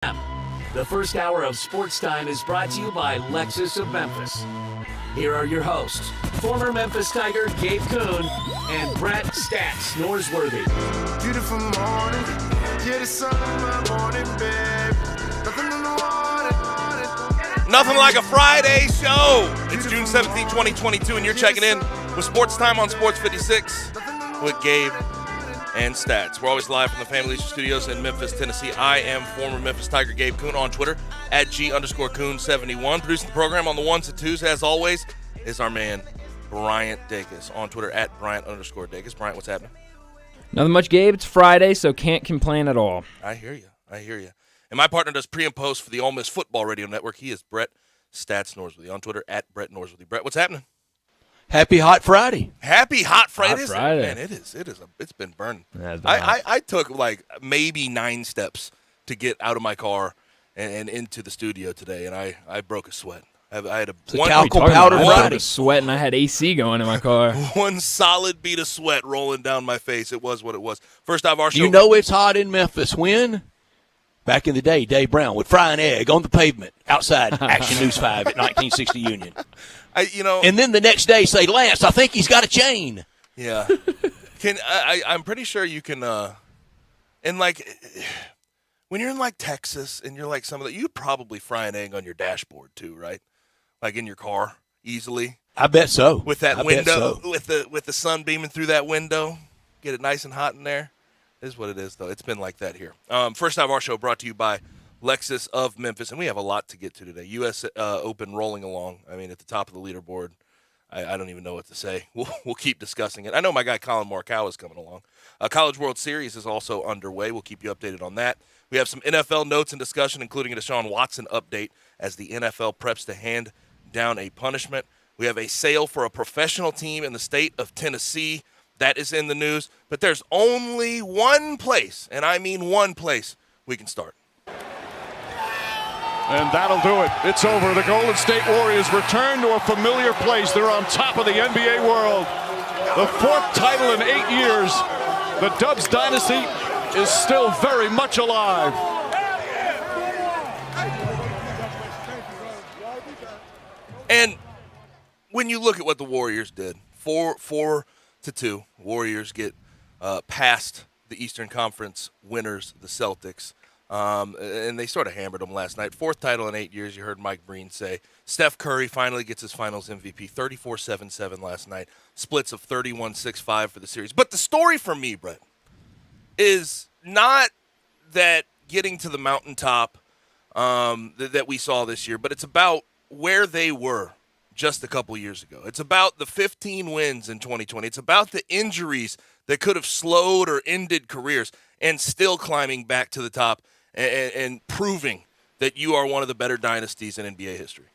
The first hour of Sportstime is brought to you by Lexus of Memphis. Here are your hosts, former Memphis Tiger Gabe Kuhn and Brett Stats Norsworthy. Beautiful morning, yeah, the sun in my morning, babe. Nothing in the water. Nothing like a Friday show. It's June 17, 2022, and you're checking in with Sports Time on Sports 56 with Gabe and Stats. We're always live from the Family Leisure Studios in Memphis, Tennessee. I am former Memphis Tiger Gabe Kuhn on Twitter at G_Kuhn71. Producing the program on the ones and twos, as always, is our man, Bryant Dacus, on Twitter at Bryant_Dacus. Bryant, what's happening? Nothing much, Gabe. It's Friday, so can't complain at all. I hear you. And my partner does pre and post for the Ole Miss Football Radio Network. He is Brett Stats Norsworthy on Twitter at Brett Norsworthy. Brett, what's happening? Happy Hot Friday. Happy Hot Friday. Friday. Man, it's been burning. Yeah, it's been hot. I took like maybe 9 steps to get out of my car and into the studio today, and I broke a sweat. I had a talcum powder I Friday. was sweating. I had AC going in my car. one solid bead of sweat rolling down my face. It was what it was. First off, our show. You know it's hot in Memphis when? Back in the day, Dave Brown would fry an egg on the pavement outside Action News 5 at 1960 Union. And then the next day say, Lance, I think he's got a chain. Yeah. I'm pretty sure you can, and like, when you're in like Texas and you're like some of the, you'd probably fry an egg on your dashboard too, right? Like in your car easily. I bet so. With that window, with the sun beaming through that window, get it nice and hot in there. It is what it is, though. It's been like that here. First half of our show brought to you by Lexus of Memphis, and we have a lot to get to today. U.S. Open rolling along. I mean, at the top of the leaderboard. I don't even know what to say. We'll keep discussing it. I know my guy Colin Morikawa is coming along. College World Series is also underway. We'll keep you updated on that. We have some NFL notes and discussion, including a Deshaun Watson update as the NFL preps to hand down a punishment. We have a sale for a professional team in the state of Tennessee. That is in the news. But there's only one place, and I mean one place, we can start. And that'll do it. It's over. The Golden State Warriors return to a familiar place. They're on top of the NBA world. The 4th title in 8 years. The Dubs dynasty is still very much alive. And when you look at what the Warriors did, 4-2, Warriors get past the Eastern Conference winners, the Celtics. And they sort of hammered them last night. 4th title in 8 years, you heard Mike Breen say. Steph Curry finally gets his finals MVP, 34-7-7 last night. Splits of 31-6-5 for the series. But the story for me, Brett, is not that getting to the mountaintop that we saw this year, but it's about where they were just a couple years ago. It's about the 15 wins in 2020. It's about the injuries that could have slowed or ended careers and still climbing back to the top and proving that you are one of the better dynasties in NBA history.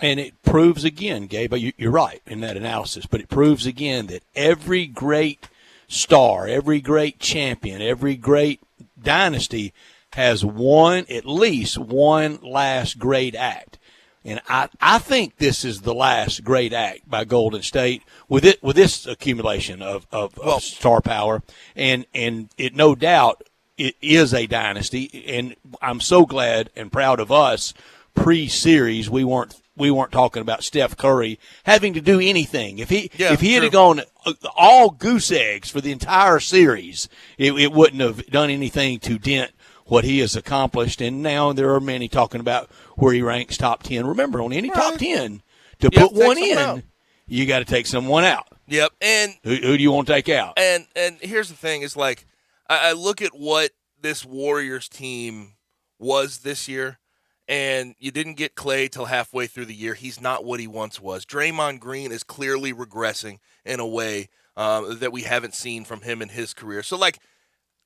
And it proves again, Gabe, you're right in that analysis, but it proves again that every great star, every great champion, every great dynasty has at least one last great act. And I think this is the last great act by Golden State with this accumulation of star power, and it no doubt it is a dynasty. And I'm so glad and proud of us. Pre-series, we weren't talking about Steph Curry having to do anything. If he had gone all goose eggs for the entire series, it wouldn't have done anything to dent what he has accomplished. And now there are many talking about where he ranks top 10. Remember, on any top 10, to put one in, you got to take someone out. Yep. And who do you want to take out? And here's the thing: is like I look at what this Warriors team was this year, and you didn't get Klay till halfway through the year. He's not what he once was. Draymond Green is clearly regressing in a way that we haven't seen from him in his career. So, like,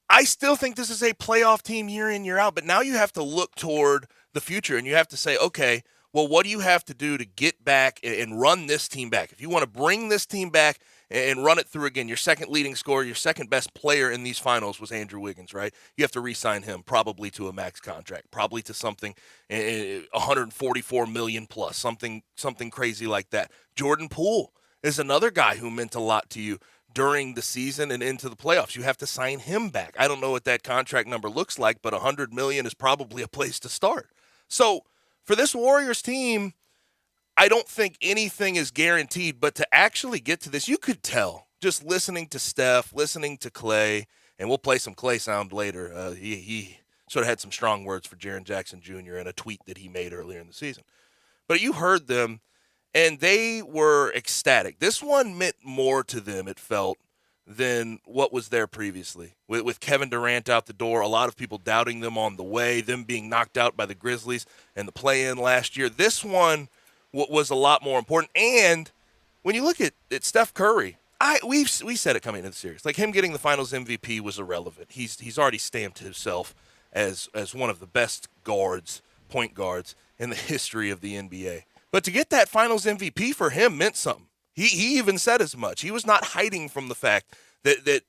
I still think this is a playoff team year in, year out, but now you have to look toward the future, and you have to say, okay, well, what do you have to do to get back and run this team back? If you want to bring this team back and run it through again, your second leading scorer, your second best player in these finals was Andrew Wiggins, right? You have to re-sign him probably to a max contract, probably to something 144 million plus, something crazy like that. Jordan Poole is another guy who meant a lot to you during the season and into the playoffs. You have to sign him back. I don't know what that contract number looks like, but $100 million is probably a place to start. So for this Warriors team, I don't think anything is guaranteed, but to actually get to this, you could tell just listening to Steph, listening to Clay, and we'll play some Clay sound later. He sort of had some strong words for Jaren Jackson Jr. in a tweet that he made earlier in the season. But you heard them, and they were ecstatic. This one meant more to them, it felt, than what was there previously. With Kevin Durant out the door, a lot of people doubting them on the way, them being knocked out by the Grizzlies and the play-in last year. This one was a lot more important. And when you look at Steph Curry, we said it coming into the series. Like, him getting the Finals MVP was irrelevant. He's already stamped himself as one of the best point guards in the history of the NBA. But to get that Finals MVP for him meant something. He even said as much. He was not hiding from the fact that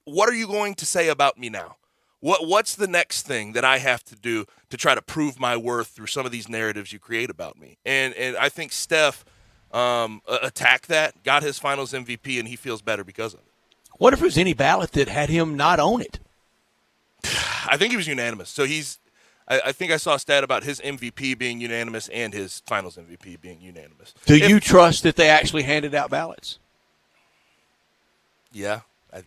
what are you going to say about me now? What's the next thing that I have to do to try to prove my worth through some of these narratives you create about me? And I think Steph attacked that, got his Finals MVP, and he feels better because of it. What if there's any ballot that had him not own it? I think he was unanimous. So I think I saw a stat about his MVP being unanimous and his Finals MVP being unanimous. Do you trust that they actually handed out ballots? Yeah. I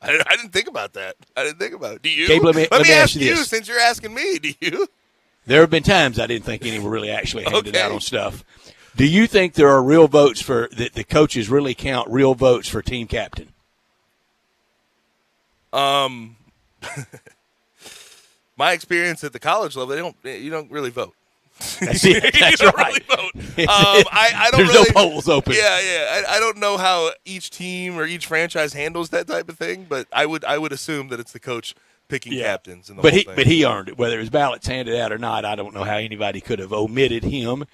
didn't think about that. I didn't think about it. Do you? Gabe, let me ask you this. Since you're asking me. Do you? There have been times I didn't think any were really actually handed out on stuff. Do you think there are real votes for that the coaches really count real votes for team captain? My experience at the college level, you don't really vote. That's it. That's you don't right. really vote. I don't There's really, no polls open. Yeah. I don't know how each team or each franchise handles that type of thing, but I would assume that it's the coach picking captains. And the whole thing. But he earned it. Whether his ballot's handed out or not, I don't know how anybody could have omitted him.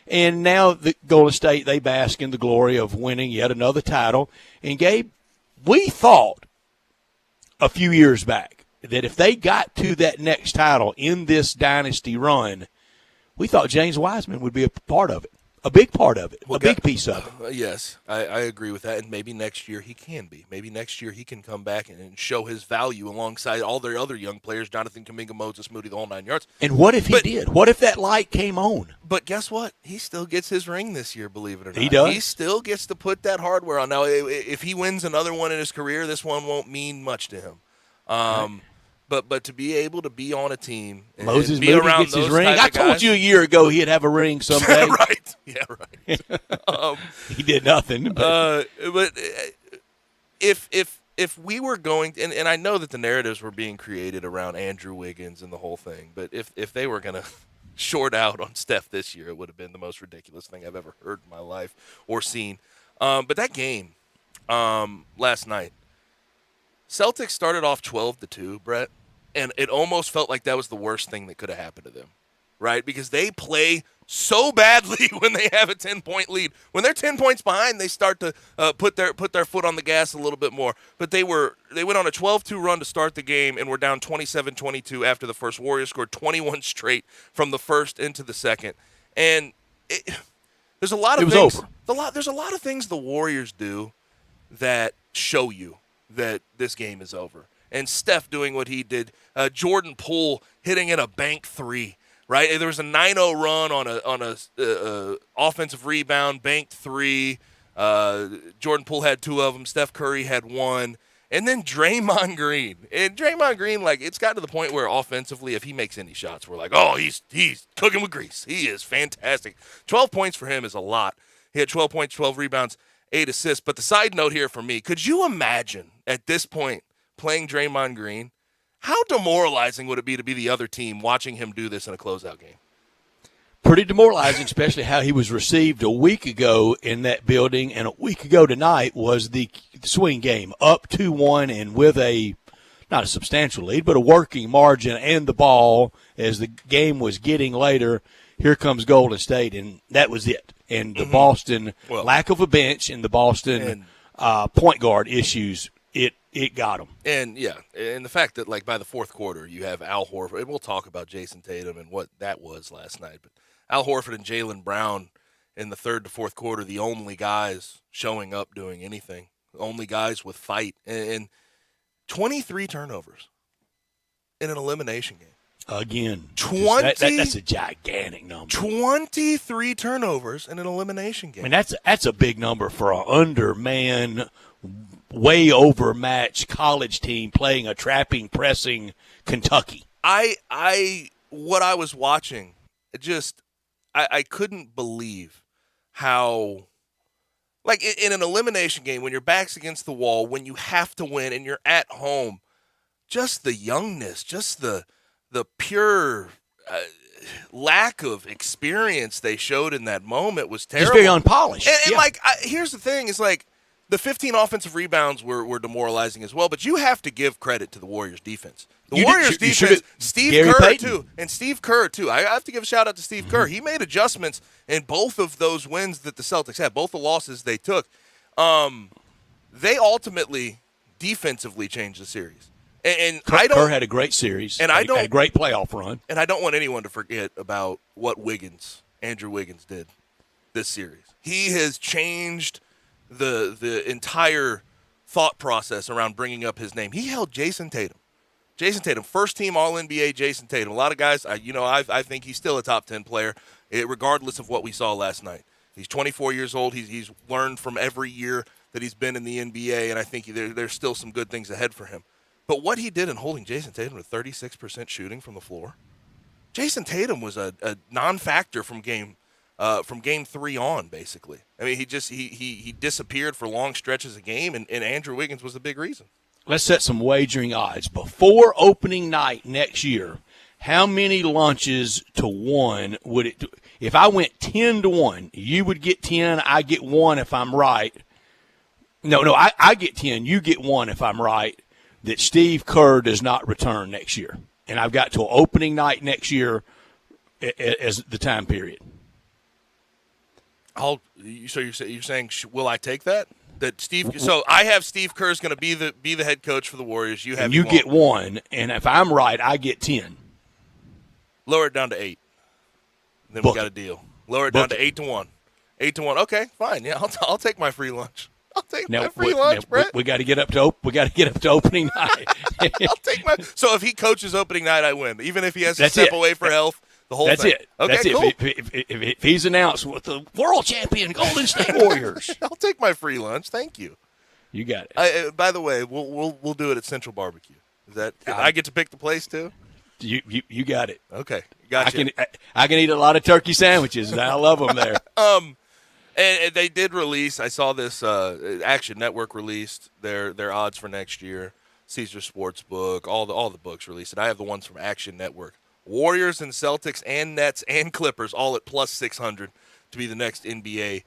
And now the Golden State, they bask in the glory of winning yet another title. And Gabe, we thought a few years back that if they got to that next title in this dynasty run, we thought James Wiseman would be a part of it, a big part of it, a big piece of it. Yes, I agree with that, and maybe next year he can be. Maybe next year he can come back and show his value alongside all their other young players, Jonathan Kuminga, Moses Moody, the whole 9 yards. And what if he did? What if that light came on? But guess what? He still gets his ring this year, believe it or not. He does. He still gets to put that hardware on. Now, if he wins another one in his career, this one won't mean much to him. Right. But to be able to be on a team and Moses be Moody around gets his those ring. type I of told guys, you a year ago he'd have a ring someday. right. Yeah, right. He did nothing. But if we were going, and I know that the narratives were being created around Andrew Wiggins and the whole thing, but if they were going to short out on Steph this year, it would have been the most ridiculous thing I've ever heard in my life or seen. But that game last night, Celtics started off 12-2, Brett, and it almost felt like that was the worst thing that could have happened to them, right? Because they play so badly when they have a 10-point lead. When they're 10 points behind, they start to put their foot on the gas a little bit more. But they went on a 12-2 run to start the game and were down 27-22 after the first. Warriors scored 21 straight from the first into the second. And there's a lot of things. There's a lot of things the Warriors do that show you that this game is over. And Steph doing what he did. Jordan Poole hitting in a bank three. Right, there was a 9-0 run on a offensive rebound, banked three. Jordan Poole had two of them. Steph Curry had one, and then Draymond Green. And Draymond Green, like, it's got to the point where offensively, if he makes any shots, we're like, oh, he's cooking with grease. He is fantastic. 12 points for him is a lot. He had 12 points, 12 rebounds, 8 assists. But the side note here for me: could you imagine at this point playing Draymond Green? How demoralizing would it be to be the other team watching him do this in a closeout game? Pretty demoralizing, especially how he was received a week ago in that building. And a week ago tonight was the swing game, up 2-1 and with not a substantial lead, but a working margin and the ball as the game was getting later. Here comes Golden State, and that was it. And the Boston lack of a bench and the Boston point guard issues, it got him. And the fact that, like, by the fourth quarter you have Al Horford, and we'll talk about Jason Tatum and what that was last night, but Al Horford and Jaylen Brown in the third to fourth quarter, the only guys showing up doing anything. only guys with fight. And 23 turnovers in an elimination game. Again, 20, that's a gigantic number. 23 turnovers in an elimination game. I mean, that's a big number for an undermanned, way overmatched college team playing a trapping, pressing Kentucky. What I was watching, I couldn't believe how, like in an elimination game, when your back's against the wall, when you have to win and you're at home, just the youngness, just the pure lack of experience they showed in that moment was terrible. It's very unpolished. And here's the thing: is like the 15 offensive rebounds were demoralizing as well. But you have to give credit to the Warriors' defense. The Warriors' defense, Steve Kerr too, and Steve Kerr too. I have to give a shout out to Steve Kerr. He made adjustments in both of those wins that the Celtics had, both the losses they took. They ultimately defensively changed the series. And Kerr had a great series, and had a great playoff run. And I don't want anyone to forget about what Andrew Wiggins did this series. He has changed the entire thought process around bringing up his name. He held Jason Tatum, first team All-NBA Jason Tatum. A lot of guys, I think he's still a top 10 player, regardless of what we saw last night. He's 24 years old. He's learned from every year that he's been in the NBA, and I think there's still some good things ahead for him. But what he did in holding Jason Tatum to 36% shooting from the floor, Jason Tatum was a non-factor from game 3 on, basically. I mean, he disappeared for long stretches of game, and Andrew Wiggins was the big reason. Let's set some wagering odds. Before opening night next year, how many lunches to 1 would it do? If I went 10-1, you would get 10, I get 1 if I'm right. No, I get 10, you get 1 if I'm right. That Steve Kerr does not return next year. And I've got till opening night next year as the time period. So you're saying, will I take that? That Steve? So I have Steve Kerr's going to be the head coach for the Warriors. You have and you get 1, and if I'm right, I get 10. Lower it down to 8. Then we got a deal. Lower it down to 8-1. 8-1. Okay, fine. Yeah, I'll take my free lunch. I'll take my free lunch, Brett. We got to get up to opening night. I'll take my. So if he coaches opening night, I win. Even if he has to step away for health, the whole That's thing. It. Okay, That's cool. it. If he's announced with the world champion Golden State Warriors, I'll take my free lunch. Thank you. You got it. By the way, we'll do it at Central Barbecue. Is that? I get to pick the place too. You got it. Okay, gotcha. I can eat a lot of turkey sandwiches, and I love them there. And they did release. I saw this. Action Network released their odds for next year. Caesar Sportsbook, all the books released, and I have the ones from Action Network. Warriors and Celtics and Nets and Clippers all at plus 600 to be the next NBA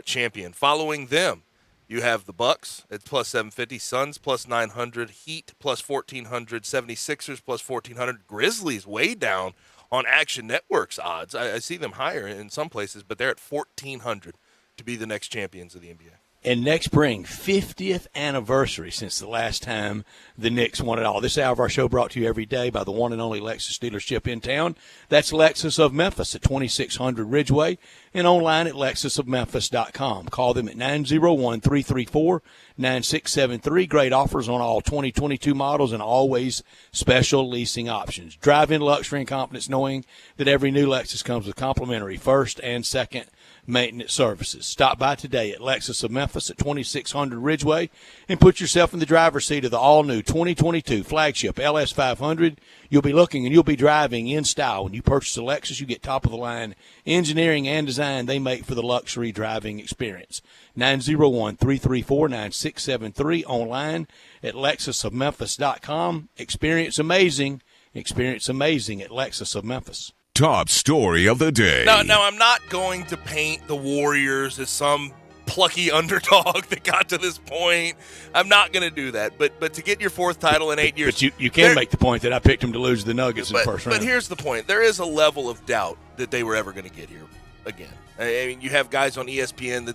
champion. Following them, you have the Bucks at plus 750, Suns plus 900, Heat plus 1,400, 76ers plus 1,400, Grizzlies way down on Action Network's odds. I see them higher in some places, but they're at 1,400 to be the next champions of the NBA. And next spring, 50th anniversary since the last time the Knicks won it all. This hour of our show brought to you every day by the one and only Lexus dealership in town. That's Lexus of Memphis at 2600 Ridgeway and online at lexusofmemphis.com. Call them at 901-334-9673. Great offers on all 2022 models and always special leasing options. Drive in luxury and confidence knowing that every new Lexus comes with complimentary first and second maintenance services. Stop by today at Lexus of Memphis at 2600 Ridgeway and put yourself in the driver's seat of the all-new 2022 flagship LS500. You'll be looking and you'll be driving in style. When you purchase a Lexus, you get top-of-the-line engineering and design they make for the luxury driving experience. 901-334-9673, online at lexusofmemphis.com. Experience amazing at Lexus of Memphis. Top story of the day. Now, I'm not going to paint the Warriors as some plucky underdog that got to this point. I'm not going to do that. But to get your 4th title in 8 years. But you can make the point that I picked them to lose the Nuggets in the first round. But here's the point. There is a level of doubt that they were ever going to get here again. I mean, you have guys on ESPN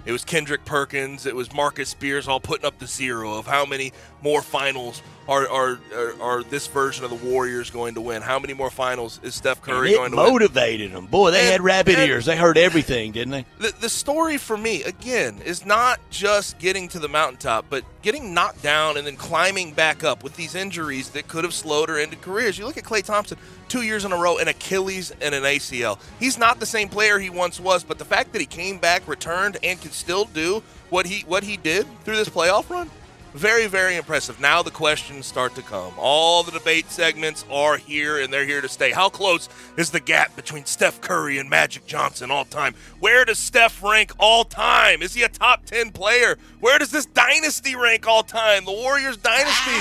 it was Kendrick Perkins, it was Marcus Spears all putting up the zero of how many more finals are this version of the Warriors going to win? How many more finals is Steph Curry And going to it win? motivated them. Boy, they had rabbit ears. They heard everything, didn't they? The story for me, again, is not just getting to the mountaintop, but getting knocked down and then climbing back up with these injuries that could have slowed or ended careers. You look at Klay Thompson, 2 years in a row, an Achilles and an ACL. He's not the same player he once was, but the fact that he came back, returned, and could still do what he did through this playoff run, very, very impressive. Now the questions start to come. All the debate segments are here, and they're here to stay. How close is the gap between Steph Curry and Magic Johnson all time? Where does Steph rank all time? Is he a top 10 player? Where does this dynasty rank all time? The Warriors dynasty,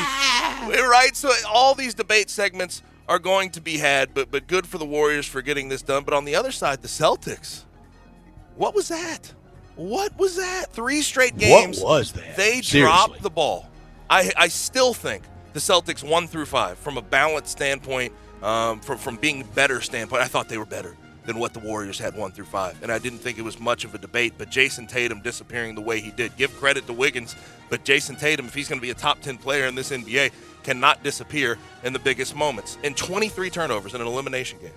right? So all these debate segments are going to be had, but good for the Warriors for getting this done. But on the other side, the Celtics, what was that? What was that? 3 straight games. What was that? They Seriously. dropped the ball. I still think the Celtics 1 through 5, from a balanced standpoint, from being better standpoint, I thought they were better than what the Warriors had 1 through 5. And I didn't think it was much of a debate, but Jason Tatum disappearing the way he did. Give credit to Wiggins, but Jason Tatum, if he's going to be a top 10 player in this NBA, cannot disappear in the biggest moments. And 23 turnovers in an elimination game.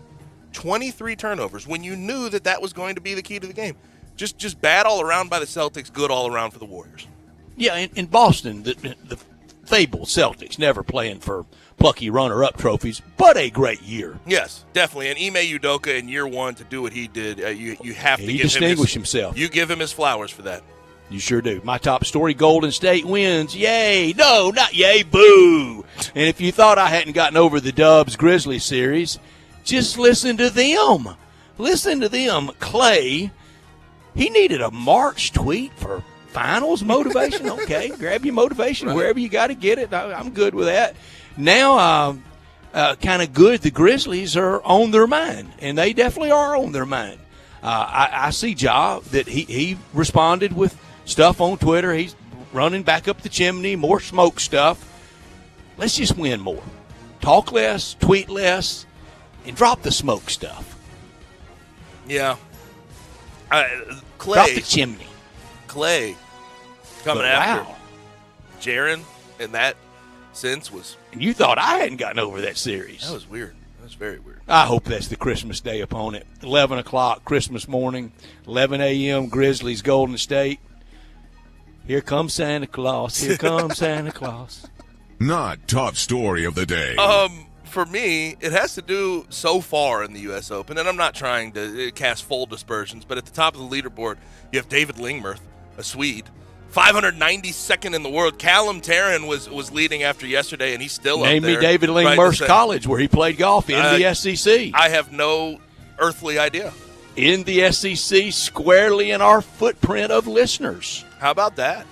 23 turnovers when you knew that was going to be the key to the game. Just bad all around by the Celtics, good all around for the Warriors. Yeah, in Boston, the fabled Celtics never playing for plucky runner-up trophies, but a great year. Yes, definitely. And Ime Udoka in year 1 to do what he did, you have to he give distinguished him himself. You give him his flowers for that. You sure do. My top story, Golden State wins. Yay. No, not yay, boo. And if you thought I hadn't gotten over the Dubs-Grizzlies series, just listen to them. Listen to them. Clay, he needed a March tweet for finals motivation. Okay, grab your motivation wherever you got to get it. I'm good with that. Now, kind of good, the Grizzlies are on their mind, and they definitely are on their mind. I see Ja that he responded with stuff on Twitter. He's running back up the chimney, more smoke stuff. Let's just win more. Talk less, tweet less, and drop the smoke stuff. Yeah. Clay. Drop the chimney. Clay coming But after wow. Jaren in that sense was. And you thought I hadn't gotten over that series. That was weird. That was very weird. I hope that's the Christmas Day opponent. 11 o'clock Christmas morning, 11 a.m. Grizzlies, Golden State. Here comes Santa Claus. Here comes Santa Claus. Not top story of the day. For me, it has to do so far in the U.S. Open, and I'm not trying to cast full dispersions, but at the top of the leaderboard, you have David Lingmerth, a Swede, 592nd in the world. Callum Tarrant was leading after yesterday, and he's still Name up there. me David Lingmerth's college where he played golf in the SEC. I have no earthly idea. In the SEC, squarely in our footprint of listeners. How about that?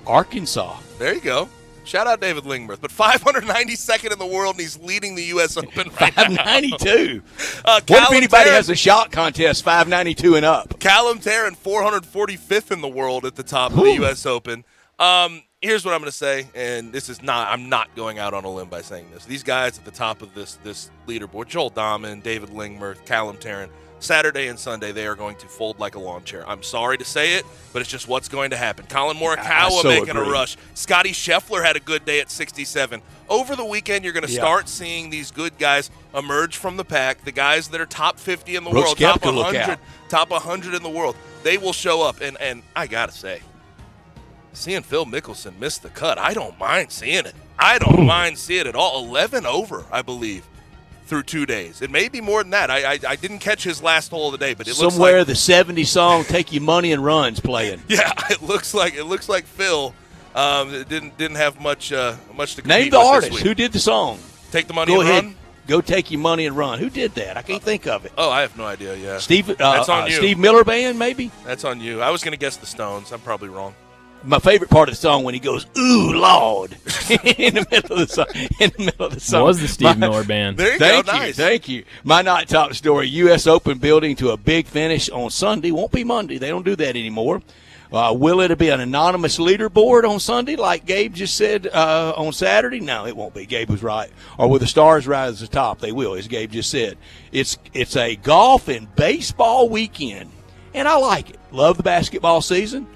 Arkansas. There you go. Shout out David Lingmerth. But 592nd in the world, and he's leading the U.S. Open right 592. now. What if anybody has a shot contest 592 and up? Callum Tarrant, 445th in the world at the top of the U.S. Open. Here's what I'm going to say, and this is not – I'm not going out on a limb by saying this. These guys at the top of this leaderboard, Joel Dahman, David Lingmerth, Callum Tarrant, Saturday and Sunday, they are going to fold like a lawn chair. I'm sorry to say it, but it's just what's going to happen. Colin Morikawa making a rush. Scotty Scheffler had a good day at 67. Over the weekend, you're going to start seeing these good guys emerge from the pack, the guys that are top 50 in the world, top 100 in the world. They will show up, and I got to say, seeing Phil Mickelson miss the cut, I don't mind seeing it. I don't mind seeing it at all. 11 over, I believe, through 2 days. It may be more than that. I didn't catch his last hole of the day, but it looks somewhere like the 70 song "Take Your Money and Run's" playing. Yeah, it looks like Phil didn't have much to compete Name the with artist this week. who did the song. Take the money Go and ahead. run. Go take your money and run. Who did that? I can't think of it. Oh, I have no idea. Yeah, That's on you. Steve Miller Band, maybe. That's on you. I was going to guess the Stones. I'm probably wrong. My favorite part of the song when he goes, "Ooh, Lord," in the middle of the song. Was the Steve Miller Band. There you Thank go. you, Nice. thank you. My not top story: U.S. Open building to a big finish on Sunday. Won't be Monday. They don't do that anymore. Will it be an anonymous leaderboard on Sunday, like Gabe just said on Saturday? No, it won't be. Gabe was right. Or will the stars rise to the top? They will, as Gabe just said. It's a golf and baseball weekend, and I like it. Love the basketball season.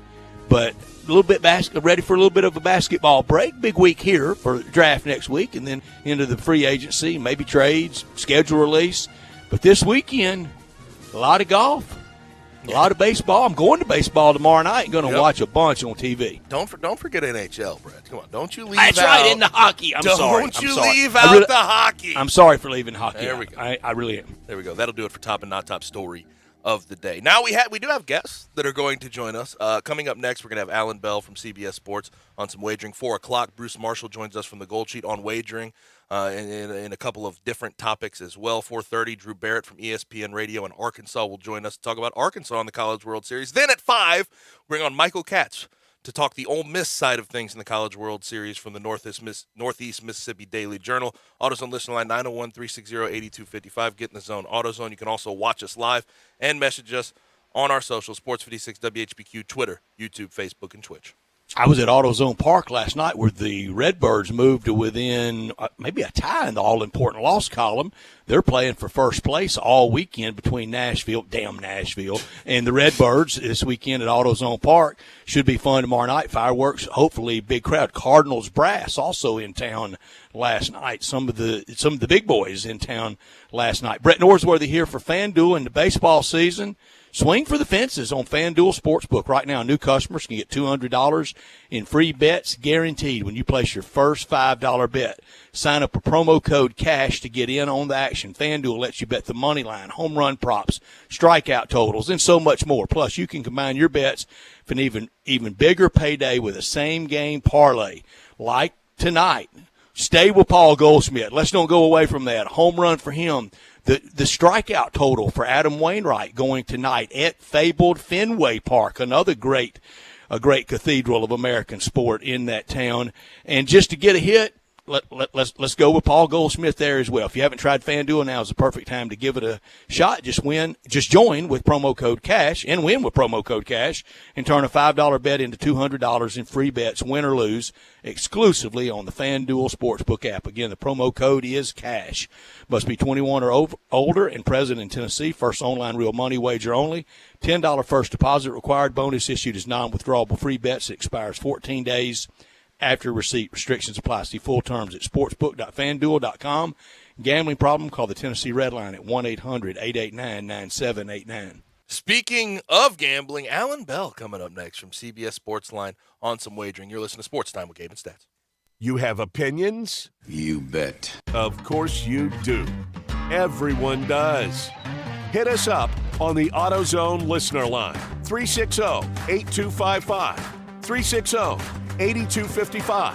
But a little bit ready for a little bit of a basketball break. Big week here for draft next week, and then into the free agency, maybe trades, schedule release. But this weekend, a lot of golf. A lot of baseball. I'm going to baseball tomorrow night and going to watch a bunch on TV. Don't forget NHL, Brett. Come on, don't you leave That's out. That's right, in the hockey. I'm sorry. Don't you leave out the hockey. I'm sorry for leaving hockey. There we go. I really am. There we go. That'll do it for top and not top story of the day. Now we do have guests that are going to join us. Coming up next, we're going to have Alan Bell from CBS Sports on some wagering. 4 o'clock, Bruce Marshall joins us from the Gold Sheet on wagering in a couple of different topics as well. 4:30, Drew Barrett from ESPN Radio in Arkansas will join us to talk about Arkansas in the College World Series. Then at 5, bring on Michael Katz to talk the Ole Miss side of things in the College World Series from the Northeast Mississippi Daily Journal. AutoZone listener line 901-360-8255. Get in the zone. AutoZone. You can also watch us live and message us on our social, Sports56 WHBQ, Twitter, YouTube, Facebook, and Twitch. I was at AutoZone Park last night where the Redbirds moved to within maybe a tie in the all-important loss column. They're playing for first place all weekend between Nashville, and the Redbirds this weekend at AutoZone Park. Should be fun tomorrow night. Fireworks, hopefully big crowd. Cardinals brass also in town last night. Some of the big boys in town last night. Brett Norsworthy here for FanDuel in the baseball season. Swing for the fences on FanDuel Sportsbook right now. New customers can get $200 in free bets guaranteed when you place your first $5 bet. Sign up a promo code CASH to get in on the action. FanDuel lets you bet the money line, home run props, strikeout totals, and so much more. Plus, you can combine your bets for an even bigger payday with a same-game parlay like tonight. Stay with Paul Goldschmidt. Let's don't go away from that. Home run for him. The strikeout total for Adam Wainwright going tonight at fabled Fenway Park, a great cathedral of American sport in that town. And just to get a hit, let's go with Paul Goldschmidt there as well. If you haven't tried FanDuel, now is the perfect time to give it a shot. Just join with promo code CASH and win with promo code CASH and turn a $5 bet into $200 in free bets, win or lose, exclusively on the FanDuel Sportsbook app. Again, the promo code is CASH. Must be 21 or older and present in Tennessee. First online real money wager only. $10 first deposit required. Bonus issued as non-withdrawable free bets. It expires 14 days after receipt. Restrictions apply. See full terms at sportsbook.fanduel.com. Gambling problem? Call the Tennessee Red Line at 1-800-889-9789. Speaking of gambling, Alan Bell coming up next from CBS Sports Line on some wagering. You're listening to Sports Time with Gabe and Stats. You have opinions? You bet. Of course you do. Everyone does. Hit us up on the AutoZone listener line, 360-8255. 360-8255.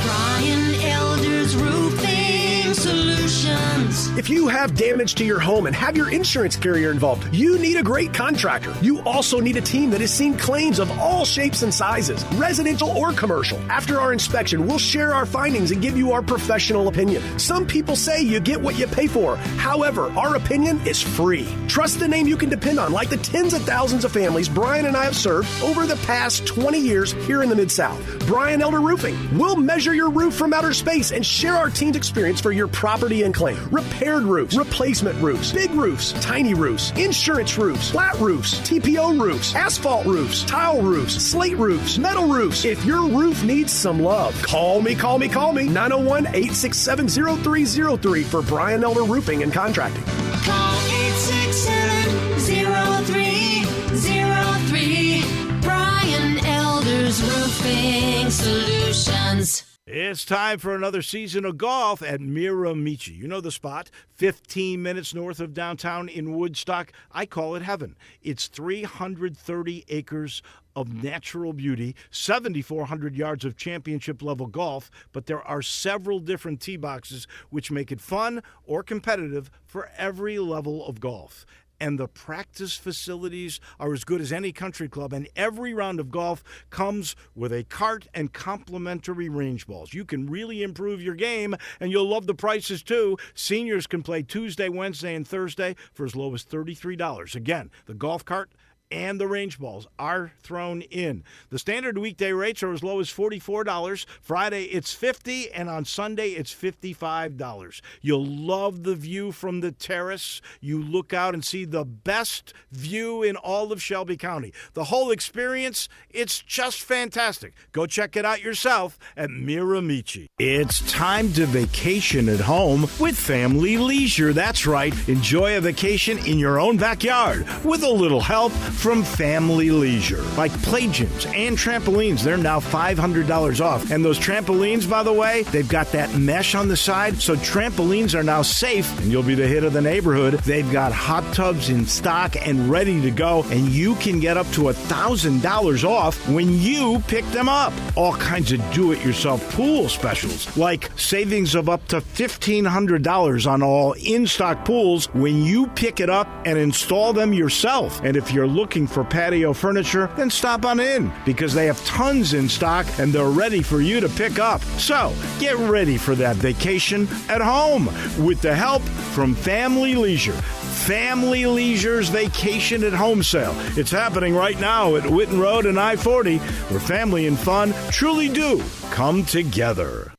Brian Elder's Roofing Solutions. If you have damage to your home and have your insurance carrier involved, you need a great contractor. You also need a team that has seen claims of all shapes and sizes, residential or commercial. After our inspection, we'll share our findings and give you our professional opinion. Some people say you get what you pay for. However, our opinion is free. Trust the name you can depend on, like the tens of thousands of families Brian and I have served over the past 20 years here in the Mid-South. Brian Elder Roofing. We'll measure your roof from outer space and share our team's experience for your property and claim. Repaired roofs, replacement roofs, big roofs, tiny roofs, insurance roofs, flat roofs, TPO roofs, asphalt roofs, tile roofs, slate roofs, metal roofs. If your roof needs some love, call me. 901-867-0303 for Brian Elder Roofing and Contracting. Call 867-0303. Brian Elder's Roofing Solutions. It's time for another season of golf at Miramichi. You know the spot, 15 minutes north of downtown in Woodstock. I call it heaven. It's 330 acres of natural beauty, 7,400 yards of championship-level golf, but there are several different tee boxes which make it fun or competitive for every level of golf. And the practice facilities are as good as any country club, and every round of golf comes with a cart and complimentary range balls. You can really improve your game, and you'll love the prices too. Seniors can play Tuesday, Wednesday, and Thursday for as low as $33. Again, the golf cart and the range balls are thrown in. The standard weekday rates are as low as $44. Friday, it's $50, and on Sunday, it's $55. You'll love the view from the terrace. You look out and see the best view in all of Shelby County. The whole experience, it's just fantastic. Go check it out yourself at Miramichi. It's time to vacation at home with Family Leisure. That's right. Enjoy a vacation in your own backyard with a little help from Family Leisure. Like play gyms and trampolines, they're now $500 off. And those trampolines, by the way, they've got that mesh on the side, so trampolines are now safe, and you'll be the hit of the neighborhood. They've got hot tubs in stock and ready to go, and you can get up to $1,000 off when you pick them up. All kinds of do-it-yourself pool specials, like savings of up to $1,500 on all in-stock pools when you pick it up and install them yourself. And if you're looking for patio furniture, then stop on in, because they have tons in stock and they're ready for you to pick up. So get ready for that vacation at home with the help from Family Leisure. Family Leisure's Vacation at Home sale. It's happening right now at Witten Road and I-40, where family and fun truly do come together.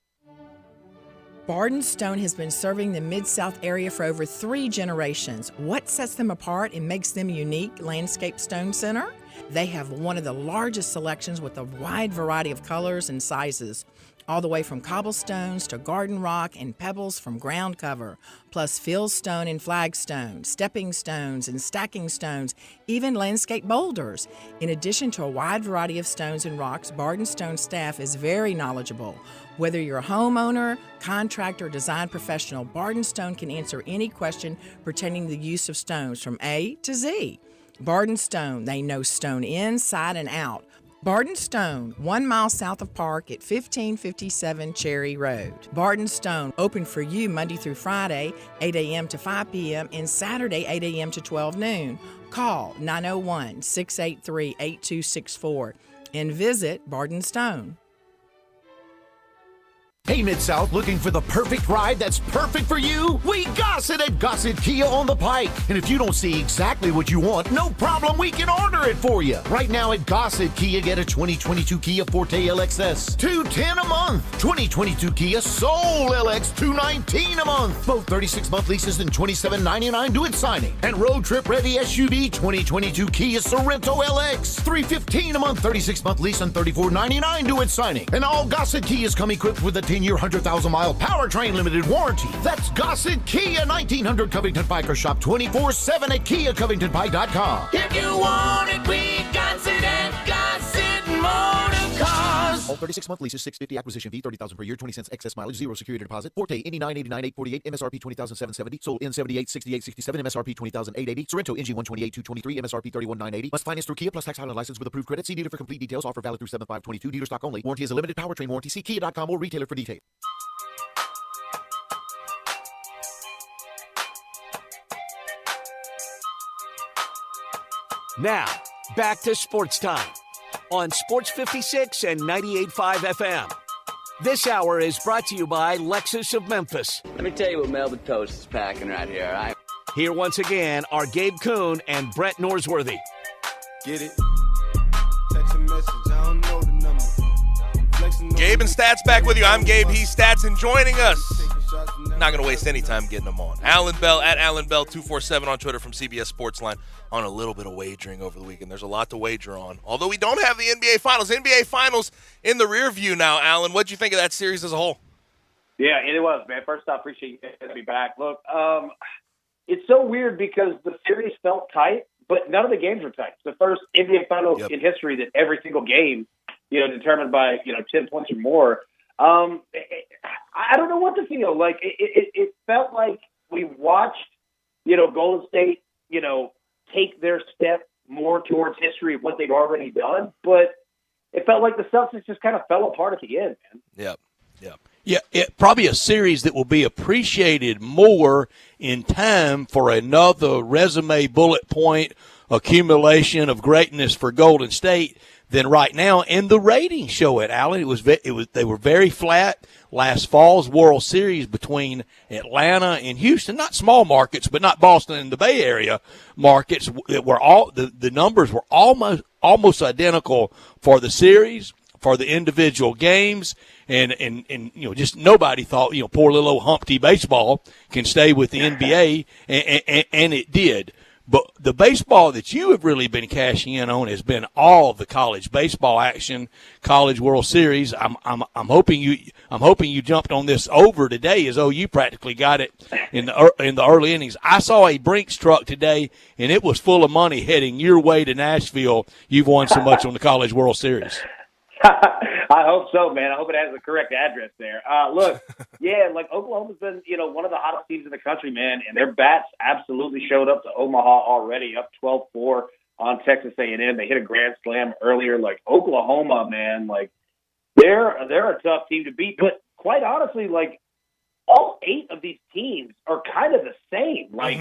Barden Stone has been serving the Mid-South area for over 3 generations. What sets them apart and makes them a unique landscape stone center? They have one of the largest selections with a wide variety of colors and sizes, all the way from cobblestones to garden rock and pebbles from ground cover, plus fieldstone and flagstone, stepping stones and stacking stones, even landscape boulders. In addition to a wide variety of stones and rocks, Barden Stone staff is very knowledgeable. Whether you're a homeowner, contractor, or design professional, Barden Stone can answer any question pertaining to the use of stones from A to Z. Barden Stone, they know stone inside and out. Barden Stone, 1 mile south of Park at 1557 Cherry Road. Barden Stone, open for you Monday through Friday, 8 a.m. to 5 p.m. and Saturday, 8 a.m. to 12 noon. Call 901-683-8264 and visit Barden Stone. Hey, Mid-South, looking for the perfect ride that's perfect for you? We got it at Gossett Kia on the Pike. And if you don't see exactly what you want, no problem, we can order it for you. Right now at Gossett Kia, get a 2022 Kia Forte LXS, $210 a month. 2022 Kia Soul LX, $219 a month. Both 36-month leases and $27.99 due at signing. And road trip ready SUV 2022 Kia Sorrento LX, $315 a month, 36-month lease and $34.99 due at signing. And all Gossett Kias come equipped with a 10-year, 100,000-mile powertrain limited warranty. That's Gossett Kia, 1900 Covington Pike, or shop 24/7 at KiaCovingtonPike.com. If you want it, we got it at Gossett Motor Cars. All 36-month leases, $650 acquisition fee, $30,000 per year, 20 cents excess mileage, 0 security deposit. Forte, Indy 989, 848, MSRP 20,770. Sold in 78, 68, 67, MSRP 20,880. Sorrento, NG 128, 223, MSRP 31,980. Must finance through Kia plus tax Highland license with approved credit. See dealer for complete details. Offer valid through 7/5/22. Dealer stock only. Warranty is a limited powertrain warranty. See Kia.com or retailer for details. Now, back to Sports Time on Sports 56 and 98.5 FM. This hour is brought to you by Lexus of Memphis. Let me tell you what Melvin Toast is packing right here, all right? Here once again are Gabe Kuhn and Brett Norsworthy. Get it? Text a message, I don't know the number. Gabe and Stats back with you. I'm Gabe, he's Stats, and joining us, not going to waste any time getting them on, Alan Bell at Alan Bell 247 on Twitter from CBS Sportsline, on a little bit of wagering over the weekend. There's a lot to wager on, although we don't have the NBA Finals. NBA Finals in the rear view now. Alan, what'd you think of that series as a whole? Yeah, it was, man. First off, appreciate you guys having me back. Look, it's so weird because the series felt tight, but none of the games were tight. It's the first NBA Finals in history that every single game, determined by 10 points or more. I don't know what to feel like. It felt like we watched, Golden State, take their step more towards history of what they've already done, but it felt like the Celtics just kind of fell apart at the end, man. Yep. Yeah, probably a series that will be appreciated more in time for another resume bullet point accumulation of greatness for Golden State than right now, and the ratings show it, Alan. They were very flat. Last fall's World Series between Atlanta and Houston, not small markets, but not Boston and the Bay Area markets, were all the numbers were almost identical for the series, for the individual games, and just nobody thought poor little old Humpty baseball can stay with the NBA, and it did. But the baseball that you have really been cashing in on has been all of the college baseball action, College World Series. I'm hoping you jumped on this over today, as OU practically got it in the early innings. I saw a Brinks truck today, and it was full of money heading your way to Nashville. You've won so much on the College World Series. I hope so, man. I hope it has the correct address there. Look, yeah, like Oklahoma's been, one of the hottest teams in the country, man, and their bats absolutely showed up to Omaha already, up 12-4 on Texas A&M. They hit a grand slam earlier. Like Oklahoma, man, like they're a tough team to beat. But quite honestly, like all 8 of these teams are kind of the same. Like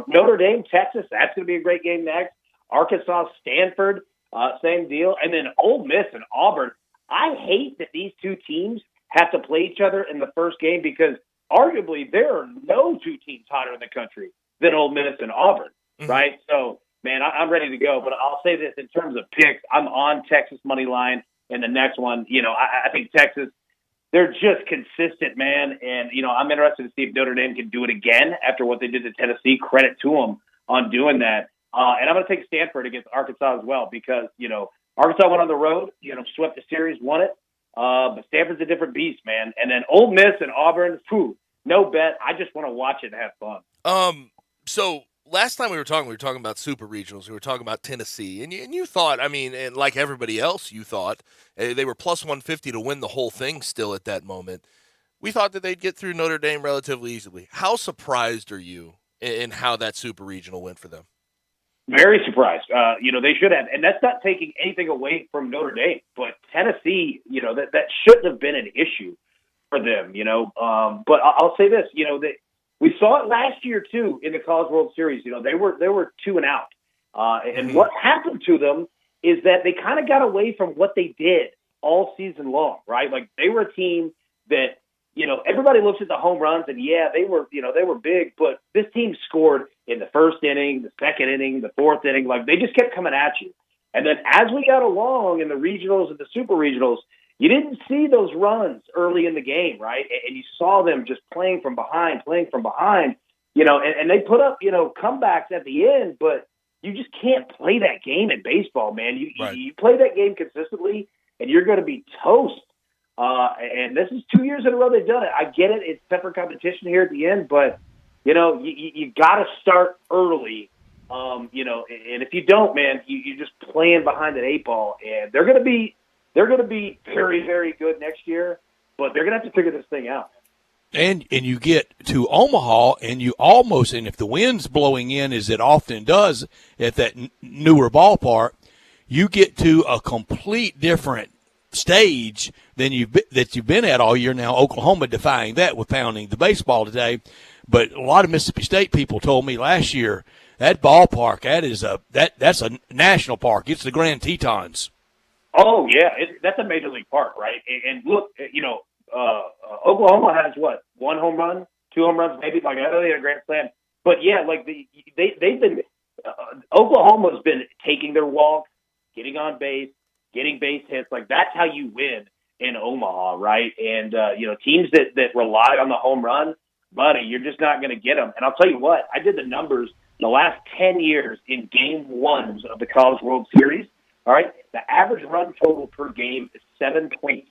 Notre Dame, Texas, that's going to be a great game next. Arkansas, Stanford. Same deal. And then Ole Miss and Auburn. I hate that these two teams have to play each other in the first game because arguably there are no two teams hotter in the country than Ole Miss and Auburn, right? So, man, I'm ready to go. But I'll say this in terms of picks, I'm on Texas money line. And the next one, I think Texas, they're just consistent, man. And, I'm interested to see if Notre Dame can do it again after what they did to Tennessee. Credit to them on doing that. And I'm going to take Stanford against Arkansas as well because, Arkansas went on the road, swept the series, won it. But Stanford's a different beast, man. And then Ole Miss and Auburn, no bet. I just want to watch it and have fun. So last time we were talking about super regionals. We were talking about Tennessee. And you thought, and like everybody else, you thought they were plus 150 to win the whole thing still at that moment. We thought that they'd get through Notre Dame relatively easily. How surprised are you in how that super regional went for them? Very surprised. They should have. And that's not taking anything away from Notre Dame. But Tennessee, that shouldn't have been an issue for them, But I'll say this, we saw it last year, too, in the College World Series. They were 2 and out. And what happened to them is that they kind of got away from what they did all season long, right? Like, they were a team that, everybody looks at the home runs, and, they were big. But this team scored in the first inning, the second inning, the fourth inning. Like, they just kept coming at you. And then as we got along in the regionals and the super regionals, you didn't see those runs early in the game, right? And you saw them just playing from behind, and they put up, comebacks at the end, but you just can't play that game in baseball, man. You play that game consistently, and you're going to be toast. And this is 2 years in a row they've done it. I get it. It's tougher competition here at the end, but, you got to start early. And if you don't, man, you're just playing behind an 8 ball, and they're going to be very, very good next year, but they're going to have to figure this thing out. And you get to Omaha, and and if the wind's blowing in, as it often does at that newer ballpark, you get to a complete different stage than you've been at all year now. Oklahoma defying that with pounding the baseball today. But a lot of Mississippi State people told me last year that ballpark, that's a national park. It's the Grand Tetons. Oh yeah, that's a major league park, right? And look, Oklahoma has what, 1 home run, 2 home runs, maybe. Like I know they had a grand slam, but yeah, like they've been Oklahoma's been taking their walk, getting on base, getting base hits. Like that's how you win in Omaha, right? And teams that rely on the home run, buddy, you're just not going to get them. And I'll tell you what, I did the numbers the last 10 years in game 1s of the College World Series. All right, the average run total per game is 7.7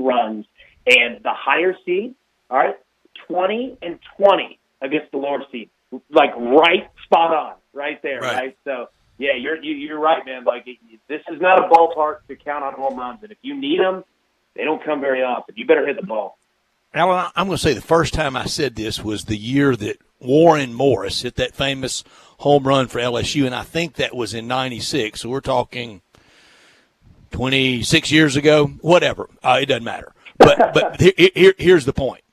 runs, and the higher seed, all right, 20 and 20 against the lower seed, like right spot on, right there, right? So yeah, you're right, man. Like this is not a ballpark to count on home runs, and if you need them, they don't come very often. You better hit the ball. Alan, I'm going to say the first time I said this was the year that Warren Morris hit that famous home run for LSU, and I think that was in '96. So we're talking 26 years ago, whatever. It doesn't matter. But here's the point.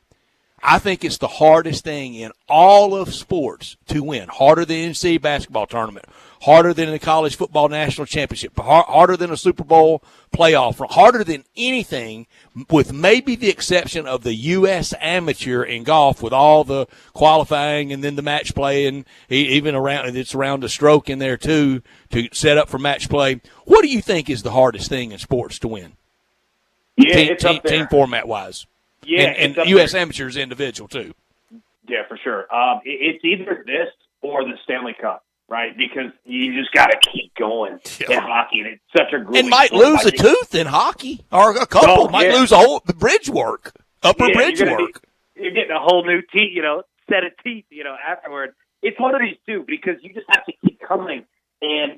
I think it's the hardest thing in all of sports to win. Harder than the NCAA basketball tournament, harder than the college football national championship, harder than a Super Bowl playoff, harder than anything, with maybe the exception of the U.S. amateur in golf with all the qualifying and then the match play, and even it's around the stroke in there too to set up for match play. What do you think is the hardest thing in sports to win? Yeah, it's up there. Team format wise. Yeah, and U.S. amateurs individual too. Yeah, for sure. It's either this or the Stanley Cup, right? Because you just got to keep going in hockey, and it's such a grueling and might sport. lose a tooth in hockey, or a couple might lose a whole bridge work, upper bridge work. You're getting a whole new teeth, set of teeth, afterward. It's one of these two because you just have to keep coming. And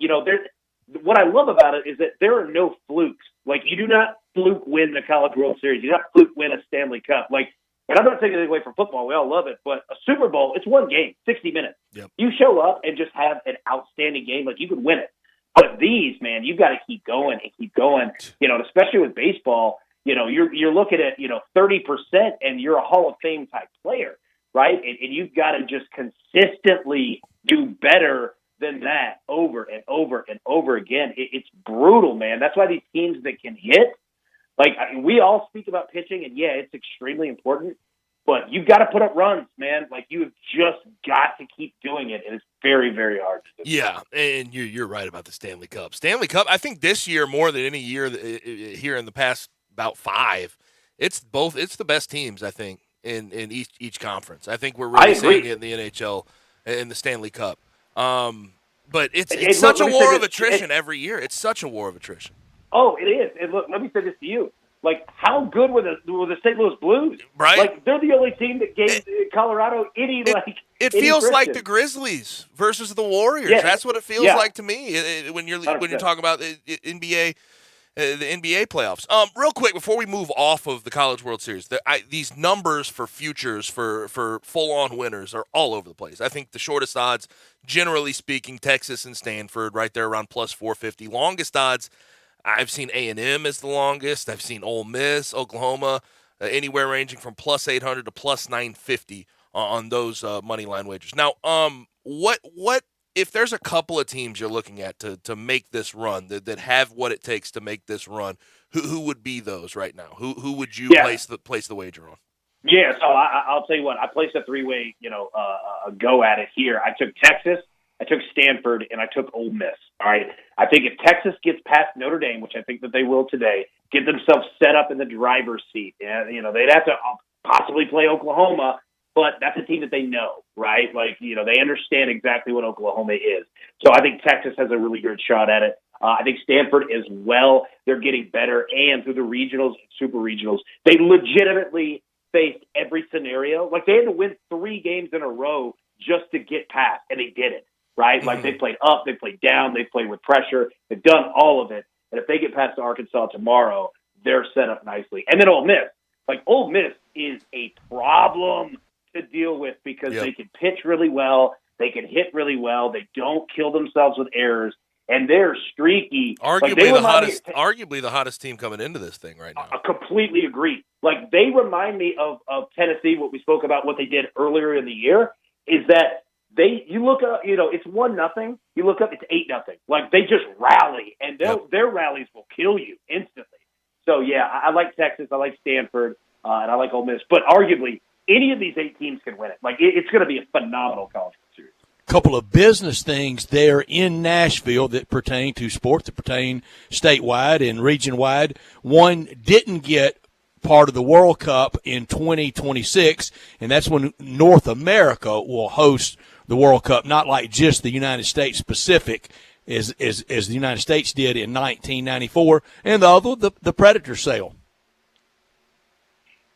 what I love about it is that there are no flukes. Like, you do not fluke win the College World Series. You do not fluke win a Stanley Cup. Like, and I'm not taking anything away from football. We all love it. But a Super Bowl, it's one game, 60 minutes. Yep. You show up and just have an outstanding game. Like, you could win it. But these, man, you've got to keep going and keep going. And especially with baseball, you're looking at, 30% and you're a Hall of Fame type player, right? And you've got to just consistently do better than that over and over and over again. It's brutal, man. That's why these teams that can hit, we all speak about pitching, and yeah, it's extremely important, but you've got to put up runs, man. Like, you have just got to keep doing it, and it's very, very hard to do. Yeah, and you're right about the Stanley Cup. Stanley Cup, I think this year more than any year here in the past about 5, it's the best teams, I think, in each conference. I think we're really seeing it in the NHL in the Stanley Cup. But it's such a war of attrition every year. It's such a war of attrition. Oh, it is. And look, let me say this to you. Like, how good were the St. Louis Blues? Right. Like, they're the only team that gave Colorado any. It feels like the Grizzlies versus the Warriors. Yeah. That's what it feels like to me when you're talking about the NBA. The NBA playoffs. Real quick, before we move off of the College World Series, these numbers for futures for full-on winners are all over the place. I think the shortest odds, generally speaking, Texas and Stanford, right there around plus 450. Longest odds, I've seen A&M as the longest. I've seen Ole Miss, Oklahoma, anywhere ranging from plus 800 to plus 950 on those money line wagers. Now, what if there's a couple of teams you're looking at to make this run that have what it takes to make this run, who would be those right now? Who would you place the wager on? Yeah, so I'll tell you what. I placed a 3-way, go at it here. I took Texas, I took Stanford, and I took Ole Miss. All right. I think if Texas gets past Notre Dame, which I think that they will today, get themselves set up in the driver's seat. And, they'd have to possibly play Oklahoma. But that's a team that they know, right? Like, they understand exactly what Oklahoma is. So I think Texas has a really good shot at it. I think Stanford as well. They're getting better. And through the regionals and super regionals, they legitimately faced every scenario. Like, they had to win 3 games in a row just to get past, and they did it, right? Like, they played up, they played down, they played with pressure. They've done all of it. And if they get past Arkansas tomorrow, they're set up nicely. And then Ole Miss. Like, Ole Miss is a problem to deal with because they can pitch really well, they can hit really well, they don't kill themselves with errors, and they're streaky. Arguably the hottest team coming into this thing right now. I completely agree. Like, they remind me of Tennessee. What we spoke about, what they did earlier in the year, is that you look up, it's 1-0. You look up, it's 8-0. Like, they just rally, and their rallies will kill you instantly. So yeah, I like Texas, I like Stanford, and I like Ole Miss, but arguably, any of these 8 teams can win it. Like, it's going to be a phenomenal College World Series. Couple of business things there in Nashville that pertain to sports, that pertain statewide and region-wide. One didn't get part of the World Cup in 2026, and that's when North America will host the World Cup, not like just the United States Pacific as the United States did in 1994, and the other, the Predator sale.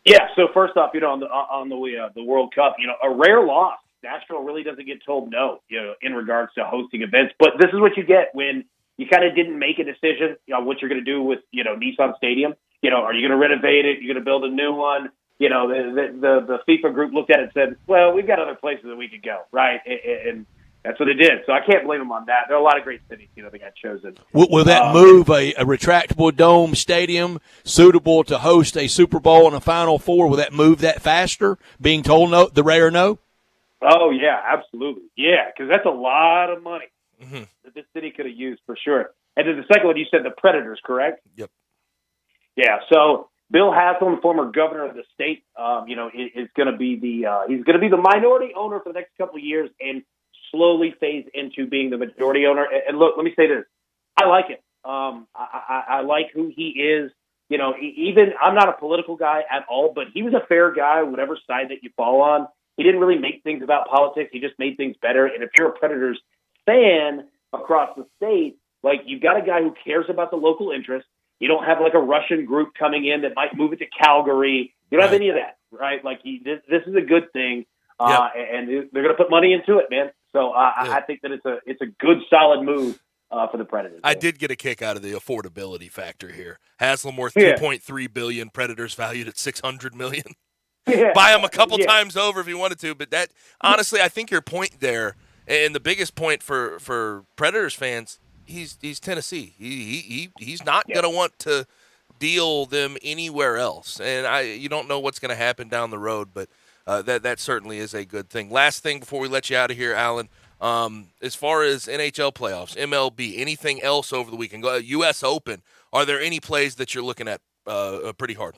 Yeah, so first off, on the World Cup, a rare loss. Nashville really doesn't get told no, in regards to hosting events. But this is what you get when you kind of didn't make a decision on what you're going to do with, Nissan Stadium. Are you going to renovate it? You're going to build a new one? The FIFA group looked at it and said, well, we've got other places that we could go, right? And That's what they did. So I can't blame them on that. There are a lot of great cities, that got chosen. Will that move a retractable dome stadium suitable to host a Super Bowl and a Final Four? Will that move that faster? Being told no, the rare no. Oh yeah, absolutely. Yeah, because that's a lot of money that this city could have used for sure. And then the second one, you said the Predators, correct? Yep. Yeah. So Bill Haslam, former governor of the state, is going to be he's going to be the minority owner for the next couple of years and slowly phase into being the majority owner. And look, let me say this: I like it. I like who he is. Even I'm not a political guy at all, but he was a fair guy, whatever side that you fall on. He didn't really make things about politics. He just made things better. And if you're a Predators fan across the state, like, you've got a guy who cares about the local interest. You don't have like a Russian group coming in that might move it to Calgary. You don't have any of that, right? Like, this is a good thing, and they're going to put money into it, man. So I think that it's a good, solid move for the Predators. I did get a kick out of the affordability factor here. Haslam worth $2.3 billion, Predators valued at $600 million. Buy him a couple times over if you wanted to, but that honestly, I think your point there, and the biggest point for Predators fans, he's Tennessee. He's not going to want to deal them anywhere else, and you don't know what's going to happen down the road, but that certainly is a good thing. Last thing before we let you out of here, Alan, as far as NHL playoffs, MLB, anything else over the weekend, U.S. Open, are there any plays that you're looking at pretty hard?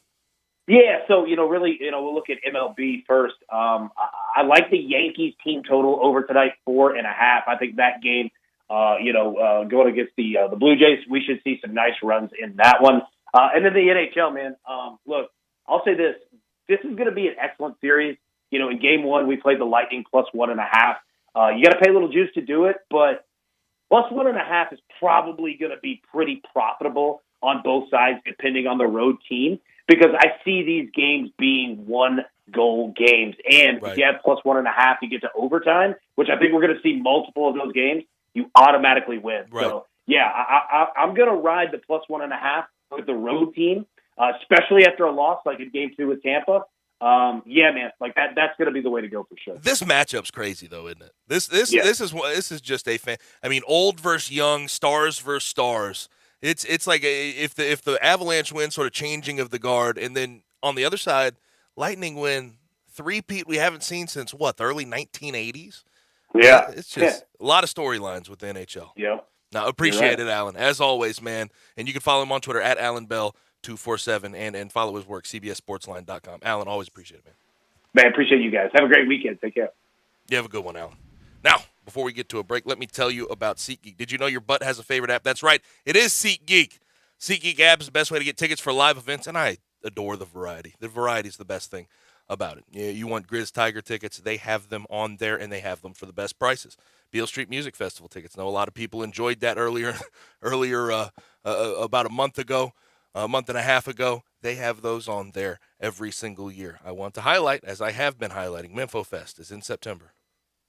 Yeah, so, really, we'll look at MLB first. I like the Yankees team total over tonight, 4.5. I think that game, going against the Blue Jays, we should see some nice runs in that one. And then the NHL, man, look, I'll say this. This is going to be an excellent series. In game one, we played the Lightning plus 1.5. You got to pay a little juice to do it, but plus 1.5 is probably going to be pretty profitable on both sides, depending on the road team, because I see these games being 1-goal games. And if you have plus 1.5, you get to overtime, which I think we're going to see multiple of those games. You automatically win. Right. So, yeah, I'm going to ride the plus 1.5 with the road team, especially after a loss like in game 2 with Tampa. Yeah, man, like that's going to be the way to go for sure. This matchup's crazy, though, isn't it? This is just a fan. I mean, old versus young, stars versus stars. It's like if the Avalanche win, sort of changing of the guard, and then on the other side, Lightning win three-peat we haven't seen since the early 1980s. Yeah, it's just a lot of storylines with the NHL. Yeah. Now, appreciate it, Alan, as always, man. And you can follow him on Twitter at AlanBell247 and follow his work, CBSSportsline.com. Alan, always appreciate it, man. Man, appreciate you guys. Have a great weekend. Take care. You have a good one, Alan. Now, before we get to a break, let me tell you about SeatGeek. Did you know your butt has a favorite app? That's right. It is SeatGeek. SeatGeek app is the best way to get tickets for live events, and I adore the variety. The variety is the best thing about it. You want Grizz Tiger tickets, they have them on there, and they have them for the best prices. Beale Street Music Festival tickets. I know a lot of people enjoyed that earlier about a month and a half ago. They have those on there every single year. I want to highlight, as I have been highlighting, MinfoFest is in September.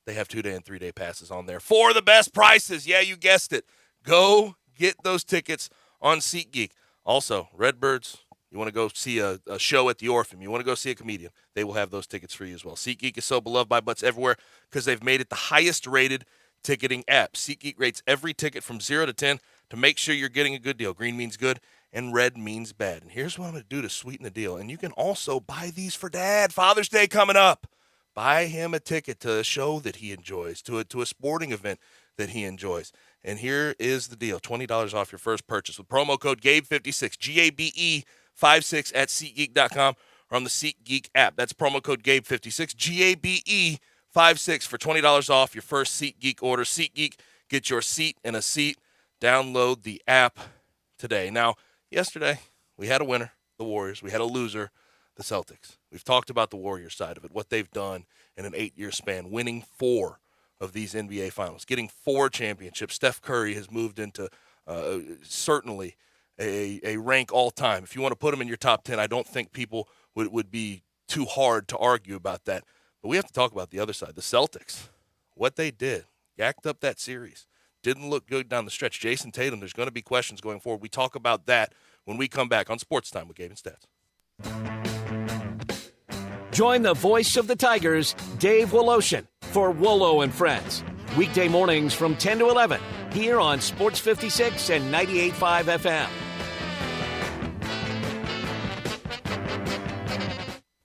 They have 2-day and 3-day passes on there for the best prices. Yeah, you guessed it. Go get those tickets on SeatGeek. Also, Redbirds, you want to go see a show at the Orpheum, you want to go see a comedian, they will have those tickets for you as well. SeatGeek is so beloved by butts everywhere because they've made it the highest-rated ticketing app. SeatGeek rates every ticket from 0 to 10 to make sure you're getting a good deal. Green means good, and red means bad. And here's what I'm going to do to sweeten the deal. And you can also buy these for Dad. Father's Day coming up. Buy him a ticket to a show that he enjoys, to a sporting event that he enjoys. And here is the deal. $20 off your first purchase with promo code GABE56, GABE56 at SeatGeek.com or on the SeatGeek app. That's promo code GABE56, GABE56 for $20 off your first SeatGeek order. SeatGeek, get your seat in a seat. Download the app today. Now, yesterday, we had a winner, the Warriors. We had a loser, the Celtics. We've talked about the Warriors side of it, what they've done in an 8-year span, winning 4 of these NBA Finals, getting 4 championships. Steph Curry has moved into certainly a rank all-time. If you want to put him in your top 10, I don't think people would be too hard to argue about that. But we have to talk about the other side, the Celtics, what they did, yacked up that series. Didn't look good down the stretch. Jason Tatum, there's going to be questions going forward. We talk about that when we come back on Sports Time with Gabe and Stats. Join the voice of the Tigers, Dave Woloshin, for Wolo and Friends. Weekday mornings from 10 to 11 here on Sports 56 and 98.5 FM.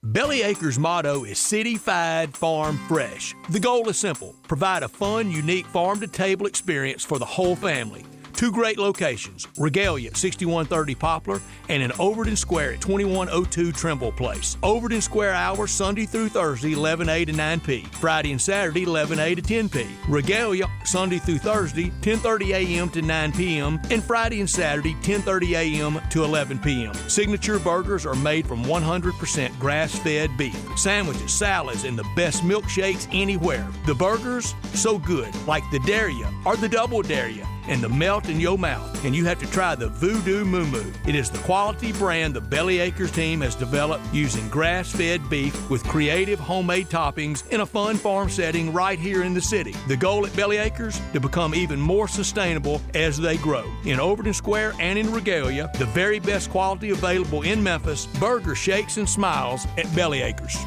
Bellyacre's motto is City-Fied Farm Fresh. The goal is simple: provide a fun, unique farm-to-table experience for the whole family. Two great locations, Regalia at 6130 Poplar and in Overton Square at 2102 Trimble Place. Overton Square hours Sunday through Thursday 11A to 9P, Friday and Saturday 11A to 10P. Regalia Sunday through Thursday 10:30 a.m. to 9 p.m. and Friday and Saturday 10:30 a.m. to 11 p.m. Signature burgers are made from 100% grass-fed beef. Sandwiches, salads, and the best milkshakes anywhere. The burgers, so good, like the Dare Ya or the Double Dare Ya, and the melt in your mouth. And you have to try the Voodoo Moo Moo. It is the quality brand the Bellyacres team has developed using grass-fed beef with creative homemade toppings in a fun farm setting right here in the city. The goal at Bellyacres, to become even more sustainable as they grow. In Overton Square and in Regalia, the very best quality available in Memphis, burger shakes and smiles at Bellyacres.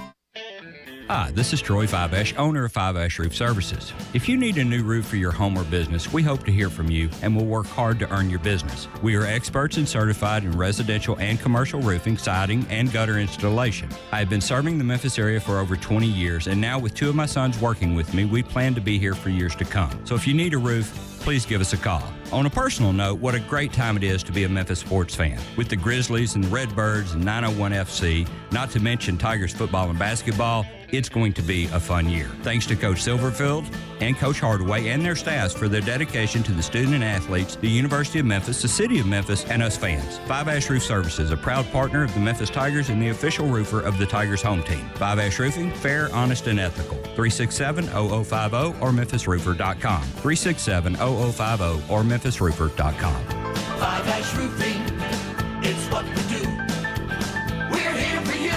Hi, this is Troy Fiveash, owner of Fiveash Roof Services. If you need a new roof for your home or business, we hope to hear from you and will work hard to earn your business. We are experts and certified in residential and commercial roofing, siding, and gutter installation. I have been serving the Memphis area for over 20 years, and now with two of my sons working with me, we plan to be here for years to come. So if you need a roof, please give us a call. On a personal note, what a great time it is to be a Memphis sports fan. With the Grizzlies and the Redbirds and 901 FC, not to mention Tigers football and basketball, it's going to be a fun year. Thanks to Coach Silverfield and Coach Hardaway and their staffs for their dedication to the student and athletes, the University of Memphis, the City of Memphis, and us fans. Five Ash Roof Services, a proud partner of the Memphis Tigers and the official roofer of the Tigers home team. Five Ash Roofing, fair, honest, and ethical. 367-0050 or memphisroofer.com. 367-0050 or memphisroofer.com. Five Ash Roofing, it's what we do. We're here for you.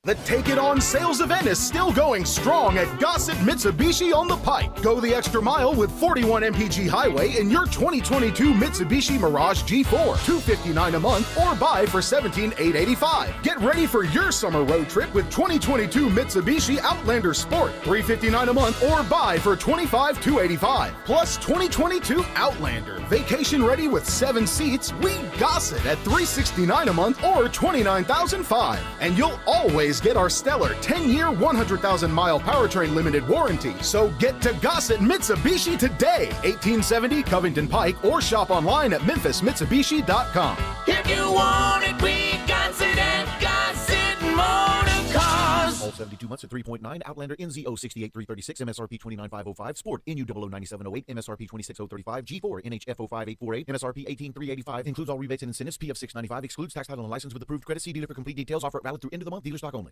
The Take It On sales event is still going strong at Gossett Mitsubishi on the Pike. Go the extra mile with 41 MPG Highway in your 2022 Mitsubishi Mirage G4. $259 a month or buy for $17,885. Get ready for your summer road trip with 2022 Mitsubishi Outlander Sport. $359 a month or buy for $25,285. Plus 2022 Outlander. Vacation ready with 7 seats. We Gossett at $369 a month or $29,005. And you'll always get our stellar 10-year, 100,000-mile powertrain limited warranty. So get to Gossett Mitsubishi today, 1870 Covington Pike, or shop online at memphismitsubishi.com. If you want it, we got it at Gossett Motor Cars. All 72 months at 3.9. Outlander NZO 68336, MSRP 29505. Sport NU 009708, MSRP 26035. G4 NHF 05848, MSRP 18385. Includes all rebates and incentives. PF 695. Excludes tax, title, and license with approved credit. See dealer for complete details. Offer valid through end of the month. Dealer stock only.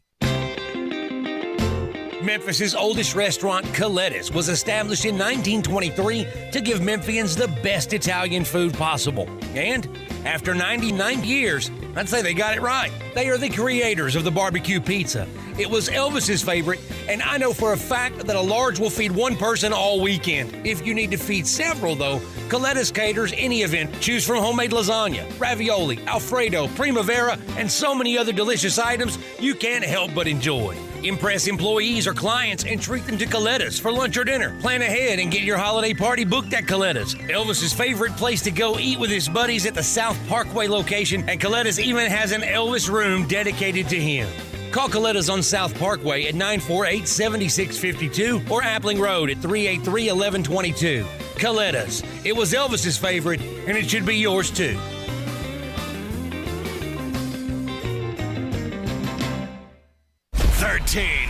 Memphis' oldest restaurant, Coletta's, was established in 1923 to give Memphians the best Italian food possible. And after 99 years, I'd say they got it right. They are the creators of the barbecue pizza. It was Elvis's favorite, and I know for a fact that a large will feed one person all weekend. If you need to feed several, though, Coletta's caters any event. Choose from homemade lasagna, ravioli, Alfredo, primavera, and so many other delicious items you can't help but enjoy. Impress employees or clients and treat them to Coletta's for lunch or dinner. Plan ahead and get your holiday party booked at Coletta's. Elvis's favorite place to go eat with his buddies at the South Parkway location, and Coletta's even has an Elvis room dedicated to him. Call Coletta's on South Parkway at 948-7652 or Appling Road at 383-1122. Coletta's. It was Elvis's favorite, and it should be yours too.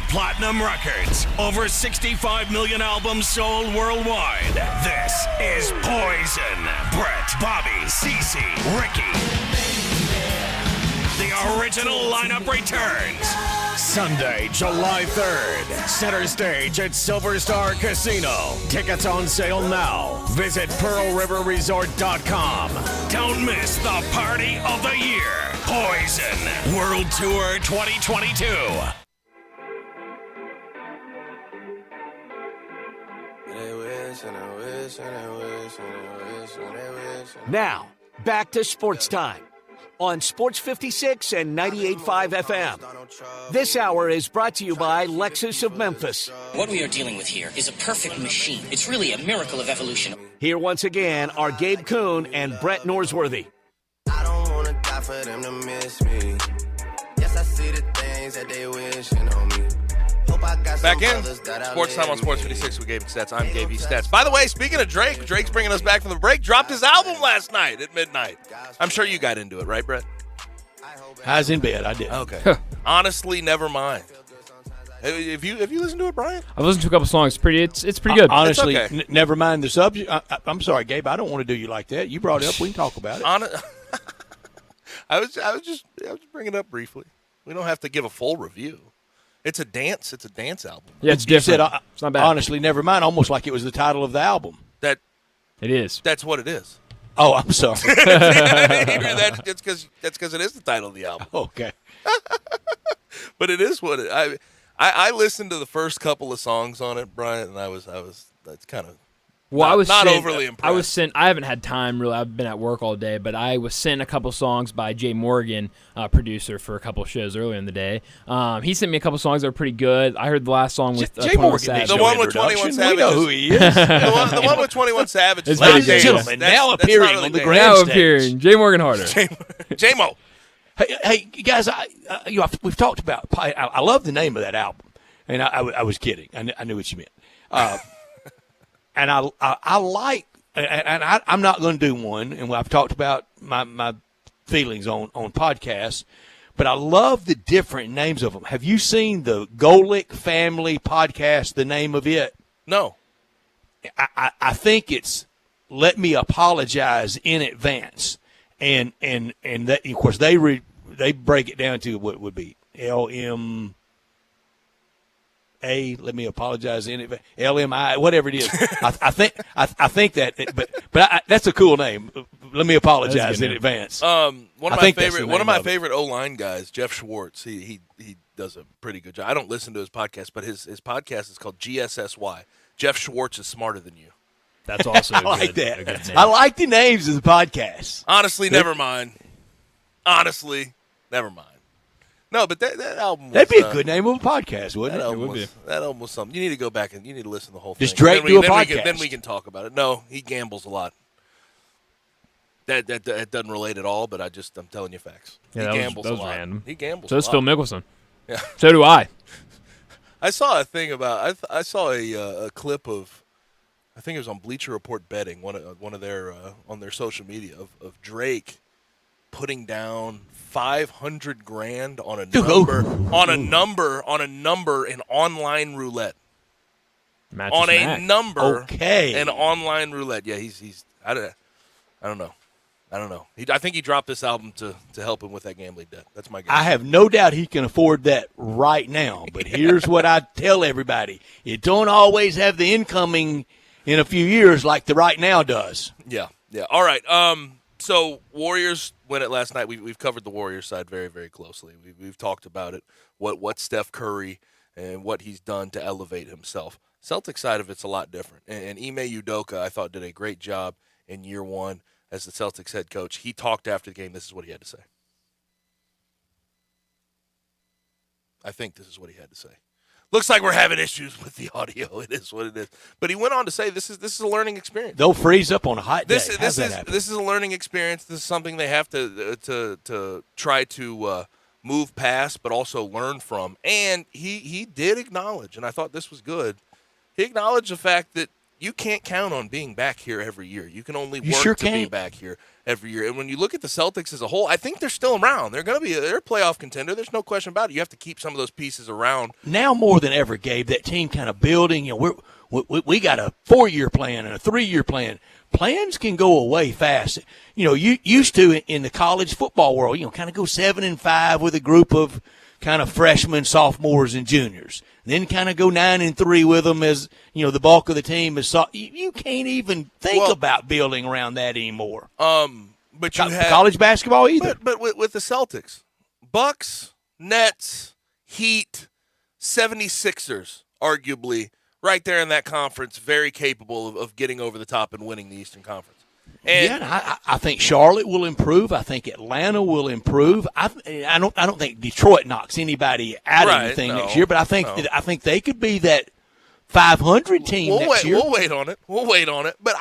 Platinum records. Over 65 million albums sold worldwide. This is Poison. Brett, Bobby, Cece, Ricky. The original lineup returns. Sunday, July 3rd. Center stage at Silver Star Casino. Tickets on sale now. Visit PearlRiverResort.com. Don't miss the party of the year. Poison. World Tour 2022. Now, back to Sports Time. on Sports 56 and 98.5 FM. This hour is brought to you by Lexus of Memphis. What we are dealing with here is a perfect machine. It's really a miracle of evolution. Here once again are Gabe Kuhn and Brett Norsworthy. I don't wanna die for them to miss me. Yes, I see the things that they wishing on me. Hope I got Back some in brothers that Sports Time on Sports 56 with Gabe Stats. I'm Gabe Stats. By the way, speaking of Drake, Drake's bringing us back from the break. Dropped his album last night at midnight. I'm sure you got into it, right, Brett? I was in bed. I did. Okay. Honestly, never mind. Have you listened to it, Brian? I've listened to a couple songs. It's pretty good. Honestly, It's okay. never mind the subject. I'm sorry, Gabe. I don't want to do you like that. You brought it up. We can talk about it. I was just bringing it up briefly. We don't have to give a full review. It's a dance album. Yeah, it's You different. said, It's not bad. honestly, never mind. Almost like it was the title of the album. It is. That's what it is. Oh, I'm sorry. That's because it is the title of the album. Okay. But it is what it. I listened to the first couple of songs on it, Brian, and I was that's kind of. Well, I was not sent, overly impressed. I haven't had time really. I've been at work all day, but I was sent a couple songs by Jay Morgan, producer for a couple shows earlier in the day. He sent me a couple songs that were pretty good. I heard the last song with Jay Morgan, the one with 21 Savage. We know who he is. the one with 21 Savage. It's Ladies pretty and good. gentlemen, now appearing really on the big. grand Now stage. appearing, Jay Morgan Harder. J-Mo. Hey, guys, we've talked about. I love the name of that album, and I was kidding. I knew what you meant. And I like, and I'm not going to do one, and I've talked about my feelings on podcasts, but I love the different names of them. Have you seen the Golick Family podcast, the name of it? No. I think it's Let Me Apologize in Advance. And that, of course, they break it down to what would be LMA, let me apologize in it, LMI, whatever it is. I think that, but that's a cool name. Let me apologize in advance. One of my favorite O-line guys, Jeff Schwartz. He does a pretty good job. I don't listen to his podcast, but his podcast is called GSSY. Jeff Schwartz is smarter than you. That's also I like that. I like the names of the podcasts. Honestly, never mind. No, but that album was, that'd be a good name of a podcast, wouldn't it? That album was something. You need to go back and you need to listen to the whole thing. Does Drake do a podcast? Then we can talk about it. No, he gambles a lot. That doesn't relate at all, but I'm telling you facts. Yeah, he gambles that was a lot. random. He gambles So a does lot. Phil Mickelson. Yeah. So do I. I saw a thing about I saw a clip of, I think it was on Bleacher Report betting, one of their on their social media of Drake putting down $500,000 on a number in online roulette. Match On is a Mac. number Okay. in online roulette. Yeah, he's I don't know. I think he dropped this album to help him with that gambling debt. That's my guess. I have no doubt he can afford that right now. But here's what I tell everybody. It don't always have the incoming in a few years like the right now does. Yeah. All right. So Warriors win it last night. We've covered the Warriors side very, very closely. We've talked about it, what Steph Curry and what he's done to elevate himself. Celtics side of it's a lot different. And Ime Udoka, I thought, did a great job in year one as the Celtics head coach. He talked after the game. This is what he had to say. I think this is what he had to say. Looks like we're having issues with the audio. It is what it is. But he went on to say this is a learning experience. They'll freeze up on a hot day. This is a learning experience. This is something they have to try to move past, but also learn from. And he did acknowledge, and I thought this was good. He acknowledged the fact that you can't count on being back here every year. You can only work to be back here every year. And when you look at the Celtics as a whole, I think they're still around. They're a playoff contender. There's no question about it. You have to keep some of those pieces around. Now more than ever, Gabe, that team kind of building. You know, we got a 4-year plan and a 3-year plan. Plans can go away fast. You know, you used to in the college football world, you know, kind of go 7-5 with a group of kind of freshmen, sophomores, and juniors. Then kind of go 9-3 with them as, you know, the bulk of the team is. You can't even think about building around that anymore. But you have college basketball either. But with the Celtics, Bucks, Nets, Heat, 76ers, arguably right there in that conference, very capable of getting over the top and winning the Eastern Conference. And I think Charlotte will improve. I think Atlanta will improve. I don't think Detroit knocks anybody out of anything next year, but I think they could be that 500 team next year. We'll wait on it. But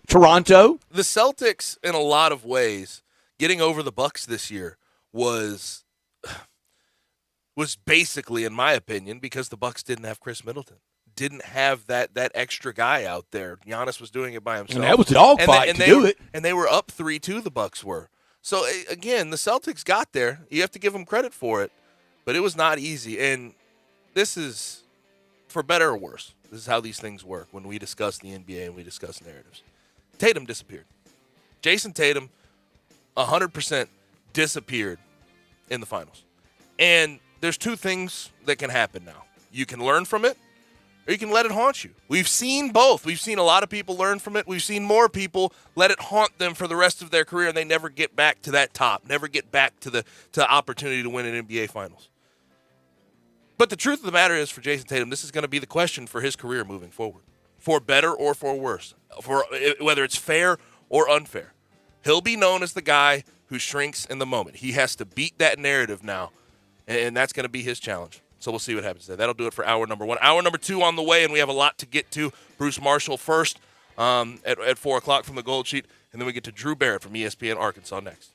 Toronto, the Celtics, in a lot of ways, getting over the Bucks this year was basically, in my opinion, because the Bucks didn't have Chris Middleton. Didn't have that extra guy out there. Giannis was doing it by himself. And that was a dogfight to do it. And they were up 3-2, the Bucks were. So, again, the Celtics got there. You have to give them credit for it. But it was not easy. And this is, for better or worse, this is how these things work when we discuss the NBA and we discuss narratives. Tatum disappeared. Jason Tatum, 100% disappeared in the finals. And there's two things that can happen now. You can learn from it, or you can let it haunt you. We've seen both. We've seen a lot of people learn from it. We've seen more people let it haunt them for the rest of their career, and they never get back to that top, never get back to the opportunity to win an NBA Finals. But the truth of the matter is, for Jason Tatum, this is going to be the question for his career moving forward, for better or for worse, for whether it's fair or unfair. He'll be known as the guy who shrinks in the moment. He has to beat that narrative now, and that's going to be his challenge. So we'll see what happens there. That'll do it for hour number 1. Hour number 2 on the way, and we have a lot to get to. Bruce Marshall first at 4 o'clock from the Gold Sheet, and then we get to Drew Barrett from ESPN Arkansas next.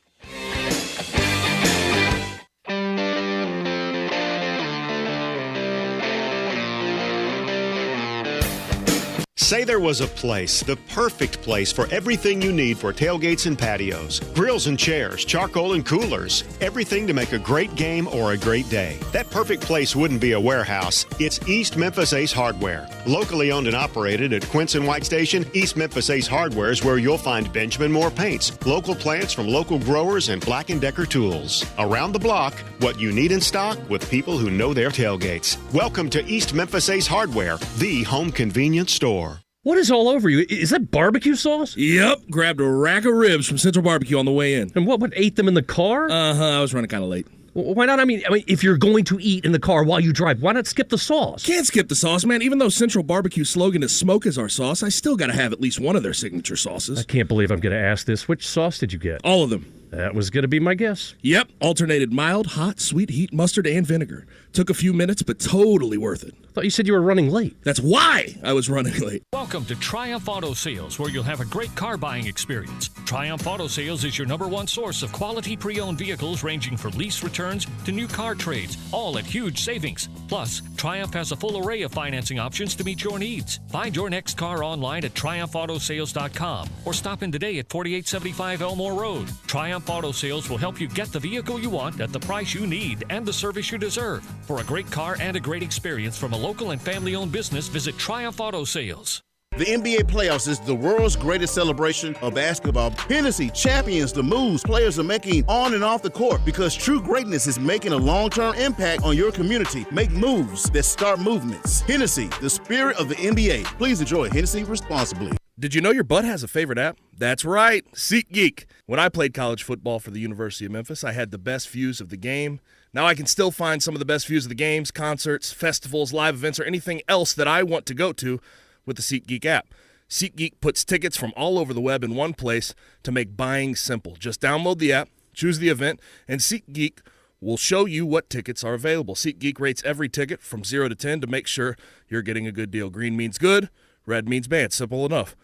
Say there was a place, the perfect place for everything you need for tailgates and patios. Grills and chairs, charcoal and coolers. Everything to make a great game or a great day. That perfect place wouldn't be a warehouse. It's East Memphis Ace Hardware. Locally owned and operated at Quince and White Station, East Memphis Ace Hardware is where you'll find Benjamin Moore paints, local plants from local growers, and Black & Decker tools. Around the block, what you need in stock with people who know their tailgates. Welcome to East Memphis Ace Hardware, the home convenience store. What is all over you? Is that barbecue sauce? Yep. Grabbed a rack of ribs from Central Barbecue on the way in. And what ate them in the car? I was running kind of late. Why not? I mean, if you're going to eat in the car while you drive, why not skip the sauce? Can't skip the sauce, man. Even though Central Barbecue's slogan is smoke is our sauce, I still got to have at least one of their signature sauces. I can't believe I'm going to ask this. Which sauce did you get? All of them. That was going to be my guess. Yep. Alternated mild, hot, sweet heat, mustard, and vinegar. Took a few minutes, but totally worth it. I thought you said you were running late. That's why I was running late. Welcome to Triumph Auto Sales, where you'll have a great car buying experience. Triumph Auto Sales is your #1 source of quality pre-owned vehicles ranging from lease returns to new car trades, all at huge savings. Plus, Triumph has a full array of financing options to meet your needs. Find your next car online at triumphautosales.com or stop in today at 4875 Elmore Road. Triumph Auto Sales will help you get the vehicle you want at the price you need and the service you deserve. For a great car and a great experience from a local and family-owned business, visit Triumph Auto Sales. The NBA playoffs is the world's greatest celebration of basketball. Hennessy champions the moves players are making on and off the court because true greatness is making a long-term impact on your community. Make moves that start movements. Hennessy, the spirit of the NBA. Please enjoy Hennessy responsibly. Did you know your butt has a favorite app? That's right, SeatGeek. When I played college football for the University of Memphis, I had the best views of the game. Now I can still find some of the best views of the games, concerts, festivals, live events, or anything else that I want to go to with the SeatGeek app. SeatGeek puts tickets from all over the web in one place to make buying simple. Just download the app, choose the event, and SeatGeek will show you what tickets are available. SeatGeek rates every ticket from 0 to 10 to make sure you're getting a good deal. Green means good, red means bad. Simple enough.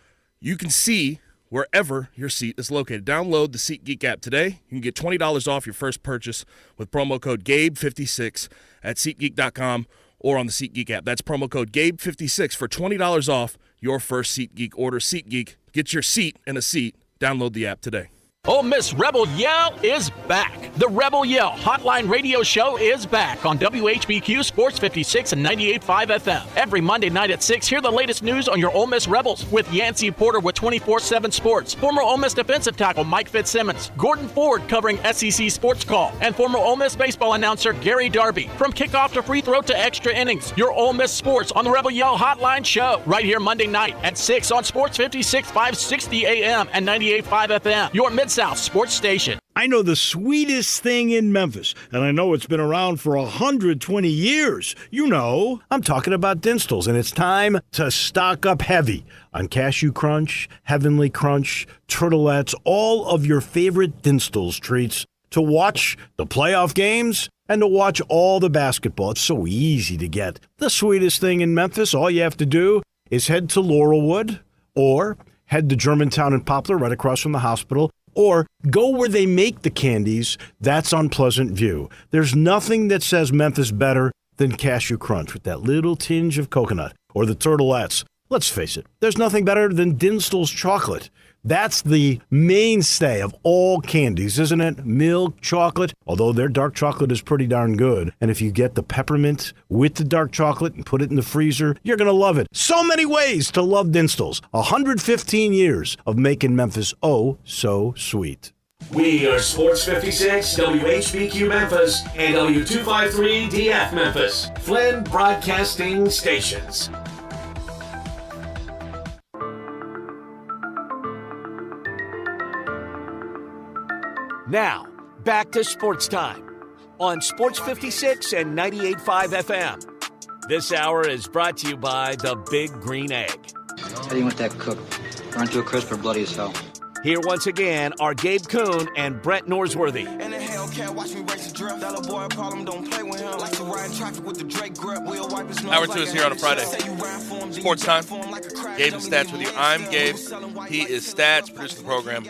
You can see wherever your seat is located. Download the SeatGeek app today. You can get $20 off your first purchase with promo code GABE56 at SeatGeek.com or on the SeatGeek app. That's promo code GABE56 for $20 off your first SeatGeek order. SeatGeek, get your seat in a seat. Download the app today. Ole Miss Rebel Yell is back. The Rebel Yell Hotline Radio Show is back on WHBQ Sports 56 and 98.5 FM. Every Monday night at 6, hear the latest news on your Ole Miss Rebels with Yancey Porter with 24/7 Sports, former Ole Miss defensive tackle Mike Fitzsimmons, Gordon Ford covering SEC Sports Call, and former Ole Miss baseball announcer Gary Darby. From kickoff to free throw to extra innings, your Ole Miss Sports on the Rebel Yell Hotline Show right here Monday night at 6 on Sports 56, 560 AM and 98.5 FM. Your Mid-South Sports Station. I know the sweetest thing in Memphis, and I know it's been around for 120 years. You know, I'm talking about Dinstall's, and it's time to stock up heavy on Cashew Crunch, Heavenly Crunch, Turtlettes, all of your favorite Dinstall's treats to watch the playoff games and to watch all the basketball. It's so easy to get. The sweetest thing in Memphis, all you have to do is head to Laurelwood or head to Germantown and Poplar right across from the hospital, or go where they make the candies. That's on Pleasant View. There's nothing that says Memphis better than Cashew Crunch with that little tinge of coconut, or the Turtlettes. Let's face it, there's nothing better than Dinstall's chocolate. That's the mainstay of all candies, isn't it? Milk, chocolate, although their dark chocolate is pretty darn good. And if you get the peppermint with the dark chocolate and put it in the freezer, you're going to love it. So many ways to love Dinstall's. 115 years of making Memphis oh so sweet. We are Sports 56, WHBQ Memphis, and W253 DF Memphis, Flynn Broadcasting Stations. Now, back to Sports Time on Sports 56 and 98.5 FM. This hour is brought to you by the Big Green Egg. How do you want that cooked? Burnt to a crisp or bloody as hell? Here once again are Gabe Kuhn and Brett Norsworthy. And the Hellcat watch me race the drift. That little boy problem, don't play with him. Like to ride in traffic with the Drake grip. We'll wipe his nose. Hour 2 is here on a Friday. Sports Time. Gabe and Stats with you. I'm Gabe. He is Stats, producer of the program,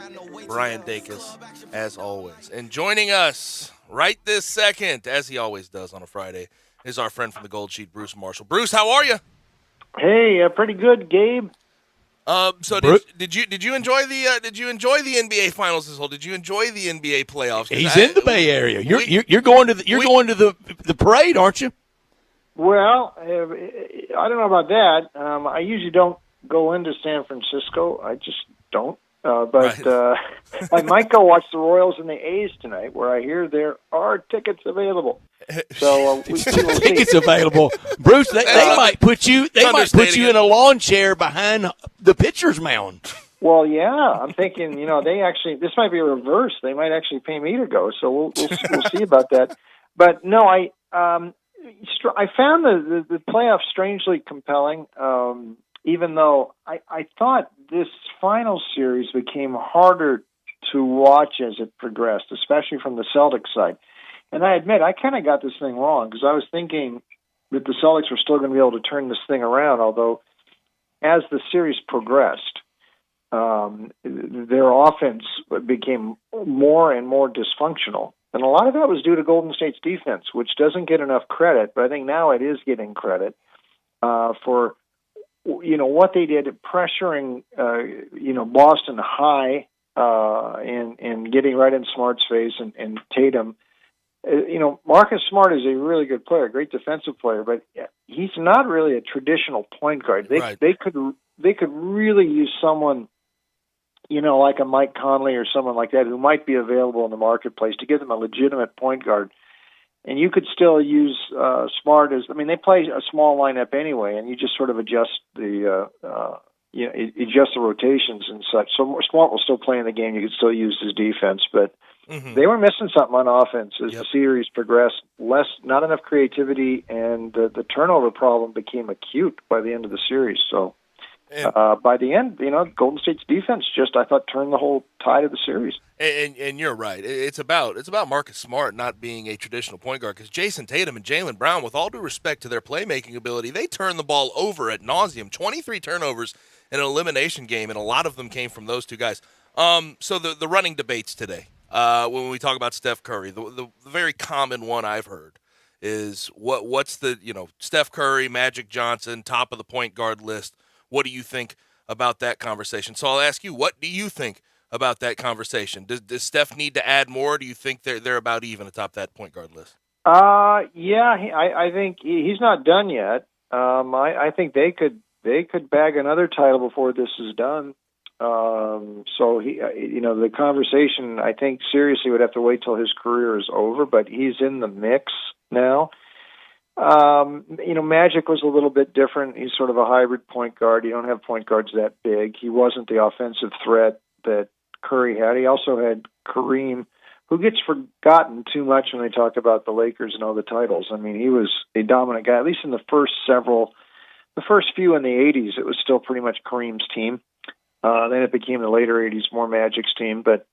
Brian Dacus, as always. And joining us right this second, as he always does on a Friday, is our friend from the Gold Sheet, Bruce Marshall. Bruce, how are you? Hey, pretty good, Gabe. So did you enjoy the NBA Finals this whole? Did you enjoy the NBA playoffs? He's in the Bay Area. You're going to the parade, aren't you? Well, I don't know about that. I usually don't go into San Francisco. I just don't. I might go watch the Royals and the A's tonight, where I hear there are tickets available. So tickets available, Bruce. They might put you. They might put you in a lawn chair behind the pitcher's mound. Well, yeah, I'm thinking. This might be a reverse. They might actually pay me to go. So we'll see about that. But no, I found the playoffs strangely compelling. Even though I thought this final series became harder to watch as it progressed, especially from the Celtics side. And I admit, I kind of got this thing wrong, because I was thinking that the Celtics were still going to be able to turn this thing around, although as the series progressed, their offense became more and more dysfunctional. And a lot of that was due to Golden State's defense, which doesn't get enough credit, but I think now it is getting credit for what they did, pressuring Boston high and getting right in Smart's face and Tatum. Marcus Smart is a really good player, great defensive player, but he's not really a traditional point guard. They could really use someone, like a Mike Conley or someone like that, who might be available in the marketplace to give them a legitimate point guard. And you could still use Smart as. They play a small lineup anyway, and you just sort of adjust the rotations and such. So Smart will still play in the game. You could still use his defense, but they were missing something on offense as the series progressed. Not enough creativity, and the turnover problem became acute by the end of the series. So by the end, Golden State's defense I thought turned the whole tide of the series. And you're right. It's about Marcus Smart not being a traditional point guard, because Jason Tatum and Jaylen Brown, with all due respect to their playmaking ability, they turn the ball over ad nauseum. 23 turnovers in an elimination game, and a lot of them came from those two guys. So the running debates today, when we talk about Steph Curry, the very common one I've heard is what's the Steph Curry, Magic Johnson, top of the point guard list. What do you think about that conversation? So I'll ask you, what do you think about that conversation? Does Steph need to add more? Do you think they're about even atop that point guard list? I think he's not done yet. I think they could bag another title before this is done. So the conversation, I think, seriously would have to wait till his career is over, but he's in the mix now. Magic was a little bit different. He's sort of a hybrid point guard. You don't have point guards that big. He wasn't the offensive threat that Curry had. He also had Kareem, who gets forgotten too much when they talk about the Lakers and all the titles. I mean, he was a dominant guy, at least in the first few in the 80s, it was still pretty much Kareem's team. Then it became the later 80s, more Magic's team. But,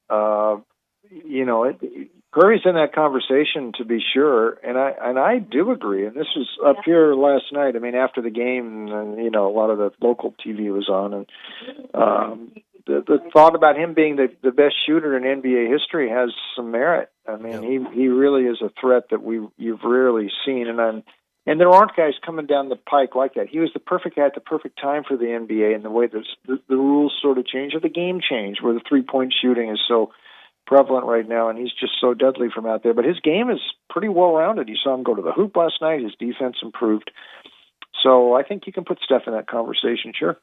Curry's in that conversation to be sure. And I do agree. And this was up here last night. I mean, after the game, and, a lot of the local TV was on. And the thought about him being the best shooter in NBA history has some merit. I mean, he really is a threat that you've rarely seen. And there aren't guys coming down the pike like that. He was the perfect guy at the perfect time for the NBA, and the way the rules sort of changed, or the game changed, where the three-point shooting is so prevalent right now, and he's just so deadly from out there. But his game is pretty well-rounded. You saw him go to the hoop last night. His defense improved. So I think you can put Steph in that conversation, sure.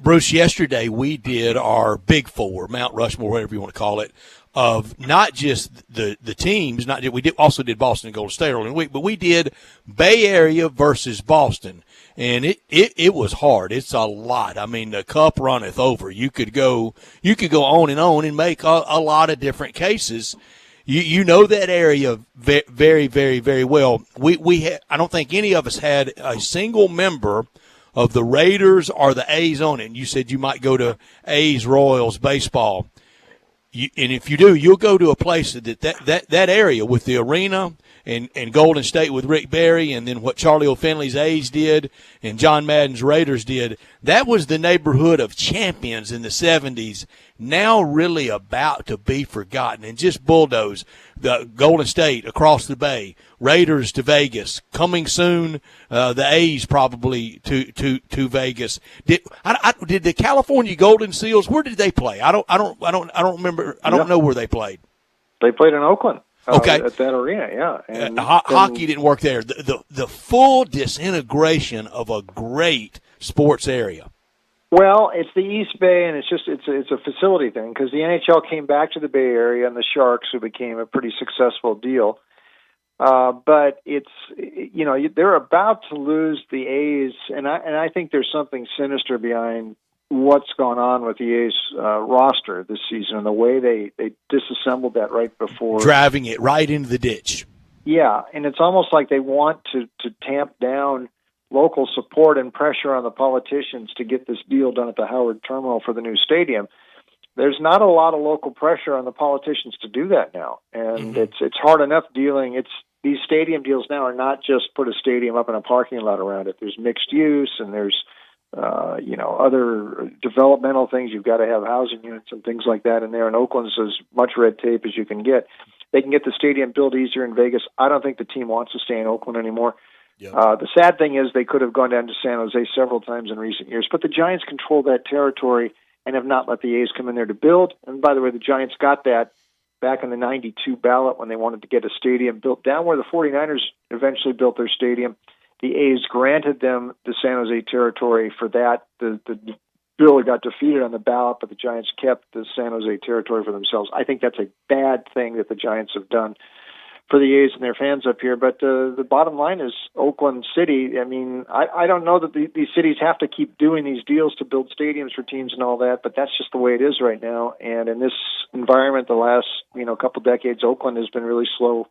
Bruce, yesterday we did our Big Four, Mount Rushmore, whatever you want to call it, of not just the teams. We also did Boston and Golden State early in the week, but we did Bay Area versus Boston, and it was hard. It's a lot. I mean, the cup runneth over. You could go on and make a lot of different cases. You know that area very, very, very well. I don't think any of us had a single member of the Raiders or the A's on it. And you said you might go to A's Royals baseball. And if you do, you'll go to a place that area with the arena and Golden State with Rick Barry, and then what Charlie O'Finley's A's did and John Madden's Raiders did. That was the neighborhood of champions in the 70s, now really about to be forgotten and just bulldoze. The Golden State across the bay, Raiders to Vegas, coming soon. The A's probably to Vegas. Did the California Golden Seals? Where did they play? I don't remember. I don't know where they played. They played in Oakland. Okay, at that arena, yeah. And hockey didn't work there. The full disintegration of a great sports area. Well, it's the East Bay, and it's a facility thing, because the NHL came back to the Bay Area and the Sharks, who became a pretty successful deal. But they're about to lose the A's, and I think there's something sinister behind what's gone on with the A's roster this season and the way they disassembled that right before, driving it right into the ditch. Yeah, and it's almost like they want to tamp down local support and pressure on the politicians to get this deal done at the Howard Terminal for the new stadium. There's not a lot of local pressure on the politicians to do that now, and it's hard enough dealing. These stadium deals now are not just put a stadium up in a parking lot around it. There's mixed use, and there's other developmental things. You've got to have housing units and things like that in there. And Oakland's as much red tape as you can get. They can get the stadium built easier in Vegas. I don't think the team wants to stay in Oakland anymore. Yep. The sad thing is they could have gone down to San Jose several times in recent years, but the Giants control that territory and have not let the A's come in there to build. And by the way, the Giants got that back in the 92 ballot when they wanted to get a stadium built down where the 49ers eventually built their stadium. The A's granted them the San Jose territory for that. The bill got defeated on the ballot, but the Giants kept the San Jose territory for themselves. I think that's a bad thing that the Giants have done for the A's and their fans up here. But the bottom line is Oakland City. I mean, I don't know that these cities have to keep doing these deals to build stadiums for teams and all that, but that's just the way it is right now. And in this environment, the last couple decades, Oakland has been really slow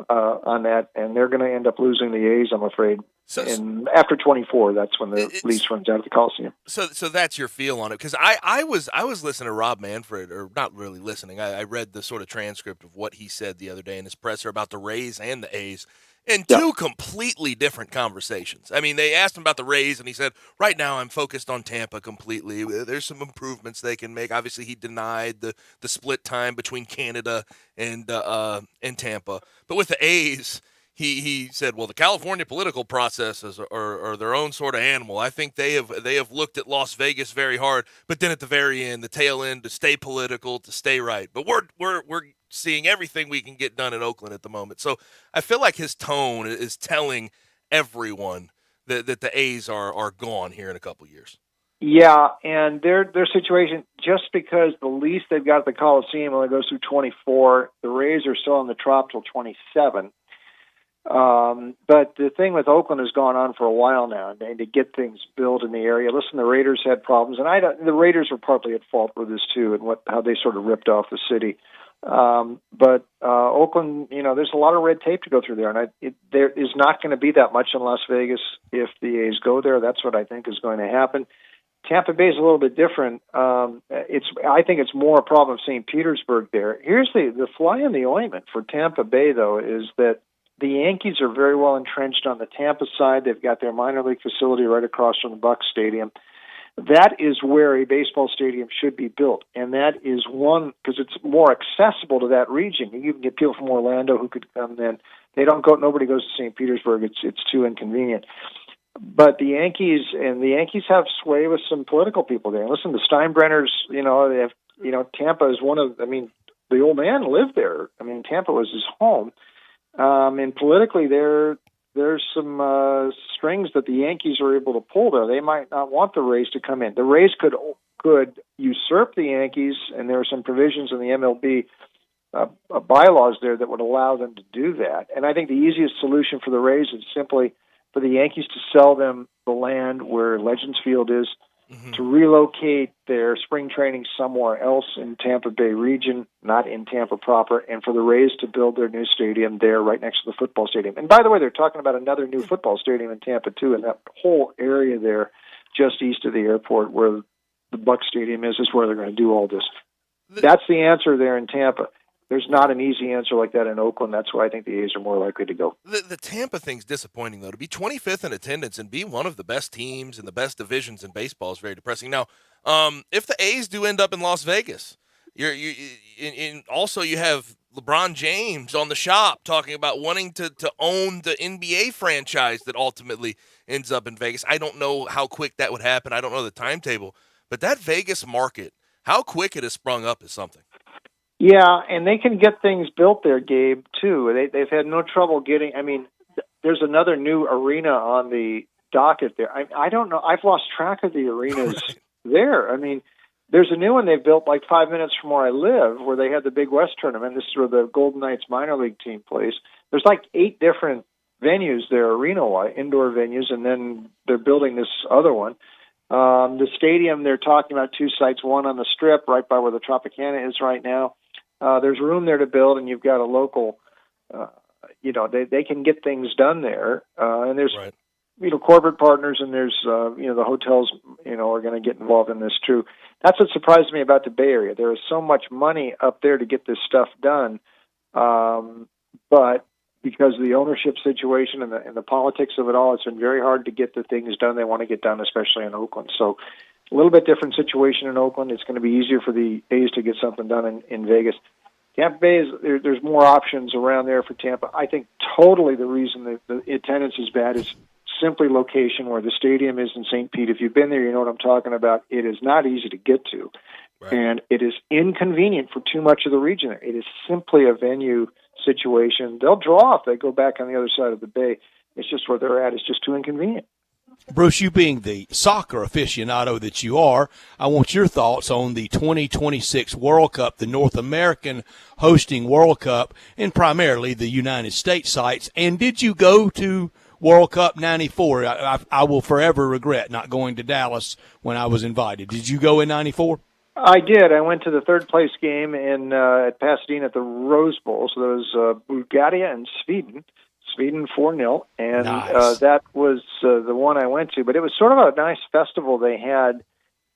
on that, and they're going to end up losing the A's, I'm afraid. And after 24, that's when the lease runs out of the Coliseum. So that's your feel on it, because I was listening to Rob Manfred, or not really listening. I read the sort of transcript of what he said the other day in his presser about the Rays and the A's, and two completely different conversations. I mean, they asked him about the Rays, and he said, right now I'm focused on Tampa completely. There's some improvements they can make. Obviously, he denied the split time between Canada and Tampa. But with the A's, he said, well, the California political processes are their own sort of animal. I think they have looked at Las Vegas very hard, but then at the very end, the tail end, to stay political, to stay right. But we're seeing everything we can get done in Oakland at the moment. So I feel like his tone is telling everyone that the A's are gone here in a couple years. Yeah, and their situation, just because the lease they've got at the Coliseum only goes through 24, the Rays are still on the Trop till 27. But the thing with Oakland has gone on for a while now, and to get things built in the area. Listen, the Raiders had problems, and the Raiders were partly at fault with this too, and how they sort of ripped off the city. But Oakland, there's a lot of red tape to go through there, and there is not going to be that much in Las Vegas if the A's go there. That's what I think is going to happen. Tampa Bay is a little bit different. I think it's more a problem of St. Petersburg there. Here's the fly in the ointment for Tampa Bay, though, is that the Yankees are very well entrenched on the Tampa side. They've got their minor league facility right across from the Bucs Stadium. That is where a baseball stadium should be built, and that is one because it's more accessible to that region. You can get people from Orlando who could come in. They don't go. Nobody goes to St. Petersburg. It's too inconvenient. But the Yankees have sway with some political people there. Listen, the Steinbrenners, they have, Tampa is one of. I mean, the old man lived there. I mean, Tampa was his home, and politically there's some strings that the Yankees are able to pull there. They might not want the Rays to come in. The Rays could usurp the Yankees, and there are some provisions in the MLB bylaws there that would allow them to do that. And I think the easiest solution for the Rays is simply for the Yankees to sell them the land where Legends Field is, to relocate their spring training somewhere else in Tampa Bay region, not in Tampa proper, and for the Rays to build their new stadium there right next to the football stadium. And by the way, they're talking about another new football stadium in Tampa too, and that whole area there just east of the airport where the Bucs Stadium is where they're going to do all this. That's the answer there in Tampa. There's not an easy answer like that in Oakland. That's why I think the A's are more likely to go. The Tampa thing's disappointing, though. To be 25th in attendance and be one of the best teams in the best divisions in baseball is very depressing. Now, if the A's do end up in Las Vegas, also you have LeBron James on the shop talking about wanting to own the NBA franchise that ultimately ends up in Vegas. I don't know how quick that would happen. I don't know the timetable. But that Vegas market, how quick it has sprung up is something. Yeah, and they can get things built there, Gabe, too. They've had no trouble getting – I mean, there's another new arena on the docket there. I don't know. I've lost track of the arenas there. I mean, there's a new one they've built like 5 minutes from where I live where they had the Big West tournament. This is where the Golden Knights minor league team plays. There's like 8 different venues there, arena-wise, indoor venues, and then they're building this other one. The stadium, they're talking about 2 sites, one on the Strip right by where the Tropicana is right now. There's room there to build, and you've got a local, they can get things done there. And there's, corporate partners, and there's, the hotels, are going to get involved in this too. That's what surprised me about the Bay Area. There is so much money up there to get this stuff done. But because of the ownership situation and the politics of it all, it's been very hard to get the things done they want to get done, especially in Oakland. So a little bit different situation in Oakland. It's going to be easier for the A's to get something done in Vegas. Tampa Bay, there's more options around there for Tampa. I think totally the reason that the attendance is bad is simply location where the stadium is in St. Pete. If you've been there, you know what I'm talking about. It is not easy to get to, and it is inconvenient for too much of the region there. It is simply a venue situation. They'll draw if they go back on the other side of the bay. It's just where they're at. It's just too inconvenient. Bruce, you being the soccer aficionado that you are, I want your thoughts on the 2026 World Cup, the North American hosting World Cup, and primarily the United States sites. And did you go to World Cup 94? I will forever regret not going to Dallas when I was invited. Did you go in 94? I did. I went to the third place game at Pasadena at the Rose Bowl. So there was Bulgaria and Sweden. Sweden 4-0, and nice. That was the one I went to. But it was sort of a nice festival they had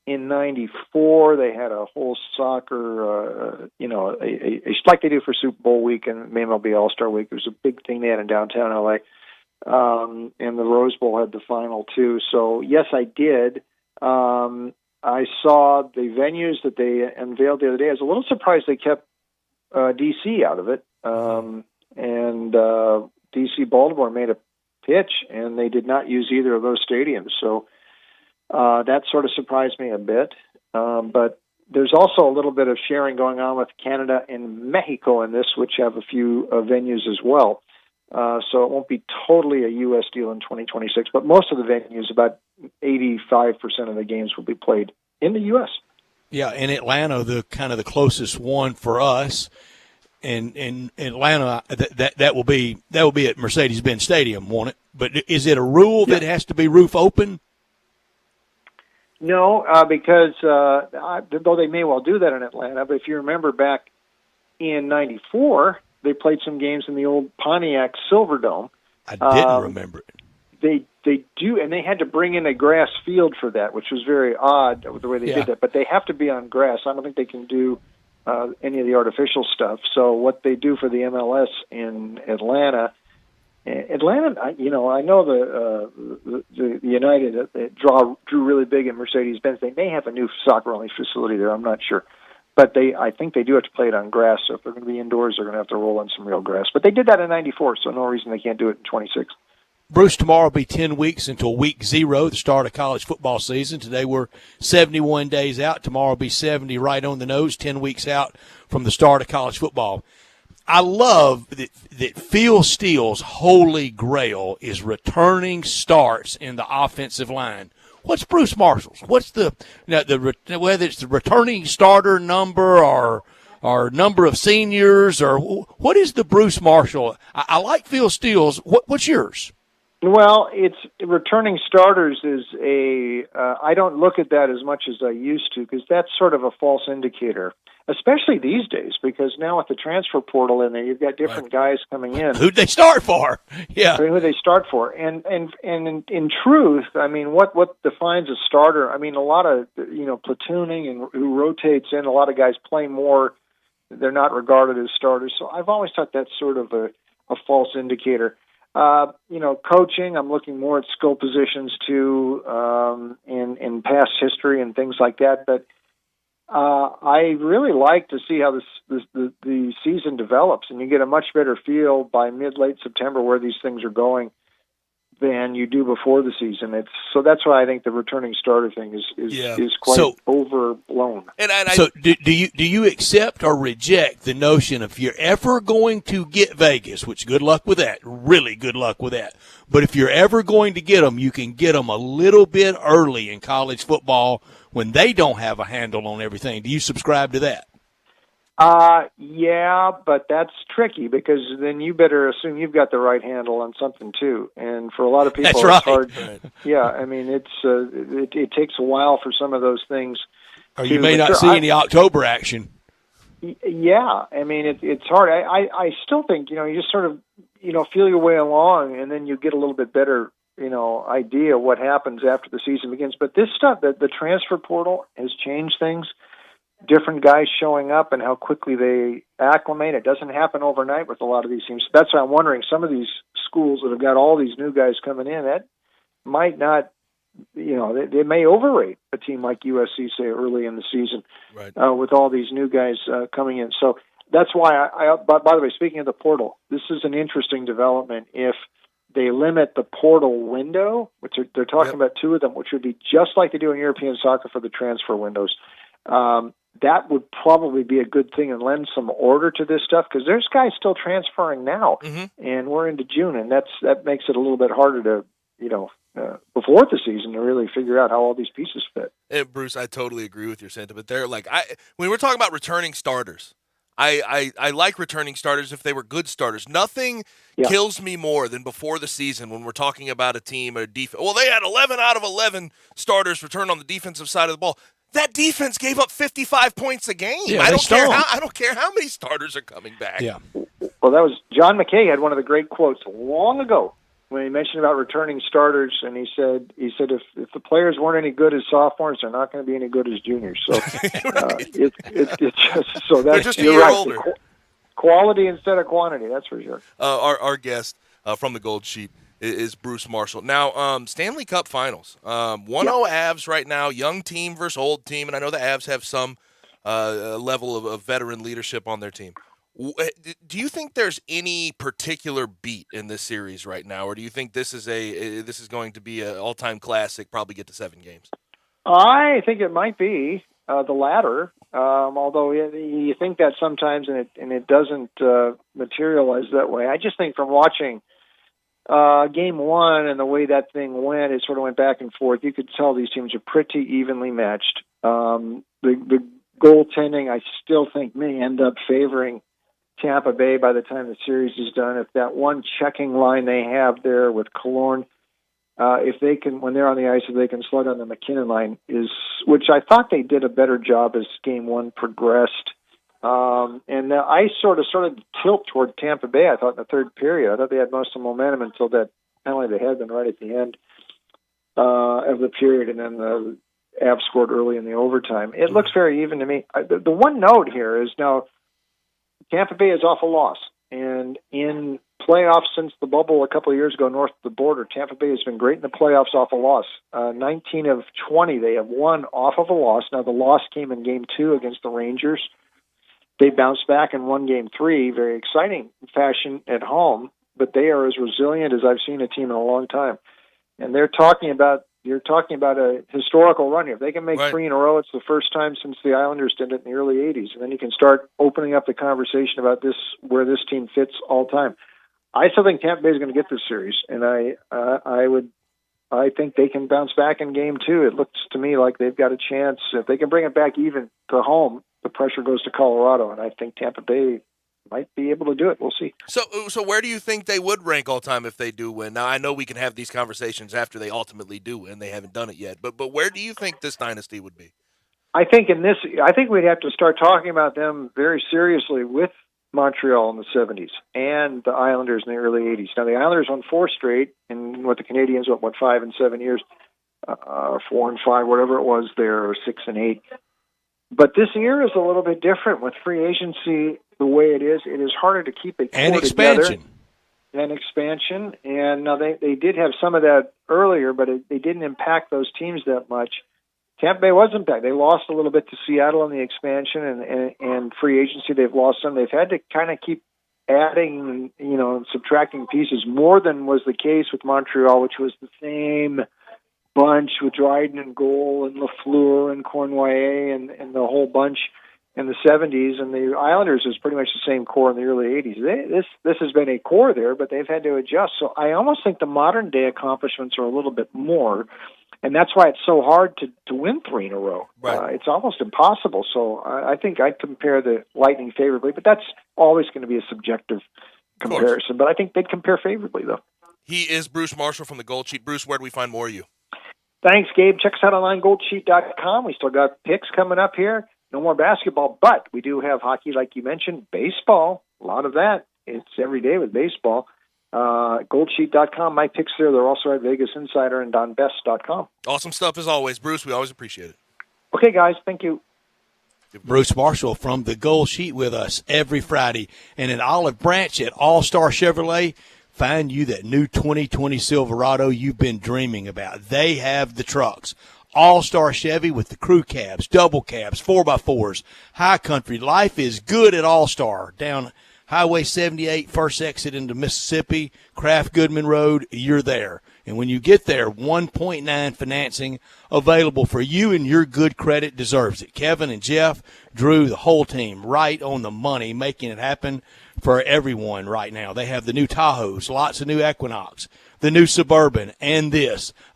in '94. They had a whole soccer, like they do for Super Bowl week and MLB All-Star week. It was a big thing they had in downtown LA, and the Rose Bowl had the final too. So yes, I did. I saw the venues that they unveiled the other day. I was a little surprised they kept DC out of it, and DC Baltimore made a pitch, and they did not use either of those stadiums. So that sort of surprised me a bit. But there's also a little bit of sharing going on with Canada and Mexico in this, which have a few venues as well. So it won't be totally a U.S. deal in 2026, but most of the venues, about 85% of the games will be played in the U.S. Yeah, in Atlanta, the kind of the closest one for us. And in Atlanta, that will be at Mercedes-Benz Stadium, won't it? But is it a rule that it has to be roof open? No, because though they may well do that in Atlanta, but if you remember back in '94, they played some games in the old Pontiac Silverdome. I didn't remember it. They do, and they had to bring in a grass field for that, which was very odd the way they did that. But they have to be on grass. I don't think they can do any of the artificial stuff. So what they do for the MLS in Atlanta, I know the United drew really big at Mercedes-Benz. They may have a new soccer-only facility there. I'm not sure. But I think they do have to play it on grass. So if they're going to be indoors, they're going to have to roll in some real grass. But they did that in '94, so no reason they can't do it in '26. Bruce, tomorrow will be 10 weeks until week 0, the start of college football season. Today we're 71 days out. Tomorrow will be 70 right on the nose, 10 weeks out from the start of college football. I love that Phil Steele's holy grail is returning starts in the offensive line. What's Bruce Marshall's? What's whether it's the returning starter number or number of seniors, or what is the Bruce Marshall? I like Phil Steele's. What's yours? Well, it's returning starters is I don't look at that as much as I used to, because that's sort of a false indicator, especially these days, because now with the transfer portal in there, you've got different guys coming in. Who'd they start for? Yeah. Who they start for. And in truth, I mean, what defines a starter? I mean, a lot of, platooning and who rotates in, a lot of guys play more. They're not regarded as starters. So I've always thought that's sort of a false indicator. Coaching, I'm looking more at skill positions too, in past history and things like that. But I really like to see how the season develops, and you get a much better feel by mid-late September where these things are going than you do before the season. So that's why I think the returning starter thing is quite overblown. So do you accept or reject the notion if you're ever going to get Vegas, which good luck with that, really good luck with that, but if you're ever going to get them, you can get them a little bit early in college football when they don't have a handle on everything? Do you subscribe to that? Yeah, but that's tricky, because then you better assume you've got the right handle on something too. And for a lot of people, that's right. It's hard. Yeah, I mean, it takes a while for some of those things. Or you may not see any October action. Yeah, I mean, it's hard. I still think, you just sort of, feel your way along, and then you get a little bit better, idea what happens after the season begins. But this stuff, the transfer portal has changed things. Different guys showing up and how quickly they acclimate. It doesn't happen overnight with a lot of these teams. That's why I'm wondering, some of these schools that have got all these new guys coming in, that might not, they may overrate a team like USC, say, early in the season, with all these new guys coming in. So that's why by the way, speaking of the portal, this is an interesting development. If they limit the portal window, which they're talking about 2 of them, which would be just like they do in European soccer for the transfer windows, that would probably be a good thing and lend some order to this stuff, because there's guys still transferring now, and we're into June, and that makes it a little bit harder to, before the season, to really figure out how all these pieces fit. And Bruce, I totally agree with your sentiment there. Like, when we're talking about returning starters, I like returning starters if they were good starters. Nothing kills me more than before the season when we're talking about a team or defense. Well, they had 11 out of 11 starters return on the defensive side of the ball. That defense gave up 55 points a game. Yeah, I don't care how many starters are coming back. Yeah. Well, that was John McKay had one of the great quotes long ago when he mentioned about returning starters, and he said if the players weren't any good as sophomores, they're not going to be any good as juniors. So it's just so that's they're just a year older. Quality instead of quantity, that's for sure. Our guest from the Gold Sheet is Bruce Marshall. Now, Stanley Cup Finals. 1-0 Avs right now, young team versus old team, and I know the Avs have some level of veteran leadership on their team. Do you think there's any particular beat in this series right now, or do you think this is going to be an all-time classic, probably get to 7 games? I think it might be the latter, although you think that sometimes, and it doesn't materialize that way. I just think from watching Game 1 and the way that thing went, it sort of went back and forth. You could tell these teams are pretty evenly matched. The goaltending, I still think, may end up favoring Tampa Bay by the time the series is done. If that one checking line they have there with Killorn, if they can, when they're on the ice, if they can slug on the McKinnon line, which I thought they did a better job as Game 1 progressed. And the ice sort of started to tilt toward Tampa Bay, I thought, in the third period. I thought they had most of the momentum until that penalty they had been right at the end of the period, and then the Avs scored early in the overtime. It looks very even to me. The one note here is now Tampa Bay is off a loss. And in playoffs since the bubble a couple of years ago north of the border, Tampa Bay has been great in the playoffs off a loss. 19 of 20, they have won off of a loss. Now, the loss came in Game 2 against the Rangers. They bounced back and won Game 3, very exciting fashion at home, but they are as resilient as I've seen a team in a long time. And you're talking about a historical run here. If they can make 3 in a row, it's the first time since the Islanders did it in the early 80s. And then you can start opening up the conversation about this, where this team fits all time. I still think Tampa Bay is going to get this series, and I think they can bounce back in Game 2. It looks to me like they've got a chance. If they can bring it back even to home, the pressure goes to Colorado, and I think Tampa Bay might be able to do it. We'll see. So where do you think they would rank all time if they do win? Now, I know we can have these conversations after they ultimately do win. They haven't done it yet. But where do you think this dynasty would be? I think we'd have to start talking about them very seriously with Montreal in the 70s and the Islanders in the early 80s. Now, the Islanders won 4 straight, and what the Canadians went 5 and 7 years, 4 and 5, whatever it was there, or 6 and 8. But this year is a little bit different with free agency the way it is. It is harder to keep a core together. And expansion. And now they did have some of that earlier, but they didn't impact those teams that much. Tampa Bay was impacted. They lost a little bit to Seattle in the expansion and free agency. They've lost some. They've had to kind of keep adding, and subtracting pieces more than was the case with Montreal, which was the same bunch with Dryden and Goal and Lafleur and Cournoyer and the whole bunch in the 70s. And the Islanders is pretty much the same core in the early 80s. This has been a core there, but they've had to adjust. So I almost think the modern day accomplishments are a little bit more. And that's why it's so hard to win 3 in a row. Right. It's almost impossible. So I think I'd compare the Lightning favorably, but that's always going to be a subjective comparison. But I think they'd compare favorably, though. He is Bruce Marshall from the Gold Sheet. Bruce, where do we find more of you? Thanks, Gabe. Check us out online, goldsheet.com. We still got picks coming up here. No more basketball, but we do have hockey, like you mentioned, baseball, a lot of that. It's every day with baseball. Goldsheet.com, my picks there. They're also at Vegas Insider and DonBest.com. Awesome stuff as always. Bruce, we always appreciate it. Okay, guys. Thank you. Bruce Marshall from the Gold Sheet with us every Friday. And in Olive Branch at All-Star Chevrolet, find you that new 2020 Silverado you've been dreaming about. They have the trucks. All-Star Chevy with the crew cabs, double cabs, 4x4s, high country. Life is good at All-Star. Down Highway 78, first exit into Mississippi, Kraft Goodman Road, you're there. And when you get there, 1.9 financing available for you, and your good credit deserves it. Kevin and Jeff, Drew, the whole team, right on the money, making it happen for everyone right now. They have the new Tahoes, lots of new Equinox, the new Suburban, and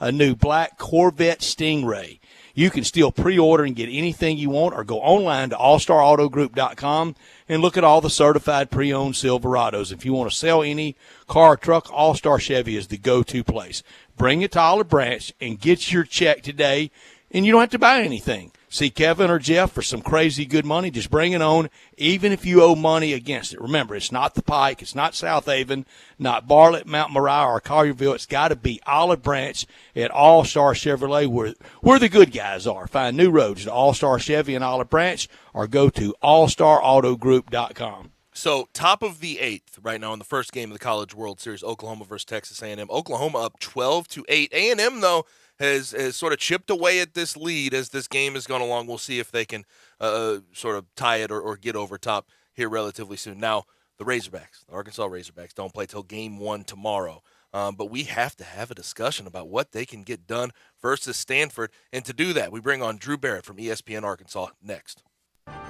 a new black Corvette Stingray. You can still pre-order and get anything you want, or go online to allstarautogroup.com and look at all the certified pre-owned Silverados. If you want to sell any car or truck, All-Star Chevy is the go-to place. Bring it to Olive Branch and get your check today, and you don't have to buy anything. See Kevin or Jeff for some crazy good money. Just bring it on, even if you owe money against it. Remember, it's not the Pike, it's not South Haven, not Bartlett, Mount Moriah, or Collierville. It's got to be Olive Branch at All-Star Chevrolet, where the good guys are. Find new roads to All-Star Chevy and Olive Branch, or go to allstarautogroup.com. So top of the 8th right now in the first game of the College World Series, Oklahoma versus Texas A&M. Oklahoma up 12-8. A&M, though, has sort of chipped away at this lead as this game has gone along. We'll see if they can sort of tie it or get over top here relatively soon. Now, the Razorbacks, the Arkansas Razorbacks, don't play till Game 1 tomorrow. But we have to have a discussion about what they can get done versus Stanford. And to do that, we bring on Drew Barrett from ESPN Arkansas next.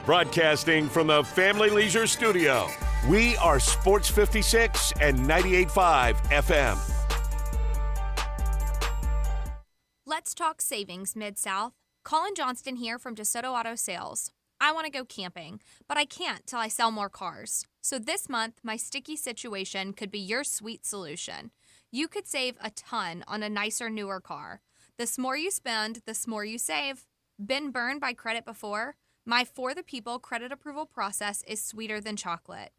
Broadcasting from the Family Leisure Studio, we are Sports 56 and 98.5 FM. Let's talk savings, Mid-South. Colin Johnston here from DeSoto Auto Sales. I want to go camping, but I can't till I sell more cars. So this month, my sticky situation could be your sweet solution. You could save a ton on a nicer, newer car. The more you spend, the more you save. Been burned by credit before? My For the People credit approval process is sweeter than chocolate.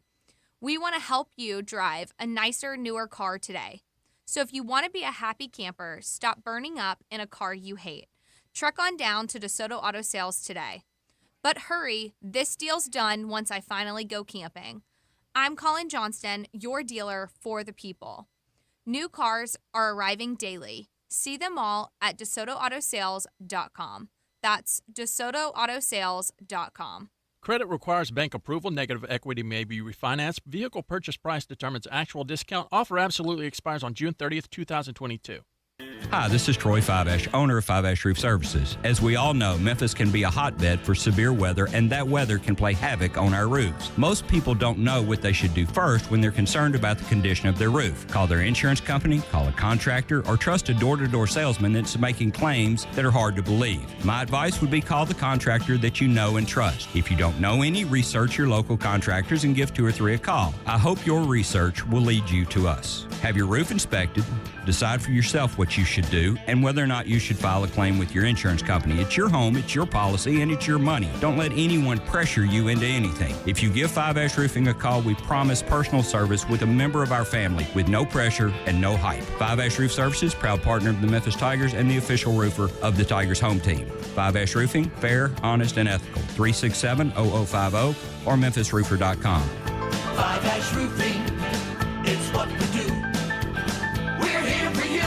We want to help you drive a nicer, newer car today. So if you want to be a happy camper, stop burning up in a car you hate. Truck on down to DeSoto Auto Sales today. But hurry, this deal's done once I finally go camping. I'm Colin Johnston, your dealer for the people. New cars are arriving daily. See them all at DeSotoAutoSales.com. That's DeSotoAutoSales.com. Credit requires bank approval. Negative equity may be refinanced. Vehicle purchase price determines actual discount. Offer absolutely expires on June 30th, 2022. Hi, this is Troy Fiveash, owner of Fiveash Roof Services. As we all know, Memphis can be a hotbed for severe weather, and that weather can play havoc on our roofs. Most people don't know what they should do first when they're concerned about the condition of their roof. Call their insurance company, call a contractor, or trust a door-to-door salesman that's making claims that are hard to believe. My advice would be call the contractor that you know and trust. If you don't know any, research your local contractors and give 2 or 3 a call. I hope your research will lead you to us. Have your roof inspected, decide for yourself what you should do, and whether or not you should file a claim with your insurance company. It's your home, it's your policy, and it's your money. Don't let anyone pressure you into anything. If you give Fiveash Roofing a call, we promise personal service with a member of our family with no pressure and no hype. Fiveash Roof Services, proud partner of the Memphis Tigers and the official roofer of the Tigers home team. Fiveash Roofing, fair, honest, and ethical. 367-0050 or memphisroofer.com. Fiveash Roofing, it's what we do. We're here for you.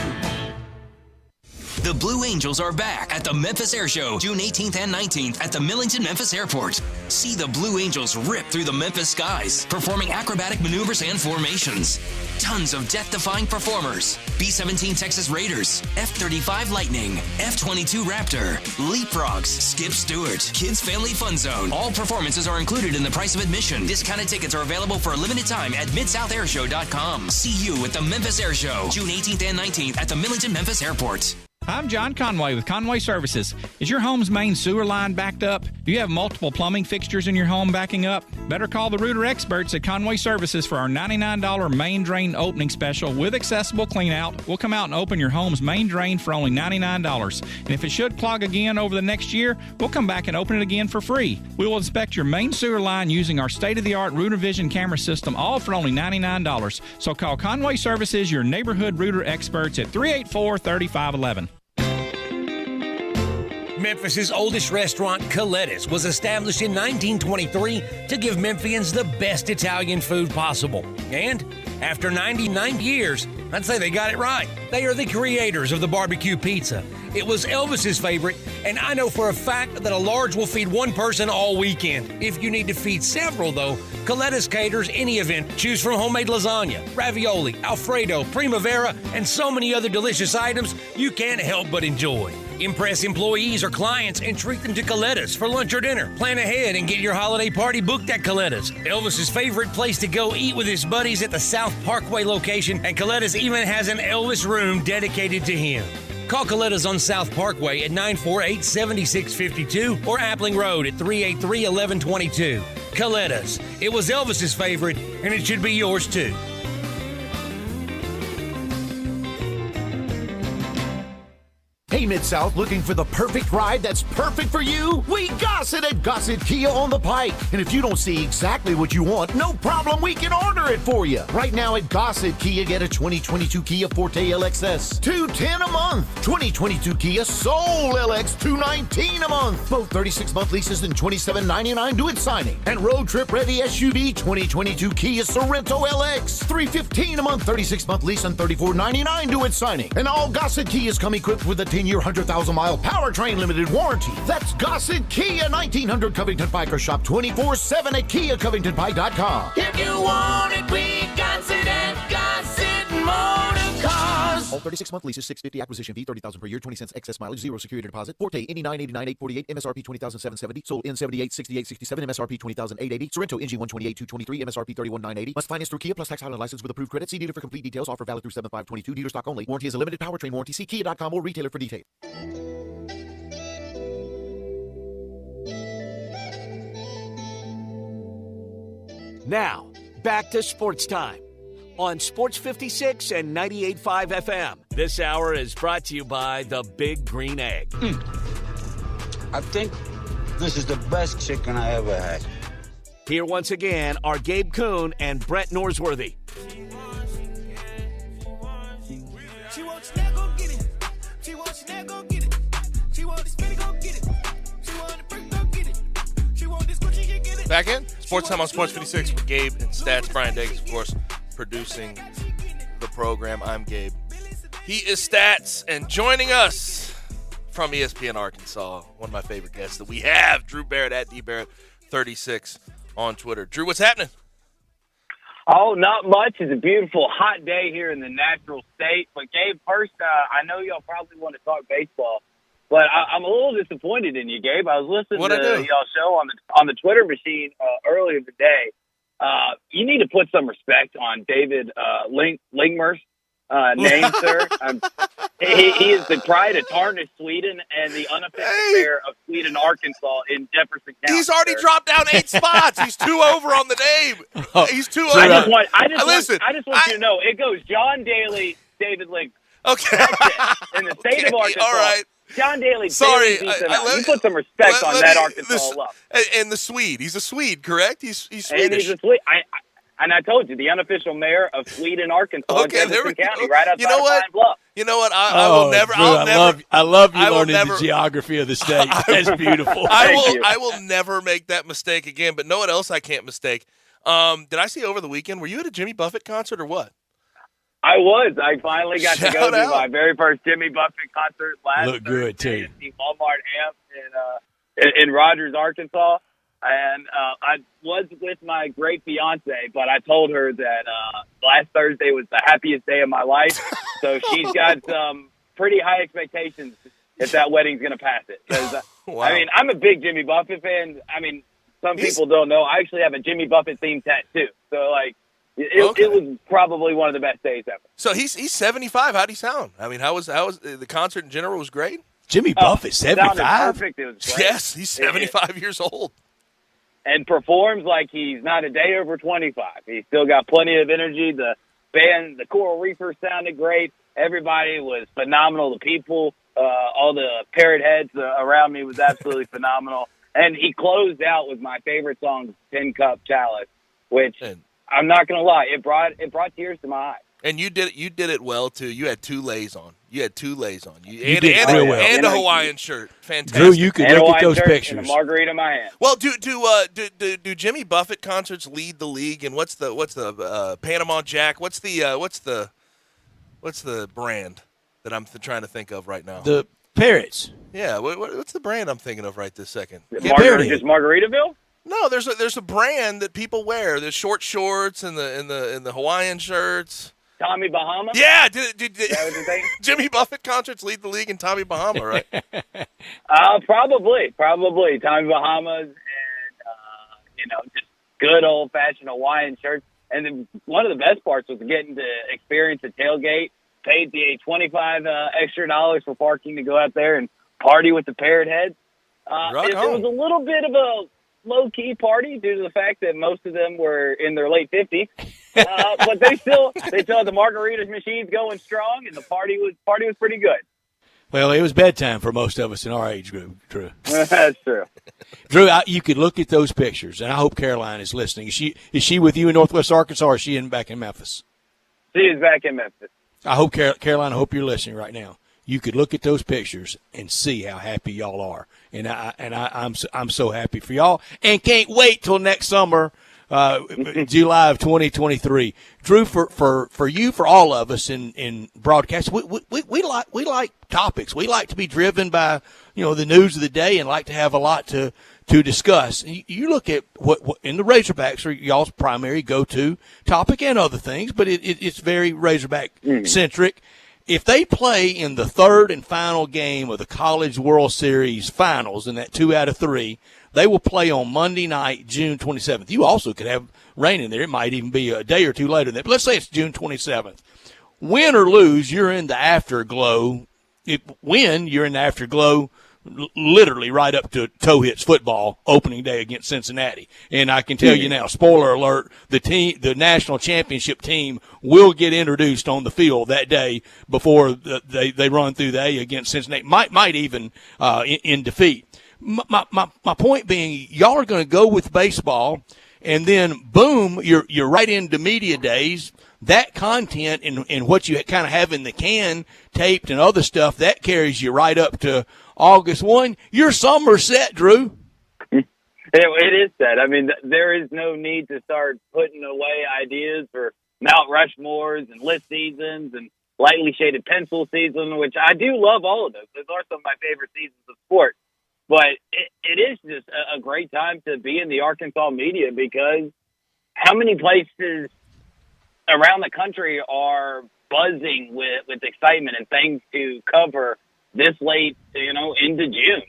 The Blue Angels are back at the Memphis Air Show, June 18th and 19th at the Millington Memphis Airport. See the Blue Angels rip through the Memphis skies, performing acrobatic maneuvers and formations. Tons of death-defying performers. B-17 Texas Raiders, F-35 Lightning, F-22 Raptor, Leapfrogs, Skip Stewart, Kids Family Fun Zone. All performances are included in the price of admission. Discounted tickets are available for a limited time at MidSouthAirshow.com. See you at the Memphis Air Show, June 18th and 19th at the Millington Memphis Airport. I'm John Conway with Conway Services. Is your home's main sewer line backed up? Do you have multiple plumbing fixtures in your home backing up? Better call the rooter experts at Conway Services for our $99 main drain opening special with accessible clean out. We'll come out and open your home's main drain for only $99. And if it should clog again over the next year, we'll come back and open it again for free. We will inspect your main sewer line using our state-of-the-art Rooter Vision camera system, all for only $99. So call Conway Services, your neighborhood rooter experts, at 384-3511. Memphis's oldest restaurant, Coletta's, was established in 1923 to give Memphians the best Italian food possible. And after 99 years, I'd say they got it right. They are the creators of the barbecue pizza. It was Elvis's favorite, and I know for a fact that a large will feed one person all weekend. If you need to feed several, though, Coletta's caters any event. Choose from homemade lasagna, ravioli, Alfredo, primavera, and so many other delicious items you can't help but enjoy. Impress employees or clients and treat them to Coletta's for lunch or dinner. Plan ahead and get your holiday party booked at Coletta's. Elvis's favorite place to go eat with his buddies at the South Parkway location, and Coletta's even has an Elvis room dedicated to him. Call Coletta's on South Parkway at 948-7652 or Appling Road at 383-1122. Coletta's. It was Elvis's favorite, and it should be yours too. Hey, Mid-South, looking for the perfect ride that's perfect for you? We got it at Gossett Kia on the Pike. And if you don't see exactly what you want, no problem, we can order it for you. Right now at Gossett Kia, get a 2022 Kia Forte LXS, $210 a month. 2022 Kia Soul LX, $219 a month. Both 36-month leases and $27.99 due at signing. And road trip ready SUV 2022 Kia Sorrento LX, $315 a month, 36-month lease and $34.99 due at signing. And all Gossett Kias come equipped with a 10-year, 100,000-mile powertrain limited warranty. That's Gossett Kia, 1900 Covington Pike, or shop 24/7 at KiaCovingtonPike.com. If you want it, we got it at Gossett Motor Cars. All 36-month leases, $650 acquisition fee, $30,000 per year, 20 cents excess mileage, 0 security deposit. Forte, $89.89, $848, MSRP $20,770. Sold in $78.68.67, MSRP $20,880. Sorrento, NG $128,223, MSRP $31,980. Must finance through Kia plus tax Highland license with approved credit. See dealer for complete details. Offer valid through 7/5/22. Dealer stock only. Warranty is a limited powertrain warranty. See Kia.com or retailer for details. Now, back to Sports Time on Sports 56 and 98.5 FM. This hour is brought to you by the Big Green Egg. I think This is the best chicken I ever had. Here once again are Gabe Kuhn and Brett Norsworthy. Back in Sports Time on Sports 56 with Gabe and Stats. Brian Davis, of course, producing the program. I'm Gabe. He is Stats, and joining us from ESPN Arkansas, one of my favorite guests that we have, Drew Barrett at dbarrett36 on Twitter. Drew, what's happening? Oh, not much. It's a beautiful, hot day here in the natural state. But, Gabe, first, I know y'all probably want to talk baseball, but I'm a little disappointed in you, Gabe. I was listening to y'all's show on the Twitter machine earlier today. You need to put some respect on David Lingmer's name, sir. He is the pride of Tarnish, Sweden, and the unofficial mayor of Sweden, Arkansas, in Jefferson County. He's already dropped down 8 spots. He's 2 over on the name. He's 2 over. I just want you to know it goes John Daly, David Lingmer. Okay. That's it. In the state of Arkansas. All right. John Daly. Sorry, you put some respect on that Arkansas love. And the Swede. He's a Swede, correct? He's Swedish. And he's a Swede. And I told you, the unofficial mayor of Sweden, Arkansas, Jefferson County, right outside of Pine Bluff. You know what? I will never. Drew, I love you learning the geography of the state. That's beautiful. I will never make that mistake again. But know what else I can't mistake? Did I see over the weekend? Were you at a Jimmy Buffett concert or what? I was. I finally got to go to my very first Jimmy Buffett concert last Look good, too. at the Walmart Amp in Rogers, Arkansas. And I was with my great fiance, but I told her that last Thursday was the happiest day of my life. So she's got some pretty high expectations if that wedding's going to pass it. 'Cause, Wow. I mean, I'm a big Jimmy Buffett fan. I mean, some people don't know. I actually have a Jimmy Buffett themed tattoo. So, like, it was probably one of the best days ever. So he's 75. How'd he sound? I mean, how was the concert in general? Was great. Jimmy Buffett, 75. Perfect. It was great. Yes, he's 75 years old. And performs like he's not a day over 25. He's still got plenty of energy. The band, the Coral Reefers sounded great. Everybody was phenomenal. The people, all the parrot heads around me was absolutely phenomenal. And he closed out with my favorite song, 10 Cup Chalice, which I'm not going to lie, it brought tears to my eyes. And you did it well too. You had 2 lays on. You did real well. And a Hawaiian shirt. Fantastic. Drew, you could look at those pictures. And a margarita in my hand. Well, do Jimmy Buffett concerts lead the league? And what's the Panama Jack? What's the brand that I'm trying to think of right now? The Parrots. Yeah. What's the brand I'm thinking of right this second? Just Margaritaville? No, there's a brand that people wear. There's short shorts and the Hawaiian shirts. Tommy Bahama? Yeah, did Jimmy Buffett concerts lead the league in Tommy Bahama, right? Probably Tommy Bahamas and just good old fashioned Hawaiian shirts. And then one of the best parts was getting to experience the tailgate. Paid the $25 extra for parking to go out there and party with the parrot heads. It was a little bit of a low-key party due to the fact that most of them were in their late 50s. But they still had the margarita machines going strong, and the party was pretty good. Well, it was bedtime for most of us in our age group, Drew. That's true. Drew, you could look at those pictures, and I hope Caroline is listening. Is she with you in Northwest Arkansas, or is she back in Memphis? She is back in Memphis. I hope, Caroline, I hope you're listening right now. You could look at those pictures and see how happy y'all are, and I'm so happy for y'all, and can't wait till next summer, July of 2023. Drew, for you, for all of us in broadcast, we like topics. We like to be driven by the news of the day, and like to have a lot to discuss. You look at what in the Razorbacks are y'all's primary go-to topic, and other things, but it's very Razorback centric. If they play in the third and final game of the College World Series Finals in that 2 out of 3, they will play on Monday night, June 27th. You also could have rain in there. It might even be a day or two later than that. But let's say it's June 27th. Win or lose, you're in the afterglow. Win, you're in the afterglow literally right up to Toe Hits football opening day against Cincinnati. And I can tell you now, spoiler alert, the national championship team will get introduced on the field that day before they run through the A against Cincinnati. Might even in defeat. my point being, y'all are going to go with baseball, and then boom, you're right into media days. That content and what you kind of have in the can, taped and other stuff, that carries you right up to August 1. Your summer's set, Drew. It is set. I mean, there is no need to start putting away ideas for Mount Rushmores and list seasons and lightly shaded pencil season, which I do love all of those. Those are some of my favorite seasons of sport. But it is just a great time to be in the Arkansas media, because how many places around the country are buzzing with excitement and things to cover this late, into June.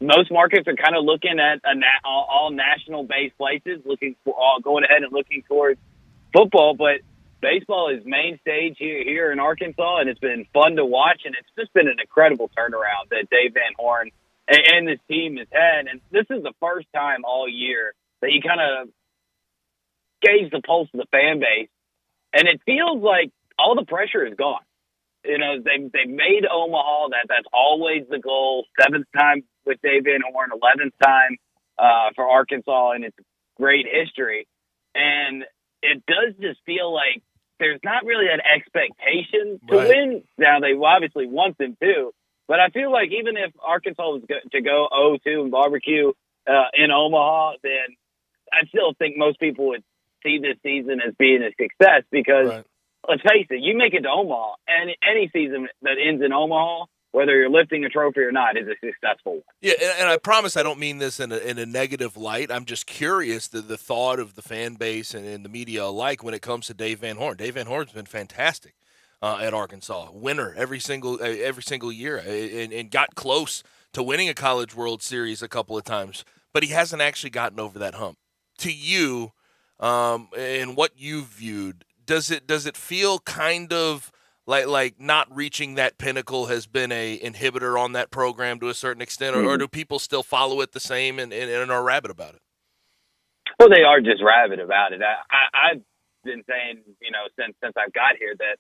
Most markets are kind of looking at all national-based places, going ahead and looking towards football, but baseball is main stage here in Arkansas, and it's been fun to watch, and it's just been an incredible turnaround that Dave Van Horn and this team has had. And this is the first time all year that you kind of gauge the pulse of the fan base, and it feels like all the pressure is gone. They made Omaha. That's always the goal. 7th time with Dave Van Horn, 11th time for Arkansas in its great history. And it does just feel like there's not really an expectation to win. Now, they obviously want them to, but I feel like even if Arkansas was to go 0-2 and barbecue in Omaha, then I still think most people would see this season as being a success, because let's face it, you make it to Omaha, and any season that ends in Omaha, whether you're lifting a trophy or not, is a successful one. Yeah, and I promise I don't mean this in a negative light. I'm just curious the thought of the fan base and the media alike when it comes to Dave Van Horn. Dave Van Horn's been fantastic at Arkansas, winner every single year, and got close to winning a College World Series a couple of times, but he hasn't actually gotten over that hump. To you, and what you've viewed, does it feel kind of like not reaching that pinnacle has been a inhibitor on that program to a certain extent, or do people still follow it the same and are rabid about it? Well, they are just rabid about it. I've been saying, since I've got here that,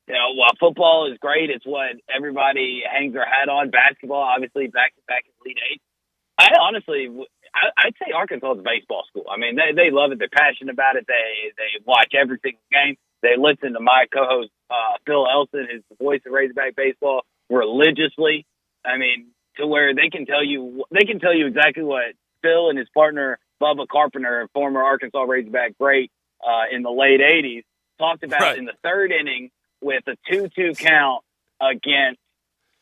while football is great, it's what everybody hangs their hat on. Basketball, obviously, back in Elite Eight. I'd say Arkansas is a baseball school. I mean, they love it. They're passionate about it. They watch every single game. They listen to my co-host, Phil Elson, who's the voice of Razorback baseball, religiously. I mean, to where they can tell you exactly what Phil and his partner, Bubba Carpenter, former Arkansas Razorback great in the late 80s, talked about in the third inning with a 2-2 count against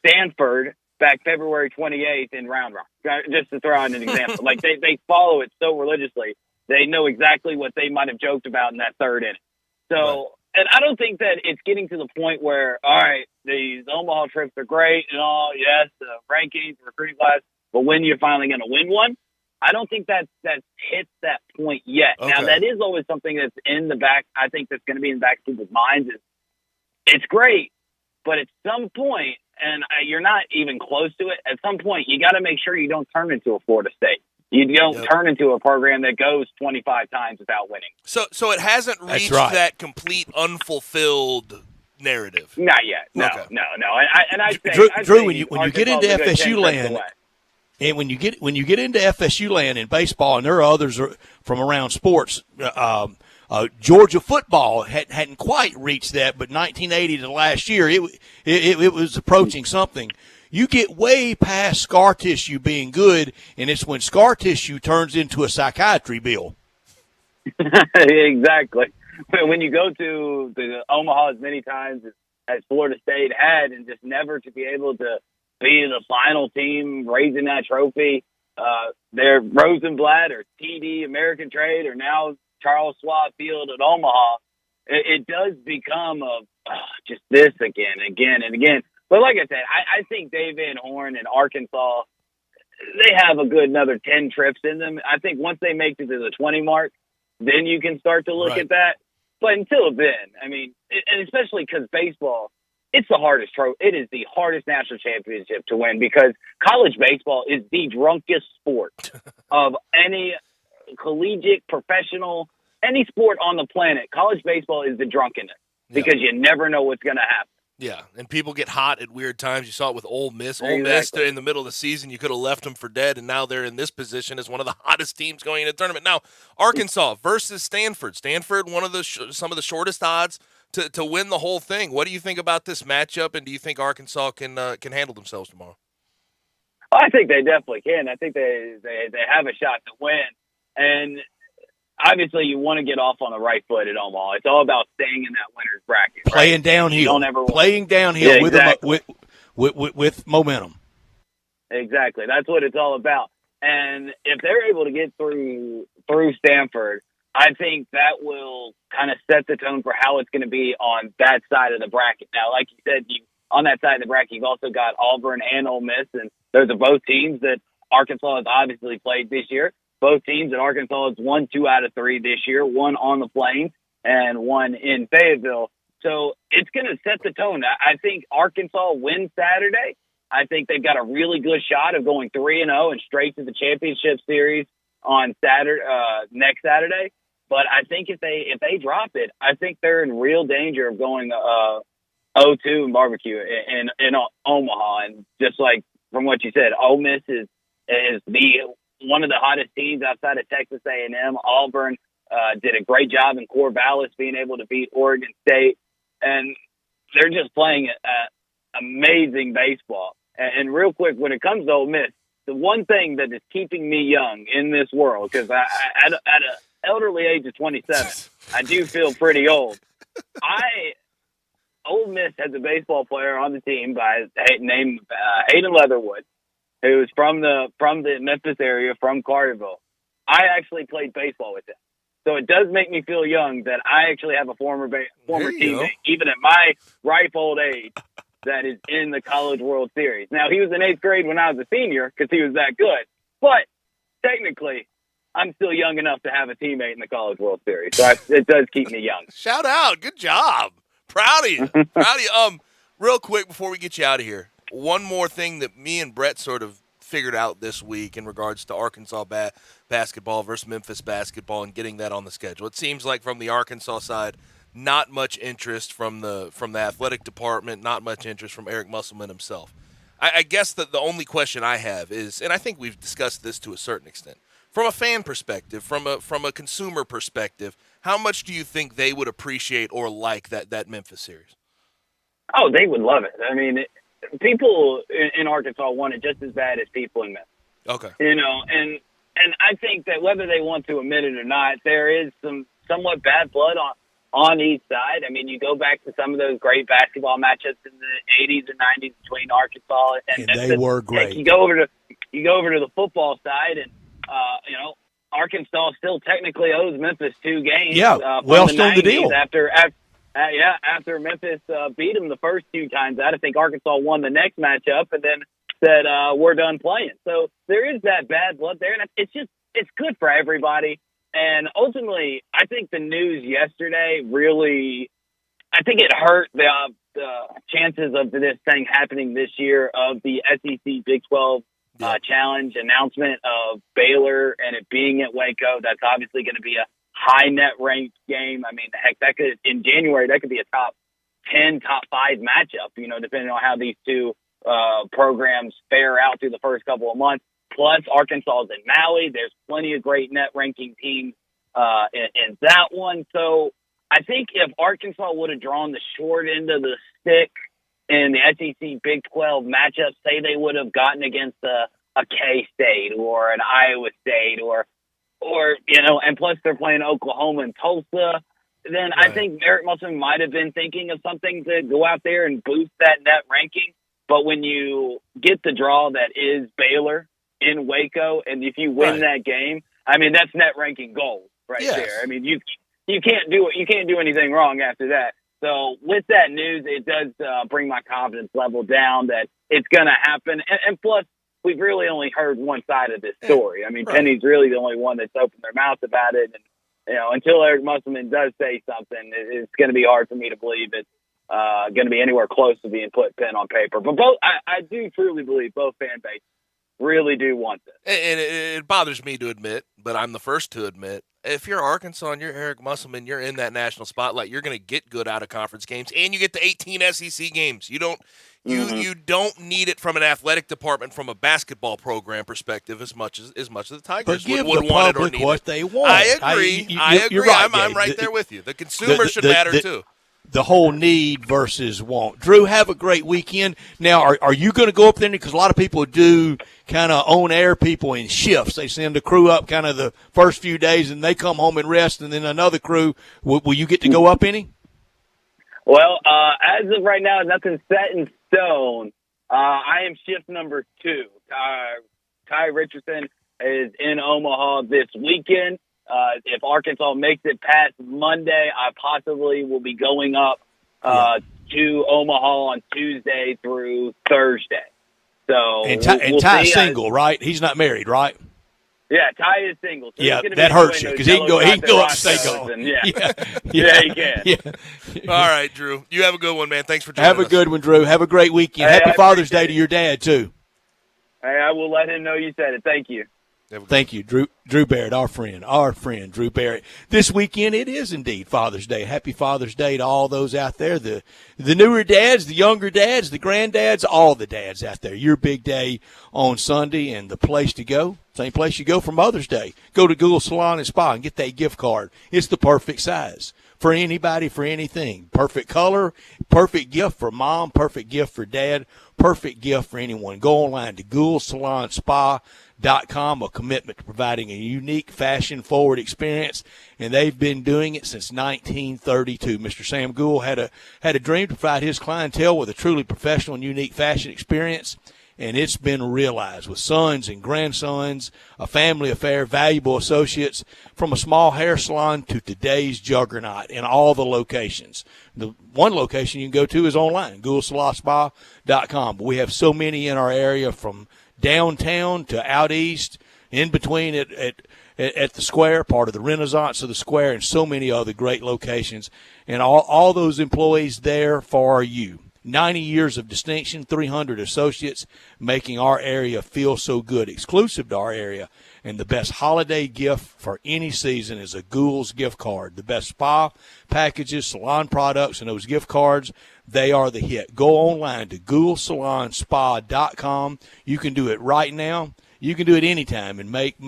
Stanford back February 28th in Round Rock, just to throw out an example. Like, they follow it so religiously. They know exactly what they might have joked about in that third inning. So, and I don't think that it's getting to the point where, all right, these Omaha trips are great and all, yes, the rankings, recruiting class, but when you're finally going to win one, I don't think that's hit that point yet. Okay. Now, that is always something that's in the back. I think that's going to be in the back of people's minds. It's great, but at some point, and you're not even close to it, at some point, you got to make sure you don't turn into a Florida State. You don't turn into a program that goes 25 times without winning. So it hasn't reached that complete unfulfilled narrative. Not yet. No. I'd say, Drew, when you get into FSU land, and when you get into FSU land in baseball, and there are others from around sports, Georgia football hadn't quite reached that, but 1980 to last year, it was approaching something. You get way past scar tissue being good, and it's when scar tissue turns into a psychiatry bill. Exactly. When you go to the Omaha as many times as Florida State had, and just never to be able to be the final team raising that trophy, they're Rosenblatt or TD American Trade or now Charles Schwab Field at Omaha. It does become just this again and again. But like I said, I think Dave Van Horn and Arkansas, they have a good another 10 trips in them. I think once they make it to the 20 mark, then you can start to look at that. But until then, I mean, and especially because baseball, it's the hardest it is the hardest national championship to win, because college baseball is the drunkest sport of any collegiate, professional, any sport on the planet. College baseball is the drunkenness because you never know what's going to happen. Yeah, and people get hot at weird times. You saw it with Ole Miss. Exactly. Ole Miss, in the middle of the season, you could have left them for dead, and now they're in this position as one of the hottest teams going into the tournament. Now, Arkansas versus Stanford. Stanford, one of the some of the shortest odds to win the whole thing. What do you think about this matchup, and do you think Arkansas can handle themselves tomorrow? I think they definitely can. I think they have a shot to win. And obviously you want to get off on the right foot at Omaha. It's all about staying in that winner's bracket. Playing right? downhill. You don't ever Playing downhill Yeah, exactly. with momentum. Exactly. That's what it's all about. And if they're able to get through Stanford, I think that will kind of set the tone for how it's going to be on that side of the bracket. Now, like you said, on that side of the bracket, you've also got Auburn and Ole Miss, and those are both teams that Arkansas has obviously played this year. Both teams that Arkansas has won 2 out of 3 this year, one on the Plains and one in Fayetteville. So it's going to set the tone. I think Arkansas wins Saturday. I think they've got a really good shot of going 3-0 and straight to the championship series on Saturday, next Saturday. But I think if they drop it, I think they're in real danger of going 0-2 in barbecue in Omaha. And just like from what you said, Ole Miss is one of the hottest teams outside of Texas A&M. Auburn did a great job in Corvallis being able to beat Oregon State, and they're just playing amazing baseball. And real quick, when it comes to Ole Miss, the one thing that is keeping me young in this world, because at an elderly age of 27, I do feel pretty old. Ole Miss has a baseball player on the team named Hayden Leatherwood, who is from the Memphis area, from Carterville. I actually played baseball with him. So it does make me feel young that I actually have a former teammate, even at my ripe old age, that is in the College World Series. Now, he was in 8th grade when I was a senior because he was that good. But technically, I'm still young enough to have a teammate in the College World Series. So it does keep me young. Shout out. Good job. Proud of you. Proud of you. Real quick before we get you out of here, one more thing that me and Brett sort of figured out this week in regards to Arkansas basketball versus Memphis basketball and getting that on the schedule. It seems like from the Arkansas side, not much interest from the athletic department, not much interest from Eric Musselman himself. I guess that the only question I have is, and I think we've discussed this to a certain extent, from a fan perspective, from a consumer perspective, how much do you think they would appreciate or like that Memphis series? Oh, they would love it. I mean, people in Arkansas want it just as bad as people in Memphis. Okay. And I think that whether they want to admit it or not, there is some somewhat bad blood on each side. I mean, you go back to some of those great basketball matchups in the 80s and 90s between Arkansas and Memphis. They were great. You go over to the football side, and Arkansas still technically owes Memphis 2 games. Yeah, well, still the deal. After Memphis beat them the first 2 times out, I think Arkansas won the next matchup and then said, we're done playing. So there is that bad blood there, and it's good for everybody. And ultimately, I think the news yesterday really, I think it hurt the chances of this thing happening this year, of the SEC Big 12 challenge announcement of Baylor and it being at Waco. That's obviously going to be a high net ranked game. I mean, heck, in January, that could be a top 10, top 5 matchup, depending on how these two programs fare out through the first couple of months. Plus, Arkansas is in Maui. There's plenty of great net ranking teams in that one. So I think if Arkansas would have drawn the short end of the stick in the SEC Big 12 matchup, say they would have gotten against a K-State or an Iowa State or and plus they're playing Oklahoma and Tulsa, then right. I think Eric Musselman might have been thinking of something to go out there and boost that net ranking. But when you get the draw that is Baylor in Waco, and if you win that game, I mean, that's net ranking gold right there. I mean, you can't do anything wrong after that. So with that news, it does bring my confidence level down that it's going to happen. And plus, we've really only heard one side of this story. I mean, Penny's really the only one that's opened their mouth about it. And, until Eric Musselman does say something, it's going to be hard for me to believe it's going to be anywhere close to being put pen on paper. But I do truly believe both fan bases really do want this. And it bothers me to admit, but I'm the first to admit, if you're Arkansas and you're Eric Musselman, you're in that national spotlight. You're going to get good out-of-conference games, and you get the 18 SEC games. You don't need it from an athletic department, from a basketball program perspective, as much as the Tigers would want it or need what they want. I agree. You're right, I'm right there with you. The consumer should matter too. The whole need versus want. Drew, have a great weekend. Now, are you going to go up there? Because a lot of people do kind of on-air people in shifts. They send a crew up kind of the first few days, and they come home and rest, and then another crew. Will you get to go up any? Well, as of right now, nothing's set in stone. I am shift number 2. Ty Richardson is in Omaha this weekend. If Arkansas makes it past Monday, I possibly will be going up to Omaha on Tuesday through Thursday. So and Ty's single, right? He's not married, right? Yeah, Ty is single. So yeah, that hurts you because he can go up to St. Yeah, he can. Yeah. All right, Drew. You have a good one, man. Thanks for joining us. Have a good one, Drew. Have a great weekend. Happy Father's Day to your dad, too. Hey, I will let him know you said it. Thank you. Thank you, Drew Barrett, our friend, Drew Barrett. This weekend, it is indeed Father's Day. Happy Father's Day to all those out there, the newer dads, the younger dads, the granddads, all the dads out there. Your big day on Sunday, and the place to go, same place you go for Mother's Day. Go to Gould Salon and Spa and get that gift card. It's the perfect size for anybody, for anything. Perfect color, perfect gift for mom, perfect gift for dad, perfect gift for anyone. Go online to GouldSalonSpa.com, a commitment to providing a unique fashion-forward experience, and they've been doing it since 1932. Mr. Sam Gould had a dream to provide his clientele with a truly professional and unique fashion experience, and it's been realized with sons and grandsons, a family affair, valuable associates, from a small hair salon to today's juggernaut in all the locations. The one location you can go to is online, GouldSalonSpa.com, but we have so many in our area, from downtown to out east, in between at the square, part of the Renaissance of the square, and so many other great locations. And all those employees there for you. 90 years of distinction, 300 associates, making our area feel so good, exclusive to our area. And the best holiday gift for any season is a Gould's gift card. The best spa packages, salon products, and those gift cards, they are the hit. Go online to GouldSalonSpa.com. You can do it right now. You can do it anytime and make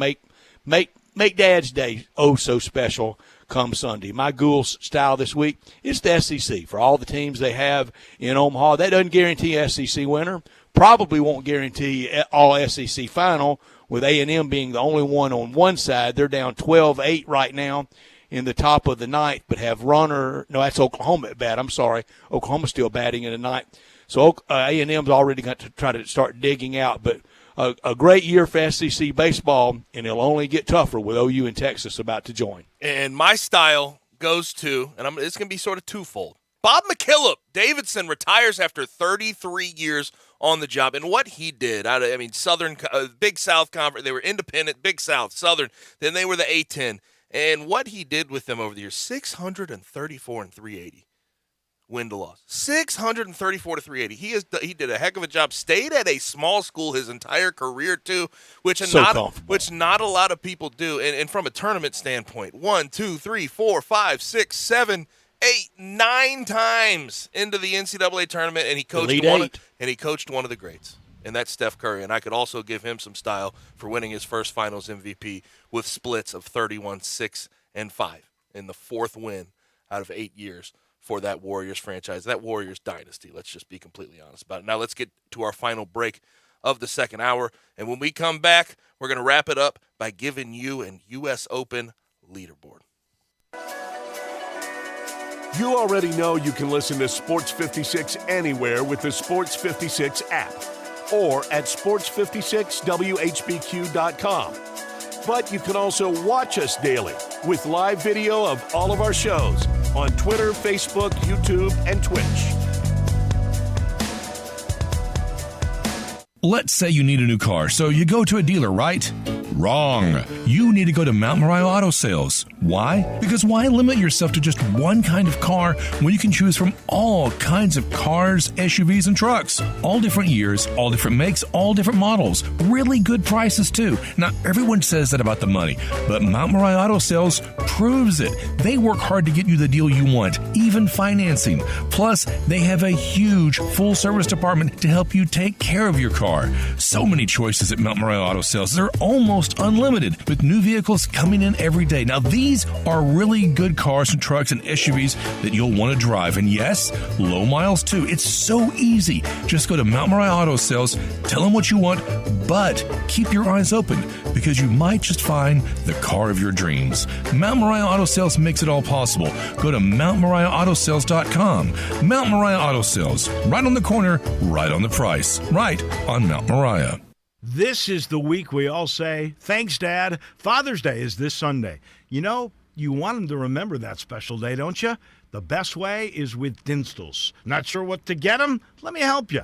Dad's Day oh so special come Sunday. My Gould's style this week is the SEC. For all the teams they have in Omaha, that doesn't guarantee SEC winner. Probably won't guarantee all SEC final, with A&M being the only one on one side. They're down 12-8 right now in the top of the ninth, but have that's Oklahoma at bat. I'm sorry. Oklahoma's still batting in the ninth. So A&M's already got to try to start digging out. But a great year for SEC baseball, and it'll only get tougher with OU and Texas about to join. And my style goes to, and it's going to be sort of twofold. Bob McKillop Davidson retires after 33 years on the job, and what he did. Southern, Big South Conference, they were independent, Big South, Southern, then they were the A-10. And what he did with them over the years, 634 and 380 win to loss. 634 to 380. He did a heck of a job. Stayed at a small school his entire career too, which not a lot of people do. And from a tournament standpoint, 1, 2, 3, 4, 5, 6, 7, 8, 9 times into the NCAA tournament, and he coached one of the greats. And that's Steph Curry. And I could also give him some style for winning his first finals MVP with splits of 31-6 and 5 in the 4th win out of 8 years for that Warriors franchise, that Warriors dynasty. Let's just be completely honest about it. Now let's get to our final break of the second hour. And when we come back, we're going to wrap it up by giving you an U.S. Open leaderboard. You already know you can listen to Sports 56 anywhere with the Sports 56 app or at sports56whbq.com. But you can also watch us daily with live video of all of our shows on Twitter, Facebook, YouTube, and Twitch. Let's say you need a new car, so you go to a dealer, right? Wrong. You need to go to Mount Moriah Auto Sales. Why? Because why limit yourself to just one kind of car when you can choose from all kinds of cars, SUVs, and trucks? All different years, all different makes, all different models. Really good prices, too. Now, everyone says that about the money, but Mount Moriah Auto Sales proves it. They work hard to get you the deal you want, even financing. Plus, they have a huge full-service department to help you take care of your car. So many choices at Mount Moriah Auto Sales. They're almost unlimited, with new vehicles coming in every day. Now, these are really good cars and trucks and SUVs that you'll want to drive. And yes, low miles too. It's so easy. Just go to Mount Moriah Auto Sales, tell them what you want, but keep your eyes open because you might just find the car of your dreams. Mount Moriah Auto Sales makes it all possible. Go to MountMoriahAutoSales.com. Mount Moriah Auto Sales, right on the corner, right on the price, right on Mount Moriah. This is the week we all say, thanks, Dad. Father's Day is this Sunday. You know, you want them to remember that special day, don't you? The best way is with Dinstall's. Not sure what to get them? Let me help you.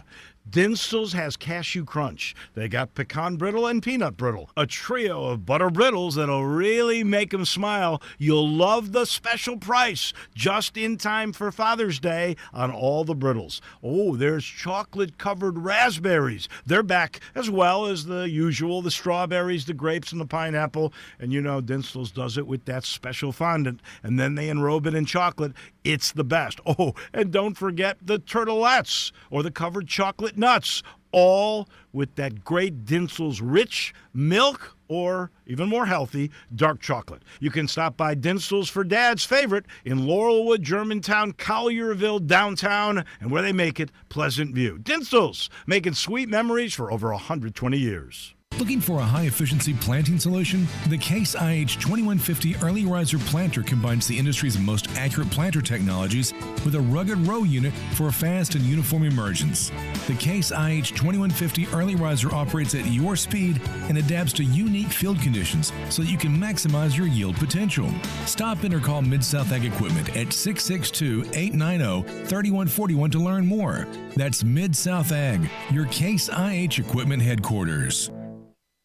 Dinstall's has Cashew Crunch. They got Pecan Brittle and Peanut Brittle, a trio of butter brittles that'll really make them smile. You'll love the special price, just in time for Father's Day on all the brittles. Oh, there's chocolate-covered raspberries. They're back, as well as the usual, the strawberries, the grapes, and the pineapple. And you know, Dinstall's does it with that special fondant, and then they enrobe it in chocolate. It's the best. Oh, and don't forget the turtlettes, or the covered chocolate nuts, all with that great Dinstall's rich milk, or even more healthy, dark chocolate. You can stop by Dinstall's for Dad's favorite in Laurelwood, Germantown, Collierville, downtown, and where they make it, Pleasant View. Dinstall's, making sweet memories for over 120 years. Looking for a high-efficiency planting solution? The Case IH 2150 Early Riser Planter combines the industry's most accurate planter technologies with a rugged row unit for a fast and uniform emergence. The Case IH 2150 Early Riser operates at your speed and adapts to unique field conditions so that you can maximize your yield potential. Stop in or call Mid-South Ag Equipment at 662-890-3141 to learn more. That's Mid-South Ag, your Case IH Equipment headquarters.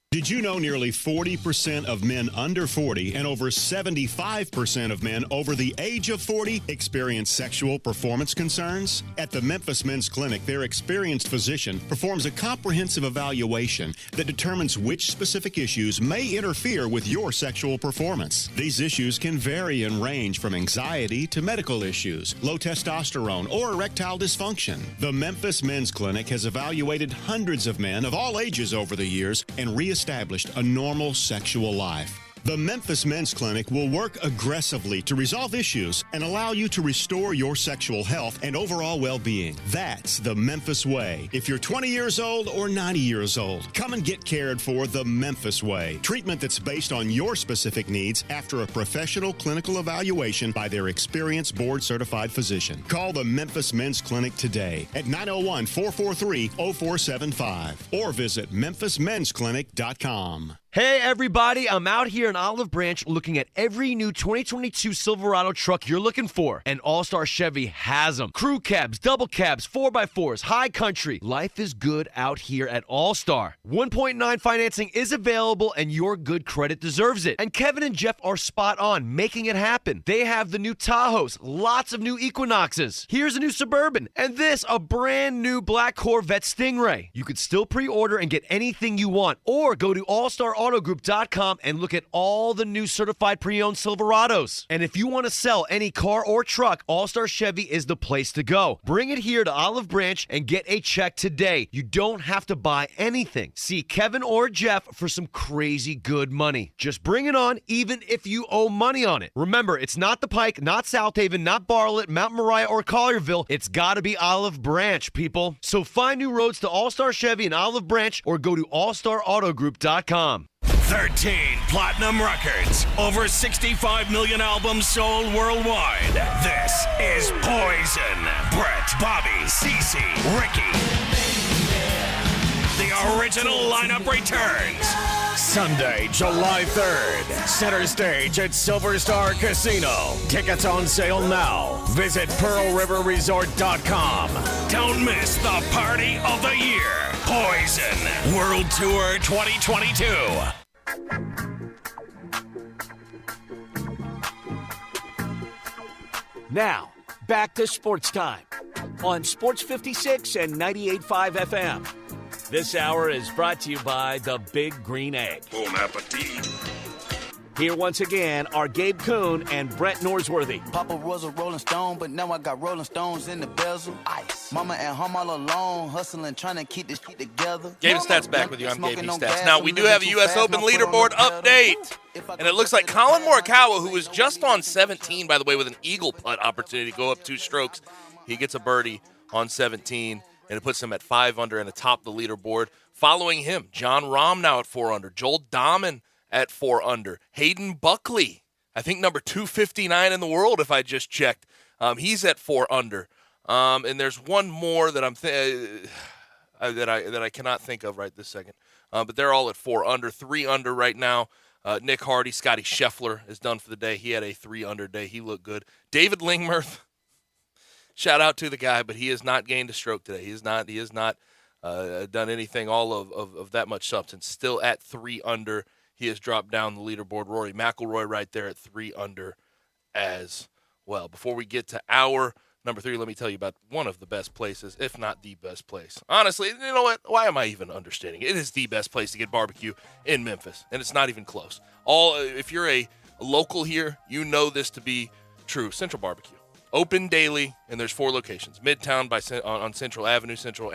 Did you know nearly 40% of men under 40 and over 75% of men over the age of 40 experience sexual performance concerns? At the Memphis Men's Clinic, their experienced physician performs a comprehensive evaluation that determines which specific issues may interfere with your sexual performance. These issues can vary and range from anxiety to medical issues, low testosterone, or erectile dysfunction. The Memphis Men's Clinic has evaluated hundreds of men of all ages over the years and reestablished a normal sexual life. The Memphis Men's Clinic will work aggressively to resolve issues and allow you to restore your sexual health and overall well-being. That's the Memphis way. If you're 20 years old or 90 years old, come and get cared for the Memphis way. Treatment that's based on your specific needs after a professional clinical evaluation by their experienced board-certified physician. Call the Memphis Men's Clinic today at 901-443-0475 or visit memphismensclinic.com. Hey everybody, I'm out here in Olive Branch looking at every new 2022 Silverado truck you're looking for. And All-Star Chevy has them. Crew cabs, double cabs, 4x4s, high country. Life is good out here at All-Star. 1.9 financing is available and your good credit deserves it. And Kevin and Jeff are spot on, making it happen. They have the new Tahoes, lots of new Equinoxes. Here's a new Suburban, and this, a brand new black Corvette Stingray. You could still pre-order and get anything you want, or go to AllStarAutoGroup.com and look at all the new certified pre-owned Silverados. And if you want to sell any car or truck, All-Star Chevy is the place to go. Bring it here to Olive Branch and get a check today. You don't have to buy anything. See Kevin or Jeff for some crazy good money. Just bring it on, even if you owe money on it. Remember, it's not the Pike, not Southaven, not Bartlett, Mount Moriah, or Collierville. It's got to be Olive Branch, people. So find new roads to All-Star Chevy in Olive Branch or go to allstarautogroup.com. 13 platinum records, over 65 million albums sold worldwide. This is Poison. Brett, Bobby, Cece, Ricky. The original lineup returns. Sunday, July 3rd. Center stage at Silver Star Casino. Tickets on sale now. Visit PearlRiverResort.com. Don't miss the party of the year. Poison World Tour 2022. Now, back to Sports Time on Sports 56 and 98.5 FM. This hour is brought to you by the Big Green Egg. Bon appetit. Here once again are Gabe Kuhn and Brett Norsworthy. Papa was a Rolling Stone, but now I got Rolling Stones in the bezel. Ice. Mama at home all alone, hustling, trying to keep this shit together. Gabe Stats back with you. I'm Gabe Stats. Now, we do have a U.S. Open leaderboard update. And it looks like Colin Morikawa, who was just on 17, by the way, with an eagle putt opportunity to go up 2 strokes, he gets a birdie on 17, and it puts him at 5 under and atop the leaderboard. Following him, John Rahm now at 4 under. Joel Dahman at 4 under. Hayden Buckley, I think number 259 in the world, if I just checked. He's at 4 under. And there's one more that that I cannot think of right this second. But they're all at 4 under. 3 under right now. Nick Hardy, Scotty Scheffler is done for the day. He had a 3 under day. He looked good. David Lingmerth, shout out to the guy, but he has not gained a stroke today. He has not done anything all of that much substance. Still at 3 under. He has dropped down the leaderboard. Rory McIlroy right there at 3 under as well. Before we get to our number 3, let me tell you about one of the best places, if not the best place. Honestly, you know what? Why am I even understanding it? It is the best place to get barbecue in Memphis, and it's not even close. If you're a local here, you know this to be true. Central Barbecue. Open daily, and there's 4 locations. Midtown on Central Avenue, Central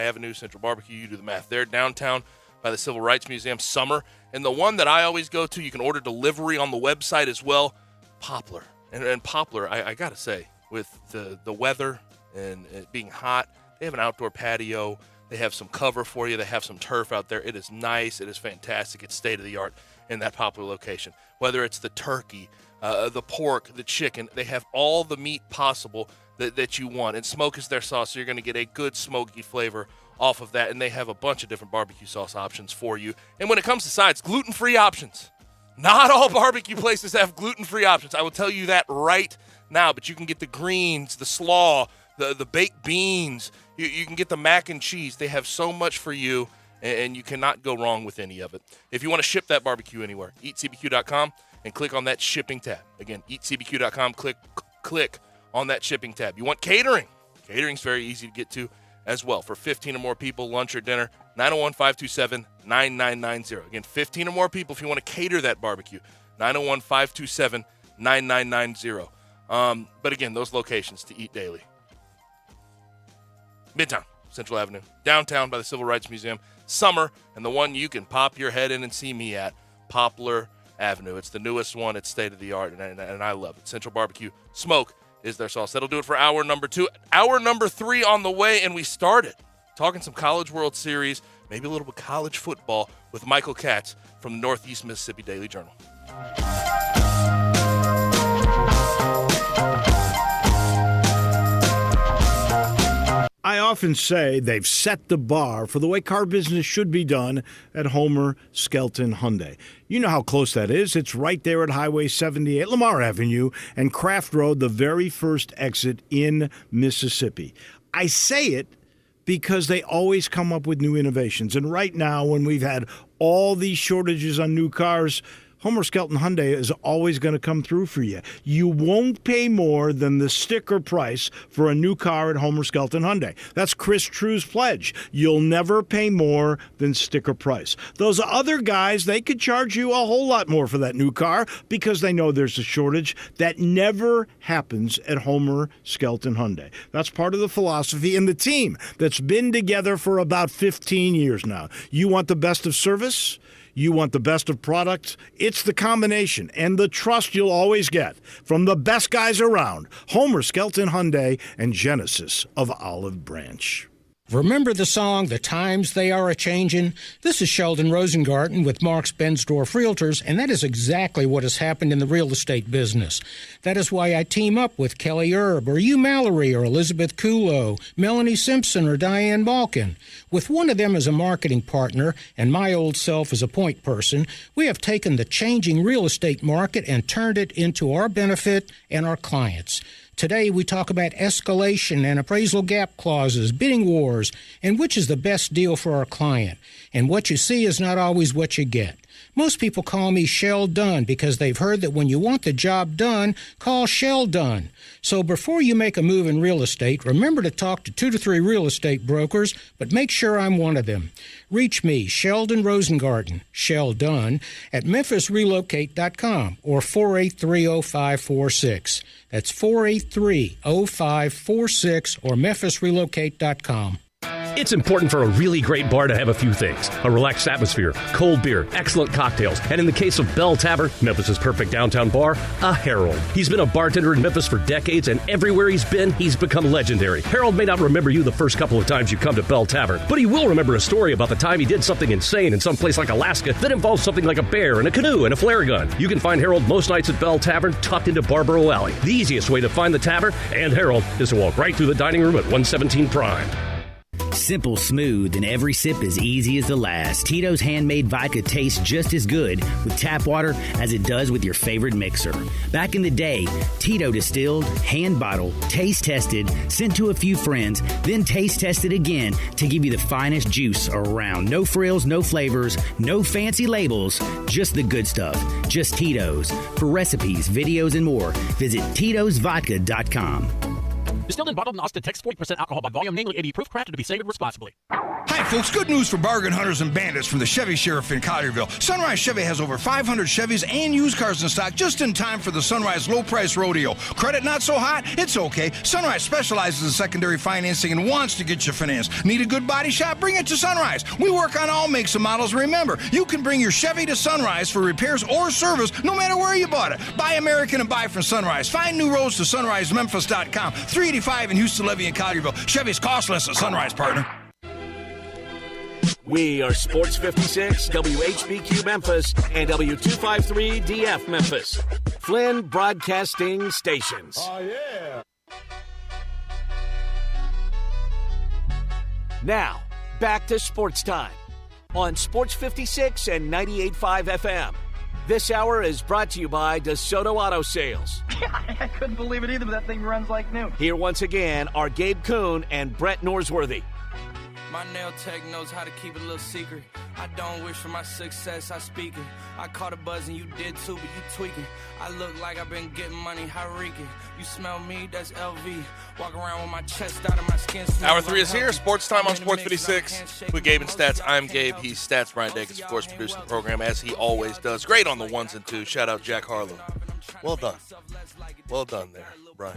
Barbecue. You do the math there. Downtown by the Civil Rights Museum, Summer. And the one that I always go to, you can order delivery on the website as well, Poplar. And Poplar, I got to say, with the weather and it being hot, they have an outdoor patio. They have some cover for you. They have some turf out there. It is nice. It is fantastic. It's state-of-the-art in that Poplar location. Whether it's the turkey, the pork, the chicken, they have all the meat possible that you want. And smoke is their sauce, so you're going to get a good smoky flavor off of that, and they have a bunch of different barbecue sauce options for you. And when it comes to sides, gluten-free options. Not all barbecue places have gluten-free options. I will tell you that right now, but you can get the greens, the slaw, the baked beans. You can get the mac and cheese. They have so much for you, and you cannot go wrong with any of it. If you want to ship that barbecue anywhere, eatcbq.com and click on that shipping tab. Again, eatcbq.com, click on that shipping tab. You want catering? Catering's very easy to get to as well. For 15 or more people, lunch or dinner, 901-527-9990. Again, 15 or more people if you want to cater that barbecue, 901-527-9990. But again, those locations to eat daily. Midtown, Central Avenue, downtown by the Civil Rights Museum, Summer, and the one you can pop your head in and see me at, Poplar Avenue. It's the newest one. It's state-of-the-art, and I love it. Central Barbecue Smoke is their sauce. That'll do it for hour number 2. Hour number 3 on the way, and we started talking some College World Series, maybe a little bit college football with Michael Katz from the Northeast Mississippi Daily Journal. I often say they've set the bar for the way car business should be done at Homer Skelton Hyundai. You know how close that is. It's right there at Highway 78, Lamar Avenue, and Craft Road, the very first exit in Mississippi. I say it because they always come up with new innovations. And right now, when we've had all these shortages on new cars, Homer Skelton Hyundai is always going to come through for you. You won't pay more than the sticker price for a new car at Homer Skelton Hyundai. That's Chris True's pledge. You'll never pay more than sticker price. Those other guys, they could charge you a whole lot more for that new car because they know there's a shortage. That never happens at Homer Skelton Hyundai. That's part of the philosophy and the team that's been together for about 15 years now. You want the best of service? You want the best of products? It's the combination and the trust you'll always get from the best guys around. Homer Skelton Hyundai and Genesis of Olive Branch. Remember the song, The Times They Are A-Changin'? This is Sheldon Rosengarten with Marks Bensdorf Realtors, and that is exactly what has happened in the real estate business. That is why I team up with Kelly Erb, or Hugh Mallory, or Elizabeth Kulo, Melanie Simpson, or Diane Balkin. With one of them as a marketing partner and my old self as a point person, we have taken the changing real estate market and turned it into our benefit and our clients'. Today, we talk about escalation and appraisal gap clauses, bidding wars, and which is the best deal for our client. And what you see is not always what you get. Most people call me Shell Dunn because they've heard that when you want the job done, call Shell Dunn. So before you make a move in real estate, remember to talk to 2 to 3 real estate brokers, but make sure I'm one of them. Reach me, Sheldon Rosengarten, Shell Dunn, at MemphisRelocate.com or 483-0546. That's 483-0546 or MemphisRelocate.com. It's important for a really great bar to have a few things. A relaxed atmosphere, cold beer, excellent cocktails, and in the case of Bell Tavern, Memphis' perfect downtown bar, a Harold. He's been a bartender in Memphis for decades, and everywhere he's been, he's become legendary. Harold may not remember you the first couple of times you come to Bell Tavern, but he will remember a story about the time he did something insane in some place like Alaska that involves something like a bear and a canoe and a flare gun. You can find Harold most nights at Bell Tavern, tucked into Barbaro Alley. The easiest way to find the tavern and Harold is to walk right through the dining room at 117 Prime. Simple, smooth, and every sip as easy as the last. Tito's handmade vodka tastes just as good with tap water as it does with your favorite mixer. Back in the day, Tito distilled, hand bottled, taste tested, sent to a few friends, then taste tested again to give you the finest juice around. No frills, no flavors, no fancy labels, just the good stuff. Just Tito's. For recipes, videos, and more, visit Tito'sVodka.com. Distilled and bottled in Austin, Texas, 40% alcohol by volume, namely 80 proof, crafted to be savored responsibly. Hi, folks. Good news for bargain hunters and bandits from the Chevy Sheriff in Collierville. Sunrise Chevy has over 500 Chevys and used cars in stock just in time for the Sunrise Low Price Rodeo. Credit not so hot? It's okay. Sunrise specializes in secondary financing and wants to get you financed. Need a good body shop? Bring it to Sunrise. We work on all makes and models. Remember, you can bring your Chevy to Sunrise for repairs or service no matter where you bought it. Buy American and buy from Sunrise. Find new roads to sunrisememphis.com. 385 in Houston, Levy, and Collierville. Chevy's cost less at Sunrise, partner. We are Sports 56, WHBQ Memphis, and W253 DF Memphis. Flynn Broadcasting Stations. Oh, yeah. Now, back to Sports Time on Sports 56 and 98.5 FM. This hour is brought to you by DeSoto Auto Sales. I couldn't believe it either, but that thing runs like new. Here once again are Gabe Kuhn and Brett Norsworthy. My nail tech knows how to keep it a little secret. I don't wish for my success, I speak it. I caught a buzz and you did too, but you tweaking. I look like I've been getting money, how reeking. You smell me, that's LV. Walk around with my chest out of my skin. Hour 3 is here. Sports Time on Sports 56 with Gabe and Stats. I'm Gabe. He's Stats. Brian Davis, of course, producing the program as he always does. Great on the ones and twos. Shout out Jack Harlow. Well done. Well done there, Brian.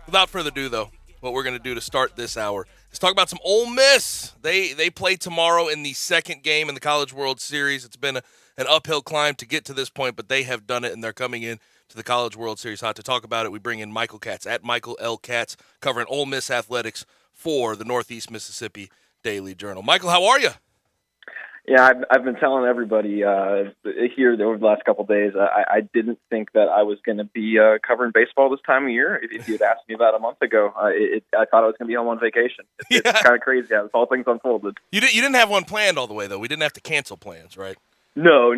Without further ado, though, what we're going to do to start this hour is talk about some Ole Miss. They play tomorrow in the second game in the College World Series. It's been an uphill climb to get to this point, but they have done it, and they're coming in to the College World Series hot. To talk about it, we bring in Michael Katz at Michael L. Katz, covering Ole Miss athletics for the Northeast Mississippi Daily Journal. Michael, how are you? Yeah, I've been telling everybody here over the last couple of days, I didn't think that I was going to be covering baseball this time of year. If you had asked me about a month ago, I thought I was going to be home on vacation. It's kind of crazy how all things unfolded. You didn't have one planned all the way, though. We didn't have to cancel plans, right? No.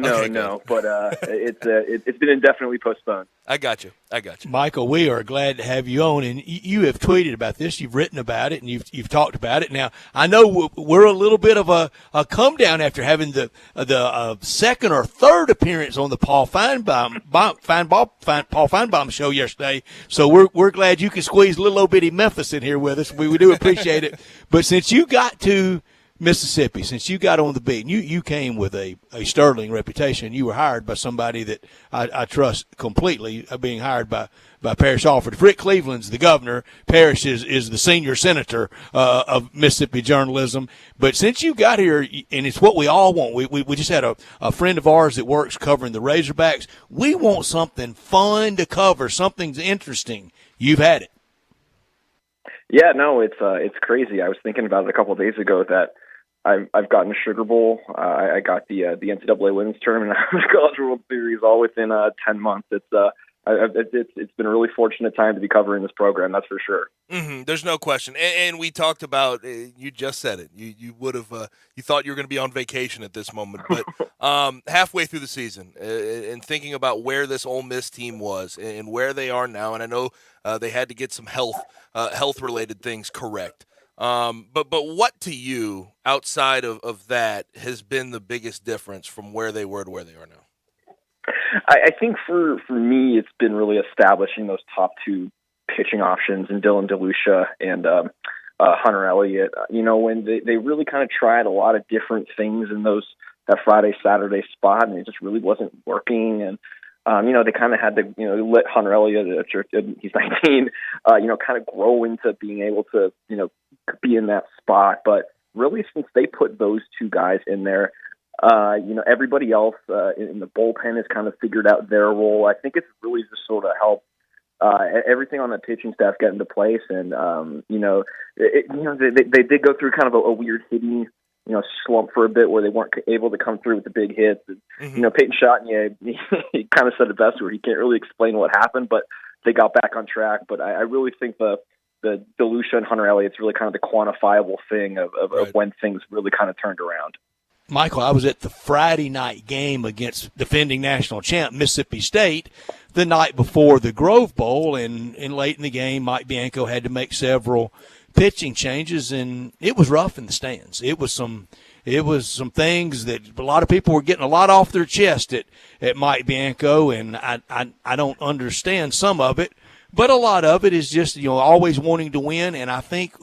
But it's been indefinitely postponed. I got you. Michael, we are glad to have you on, and you have tweeted about this, you've written about it, and you've talked about it. Now, I know we're a little bit of a come down after having the second or third appearance on the Paul Feinbaum show yesterday. So we're glad you can squeeze little old bitty Memphis in here with us. We do appreciate it. But since you got to Mississippi, since you got on the beat, and you came with a sterling reputation. You were hired by somebody that I trust completely, being hired by Parrish Alford. Rick Cleveland's the governor. Parrish is the senior senator of Mississippi journalism. But since you got here, and it's what we all want, we just had a friend of ours that works covering the Razorbacks. We want something fun to cover, something interesting. You've had it. Yeah, no, it's crazy. I was thinking about it a couple of days ago that I've gotten a Sugar Bowl. I got the NCAA Women's Tournament and the College World Series all within 10 months. It's been a really fortunate time to be covering this program. That's for sure. Mm-hmm. There's no question. And we talked about you just said it. You would have you thought you were going to be on vacation at this moment, but halfway through the season and thinking about where this Ole Miss team was and where they are now, and I know they had to get some health related things correct. But what to you, outside of that, has been the biggest difference from where they were to where they are now? I think for me, it's been really establishing those top two pitching options in Dylan DeLucia and Hunter Elliott. When they really kind of tried a lot of different things in that Friday, Saturday spot, and it just really wasn't working. And they kind of had to, let Hunter Elliott, he's 19, kind of grow into being able to, be in that spot. But really, since they put those two guys in there, everybody else in the bullpen has kind of figured out their role. I think it's really just sort of helped everything on the pitching staff get into place. And, they did go through kind of a weird hitting, slump for a bit where they weren't able to come through with the big hits. And, Peyton Chatagnier, he kind of said it best where he can't really explain what happened, but they got back on track. But I really think the DeLucia and Hunter Elliott's really kind of the quantifiable thing of when things really kind of turned around. Michael, I was at the Friday night game against defending national champ Mississippi State the night before the Grove Bowl, and late in the game, Mike Bianco had to make several pitching changes, and it was rough in the stands. It was some things that a lot of people were getting a lot off their chest at Mike Bianco, and I don't understand some of it, but a lot of it is just always wanting to win, and I think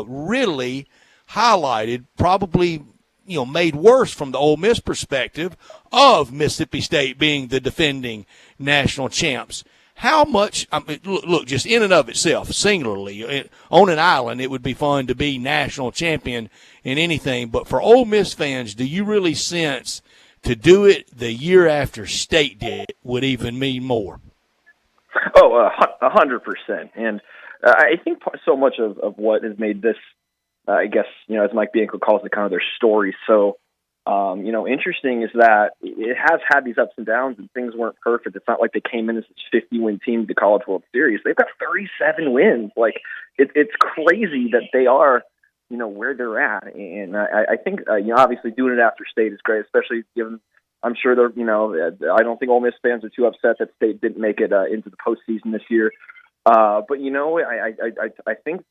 really highlighted, probably made worse from the Ole Miss perspective of Mississippi State being the defending national champs. How much, look, just in and of itself, singularly, on an island, it would be fun to be national champion in anything. But for Ole Miss fans, do you really sense to do it the year after State did it would even mean more? Oh, 100%. And I think so much of what has made this, I guess, as Mike Bianco calls it, kind of their story so, interesting is that it has had these ups and downs and things weren't perfect. It's not like they came in as this 50-win team to the College World Series. They've got 37 wins. Like, it's crazy that they are, where they're at. And I think, obviously doing it after State is great, especially given, I'm sure they're, I don't think Ole Miss fans are too upset that State didn't make it into the postseason this year. But I think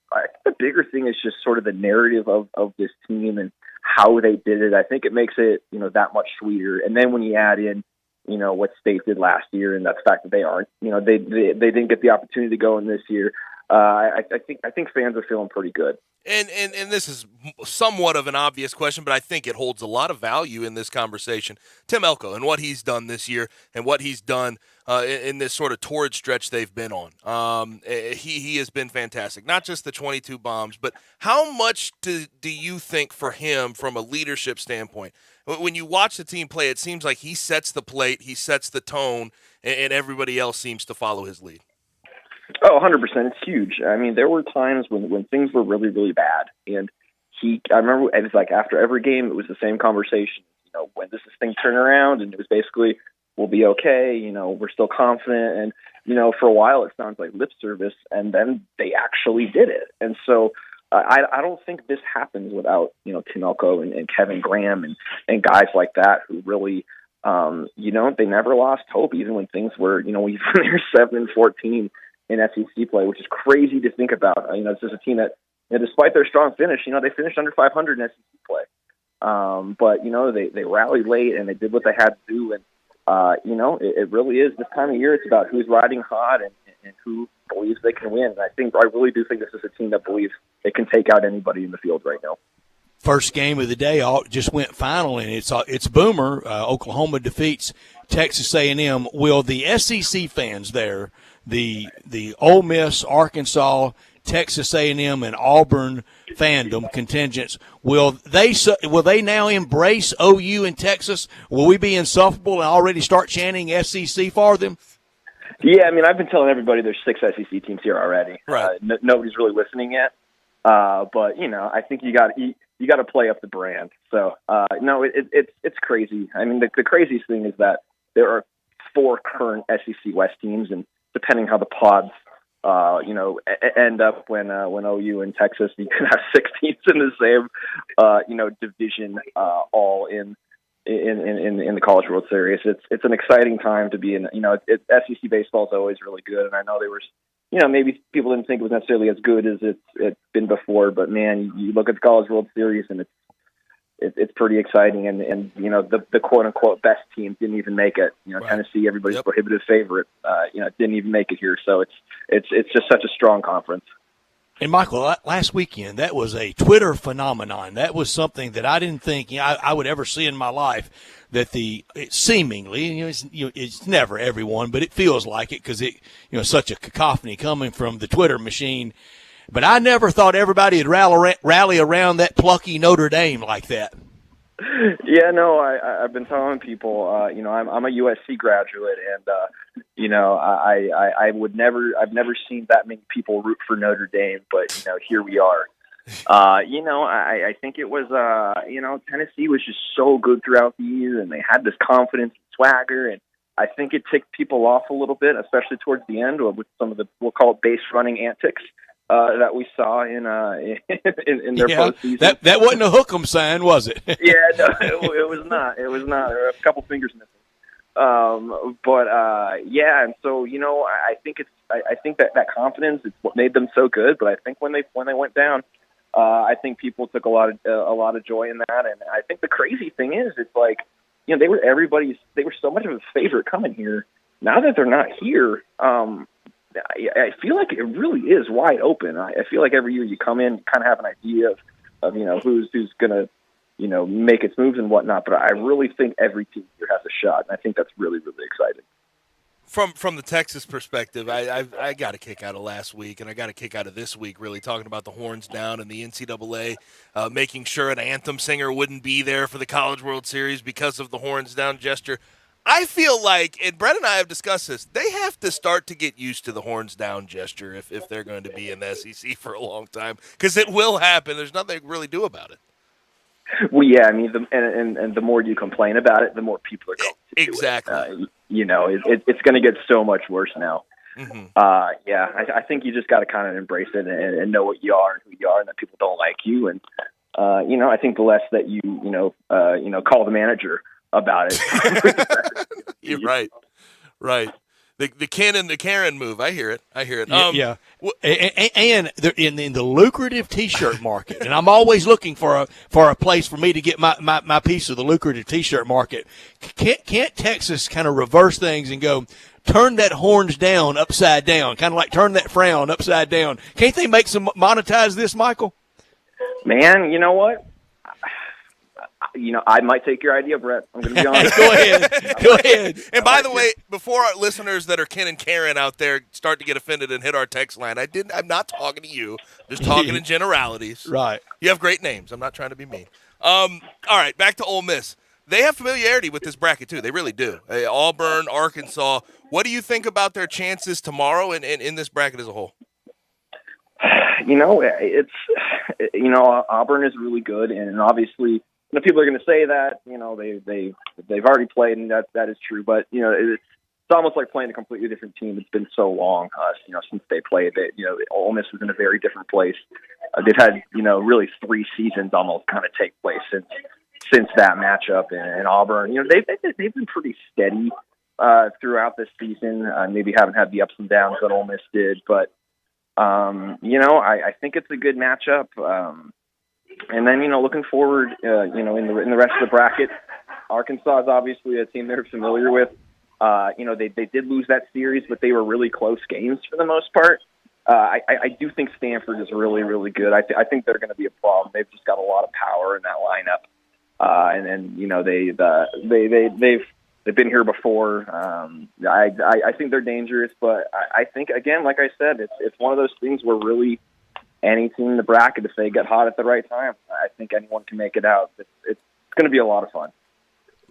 the bigger thing is just sort of the narrative of this team and how they did it. I think it makes it, that much sweeter. And then when you add in, what State did last year and the fact that they aren't, they didn't get the opportunity to go in this year. I think fans are feeling pretty good. And this is somewhat of an obvious question, but I think it holds a lot of value in this conversation. Tim Elko and what he's done this year and what he's done in this sort of torrid stretch they've been on. He has been fantastic. Not just the 22 bombs, but how much do you think for him from a leadership standpoint? When you watch the team play, it seems like he sets the plate, he sets the tone, and everybody else seems to follow his lead. Oh, 100%. It's huge. I mean, there were times when things were really, really bad. And I remember it was like after every game, it was the same conversation. When does this thing turn around? And it was basically, we'll be okay. We're still confident. And, for a while, it sounds like lip service. And then they actually did it. And so I don't think this happens without, Tim Elko and Kevin Graham and guys like that who really, they never lost hope, even when things were, even they were 7-14. In SEC play, which is crazy to think about. This is a team that, despite their strong finish, they finished under 500 in SEC play. But they rallied late and they did what they had to do. And it really is this time of year. It's about who's riding hot and who believes they can win. And I really do think this is a team that believes they can take out anybody in the field right now. First game of the day just went final, and it's Boomer. Oklahoma defeats Texas A&M. Will the SEC fans there, the Ole Miss, Arkansas, Texas A&M, and Auburn fandom contingents, will they now embrace OU in Texas? Will we be insufferable and already start chanting SEC for them? Yeah, I mean, I've been telling everybody there's 6 SEC teams here already. Right. Nobody's really listening yet. But I think you got to play up the brand. So no, it's crazy. I mean, the craziest thing is that there are 4 current SEC West teams, and depending how the pods end up when OU and Texas, you can have 6 teams in the same division, all in the College World Series. It's an exciting time to be in. SEC baseball is always really good, and I know there was maybe people didn't think it was necessarily as good as it's been before. But man, you look at the College World Series and it's pretty exciting. And the quote unquote best team didn't even make it. Right. Tennessee, everybody's prohibitive favorite, didn't even make it here. So it's just such a strong conference. And Michael, last weekend, that was a Twitter phenomenon. That was something that I didn't think I would ever see in my life. That seemingly, it's never everyone, but it feels like it because such a cacophony coming from the Twitter machine. But I never thought everybody would rally around that plucky Notre Dame like that. Yeah, no, I've been telling people, I'm a USC graduate, and I've never seen that many people root for Notre Dame, but here we are. I think it was, Tennessee was just so good throughout the year, and they had this confidence and swagger, and I think it ticked people off a little bit, especially towards the end with some of the, we'll call it base running antics that we saw in their postseason. That wasn't a hook 'em sign, was it? Yeah, no, it was not. It was not. There were a couple fingers missing. And so I think that confidence is what made them so good. But I think when they went down, I think people took a lot of joy in that. And I think the crazy thing is, it's like they were so much of a favorite coming here. Now that they're not here, I feel like it really is wide open. I feel like every year you come in, kind of have an idea of who's going to make its moves and whatnot. But I really think every team here has a shot, and I think that's really, really exciting. From the Texas perspective, I got a kick out of last week, and I got a kick out of this week, really talking about the horns down and the NCAA making sure an anthem singer wouldn't be there for the College World Series because of the horns down gesture. I feel like, and Brett and I have discussed this, they have to start to get used to the horns down gesture if they're going to be in the SEC for a long time, because it will happen. There's nothing they can really do about it. Well, yeah, I mean, the more you complain about it, the more people are going to exactly. Do it. It's going to get so much worse now. Mm-hmm. I think you just got to kind of embrace it and know what you are and who you are, and that people don't like you. And I think the less that you call the manager about it. You're right. The Ken and the Karen move. I hear it. Yeah. And they're in the lucrative T-shirt market, and I'm always looking for a place for me to get my piece of the lucrative T-shirt market. Can't Texas kind of reverse things and go turn that horns down upside down, kind of like turn that frown upside down? Can't they make some monetize this, Michael? Man, you know what? I might take your idea, Brett. I'm going to be honest. Go ahead. And by the way, before our listeners that are Ken and Karen out there start to get offended and hit our text line, I'm not talking to you. Just talking in generalities. Right. You have great names. I'm not trying to be mean. All right, back to Ole Miss. They have familiarity with this bracket, too. They really do. Auburn, Arkansas. What do you think about their chances tomorrow and in this bracket as a whole? Auburn is really good, and obviously – people are going to say that, they've already played, and that is true. But, it's almost like playing a completely different team. It's been so long, since they played. Ole Miss was in a very different place. They've had, really 3 seasons almost kind of take place since that matchup. And Auburn, they've been pretty steady throughout this season. Maybe haven't had the ups and downs that Ole Miss did. But, I think it's a good matchup. And then, looking forward, in the rest of the bracket, Arkansas is obviously a team they're familiar with. They did lose that series, but they were really close games for the most part. I do think Stanford is really, really good. I think they're going to be a problem. They've just got a lot of power in that lineup. They've been here before. I think they're dangerous, but I think, again, like I said, it's one of those things where really any team in the bracket, if they get hot at the right time, I think anyone can make it out. It's going to be a lot of fun.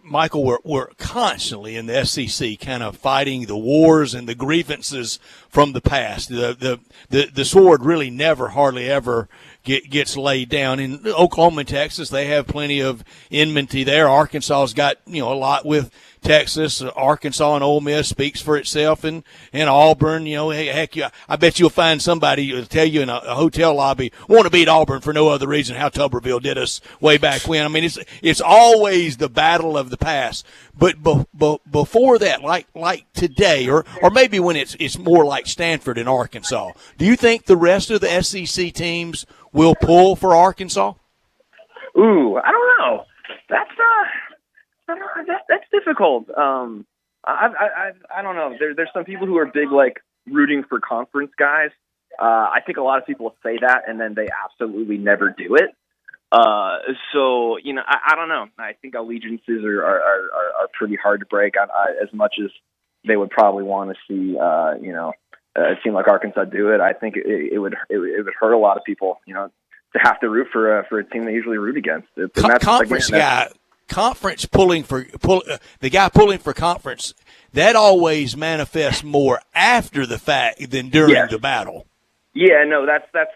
Michael, we're constantly in the SEC kind of fighting the wars and the grievances from the past. The sword really never, hardly ever gets laid down. In Oklahoma and Texas, they have plenty of enmity there. Arkansas's got, a lot with Texas. Arkansas and Ole Miss speaks for itself, and Auburn, heck, I bet you'll find somebody who'll tell you in a hotel lobby, want to beat Auburn for no other reason how Tuberville did us way back when. I mean, it's always the battle of the past. But before that, like today, or maybe when it's more like Stanford and Arkansas, do you think the rest of the SEC teams will pull for Arkansas? Ooh, I don't know. That's difficult. I don't know. There's some people who are big, like, rooting for conference guys. I think a lot of people say that and then they absolutely never do it. So, you know, I don't know. I think allegiances are pretty hard to break as much as they would probably want to see, a team like Arkansas do it. I think it would hurt a lot of people, you know, to have to root for a team they usually root against. Conference the guy pulling for conference, that always manifests more after the fact than during the battle. Yeah, no, that's the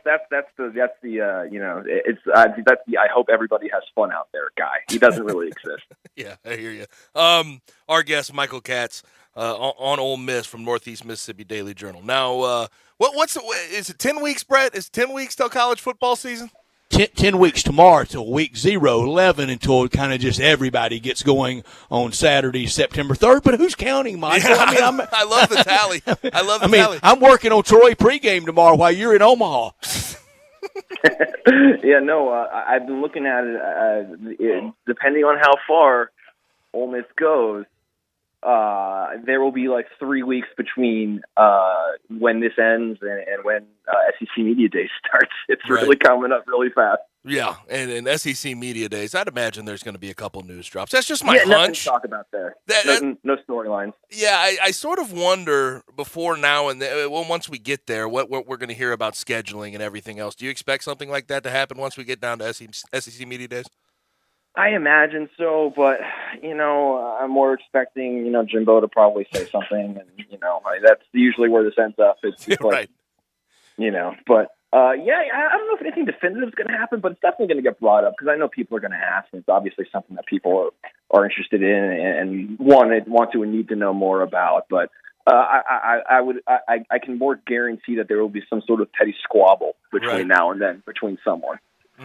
I hope everybody has fun out there guy. He doesn't really exist. Yeah, I hear you. Our guest Michael Katz on Ole Miss from Northeast Mississippi Daily Journal. Now, is it 10 weeks, Brett? Is it 10 weeks till college football season? 10 weeks tomorrow till week 0, 11 until kind of just everybody gets going on Saturday, September 3rd. But who's counting, Michael? Yeah, I love the tally. Tally. I'm working on Troy pregame tomorrow while you're in Omaha. Yeah, no, I've been looking at it. Depending on how far Ole Miss goes, there will be like 3 weeks between when this ends and when SEC Media Day starts. It's really coming up really fast. Yeah, and SEC Media Days, I'd imagine there's going to be a couple news drops. That's just my hunch. Nothing to talk about there. No storylines. Yeah, I sort of wonder before now and then, once we get there, what we're going to hear about scheduling and everything else. Do you expect something like that to happen once we get down to SEC Media Days? I imagine so, but, you know, I'm more expecting, you know, Jimbo to probably say something, and, you know, that's usually where this ends up. It's like, right. You know, but, I don't know if anything definitive is going to happen, but it's definitely going to get brought up because I know people are going to ask, and it's obviously something that people are interested in and want to and need to know more about, but I can more guarantee that there will be some sort of petty squabble between now and then between someone.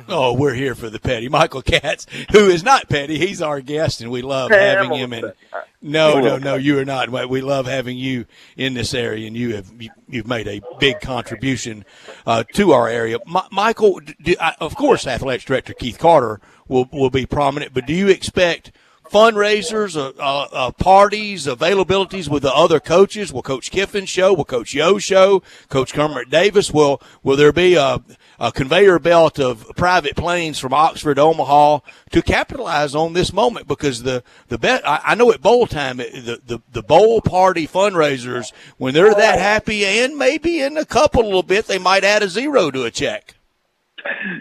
Oh, we're here for the petty. Michael Katz, who is not petty, he's our guest, and we love having him. And no, you are not. We love having you in this area, and you've made a big contribution to our area. Michael, of course, Athletics Director Keith Carter will be prominent, but do you expect fundraisers, parties, availabilities with the other coaches? Will Coach Kiffin show? Will Coach Yo show? Coach Kermit Davis? Will there be a conveyor belt of private planes from Oxford to Omaha to capitalize on this moment? Because I know at bowl time, the bowl party fundraisers, when they're that happy, and maybe in a little bit, they might add a 0 to a check.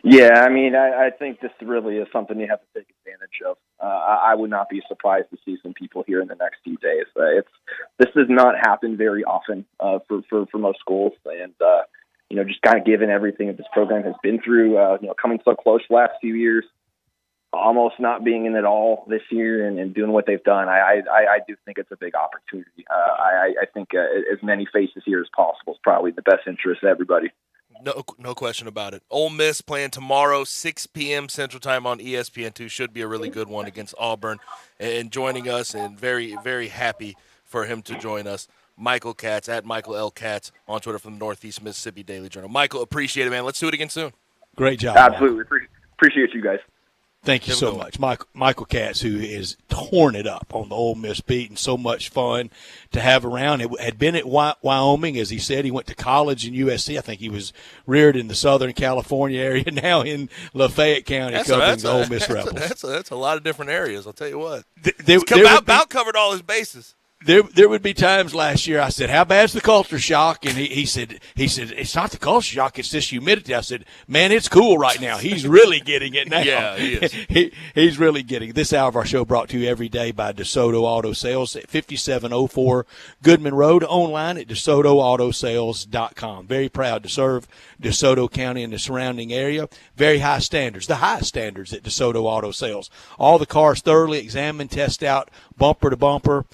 Yeah, I mean, I think this really is something you have to take advantage of. I would not be surprised to see some people here in the next few days. This does not happen very often for most schools, and you know, just kind of given everything that this program has been through, you know, coming so close the last few years, almost not being in it all this year, and doing what they've done, I do think it's a big opportunity. I think as many faces here as possible is probably the best interest of everybody. No question about it. Ole Miss playing tomorrow, 6 p.m. Central Time on ESPN2. Should be a really good one against Auburn. And joining us, and very, very happy for him to join us, Michael Katz, at Michael L. Katz on Twitter from the Northeast Mississippi Daily Journal. Michael, appreciate it, man. Let's do it again soon. Great job. Absolutely. Appreciate you guys. Thank you so much. Michael Katz, who is torn it up on the Ole Miss beat, and so much fun to have around. It had been at Wyoming, as he said. He went to college in USC. I think he was reared in the Southern California area, now in Lafayette County, covering the Ole Miss Rebels. That's a lot of different areas, I'll tell you what. About covered all his bases. There would be times last year I said, how bad's the culture shock? And he said, it's not the culture shock, it's this humidity. I said, man, it's cool right now. He's really getting it now. Yeah, he is. He's really getting it. This hour of our show brought to you every day by DeSoto Auto Sales at 5704 Goodman Road, online at DeSotoAutoSales.com. Very proud to serve DeSoto County and the surrounding area. Very high standards, the highest standards at DeSoto Auto Sales. All the cars thoroughly examined, test out, bumper to bumper.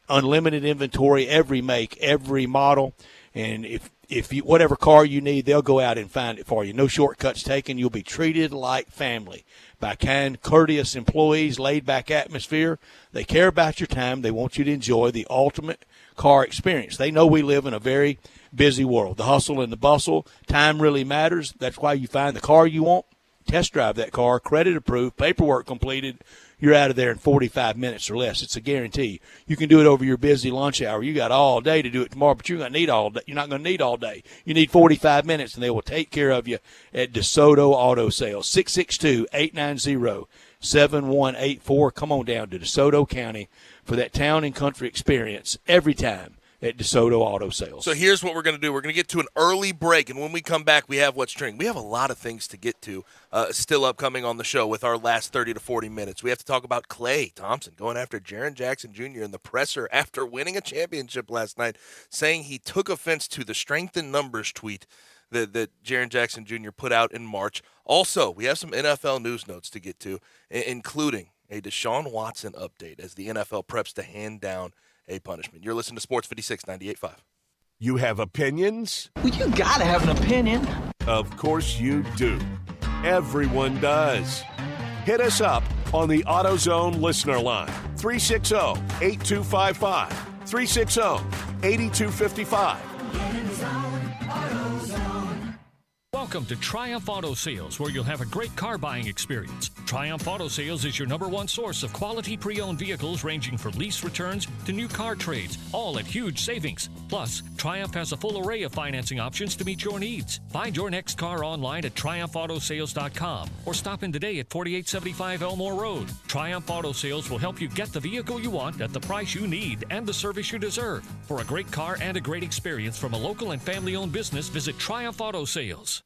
Unlimited inventory, every make, every model, and if you whatever car you need, they'll go out and find it for you. No shortcuts taken. You'll be treated like family by kind, courteous employees, laid-back atmosphere. They care about your time. They want you to enjoy the ultimate car experience. They know we live in a very busy world. The hustle and the bustle, time really matters. That's why you find the car you want, test drive that car, credit approved, paperwork completed. You're out of there in 45 minutes or less. It's a guarantee. You can do it over your busy lunch hour. You got all day to do it tomorrow, but you're not going to need all day. You need 45 minutes, and they will take care of you at DeSoto Auto Sales. 662-890-7184. Come on down to DeSoto County for that town and country experience every time at DeSoto Auto Sales. So here's what we're going to do. We're going to get to an early break, and when we come back, we have What's Trending. We have a lot of things to get to still upcoming on the show with our last 30 to 40 minutes. We have to talk about Klay Thompson going after Jaren Jackson Jr. in the presser after winning a championship last night, saying he took offense to the strength in numbers tweet that Jaren Jackson Jr. put out in March. Also, we have some NFL news notes to get to, including a Deshaun Watson update as the NFL preps to hand down a punishment. You're listening to Sports 56 98.5. You have opinions? Well, you gotta have an opinion. Of course you do. Everyone does. Hit us up on the AutoZone listener line, 360-8255, 360-8255. Welcome to Triumph Auto Sales, where you'll have a great car buying experience. Triumph Auto Sales is your #1 source of quality pre-owned vehicles ranging from lease returns to new car trades, all at huge savings. Plus, Triumph has a full array of financing options to meet your needs. Find your next car online at triumphautosales.com or stop in today at 4875 Elmore Road. Triumph Auto Sales will help you get the vehicle you want at the price you need and the service you deserve. For a great car and a great experience from a local and family-owned business, visit Triumph Auto Sales.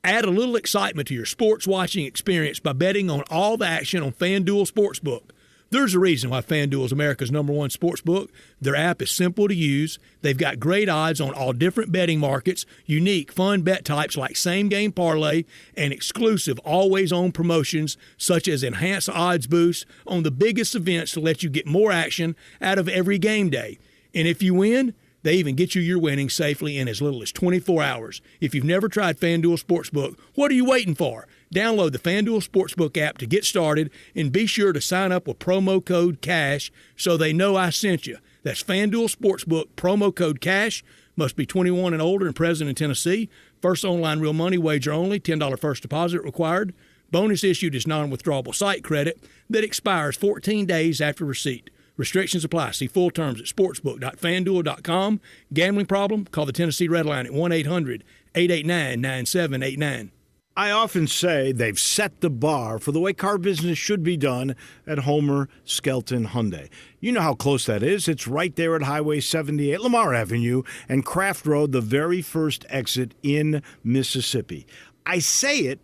Add a little excitement to your sports watching experience by betting on all the action on FanDuel Sportsbook. There's a reason why FanDuel is America's #1 sportsbook. Their app is simple to use. They've got great odds on all different betting markets, unique, fun bet types like same-game parlay, and exclusive, always-on promotions such as enhanced odds boosts on the biggest events to let you get more action out of every game day. And if you win, they even get you your winnings safely in as little as 24 hours. If you've never tried FanDuel Sportsbook, what are you waiting for? Download the FanDuel Sportsbook app to get started and be sure to sign up with promo code CASH so they know I sent you. That's FanDuel Sportsbook, promo code CASH. Must be 21 and older and present in Tennessee. First online real money wager only. $10 first deposit required. Bonus issued is non-withdrawable site credit that expires 14 days after receipt. Restrictions apply. See full terms at sportsbook.fanduel.com. Gambling problem? Call the Tennessee Red Line at 1-800-889-9789. I often say they've set the bar for the way car business should be done at Homer Skelton Hyundai. You know how close that is. It's right there at Highway 78, Lamar Avenue, and Craft Road, the very first exit in Mississippi. I say it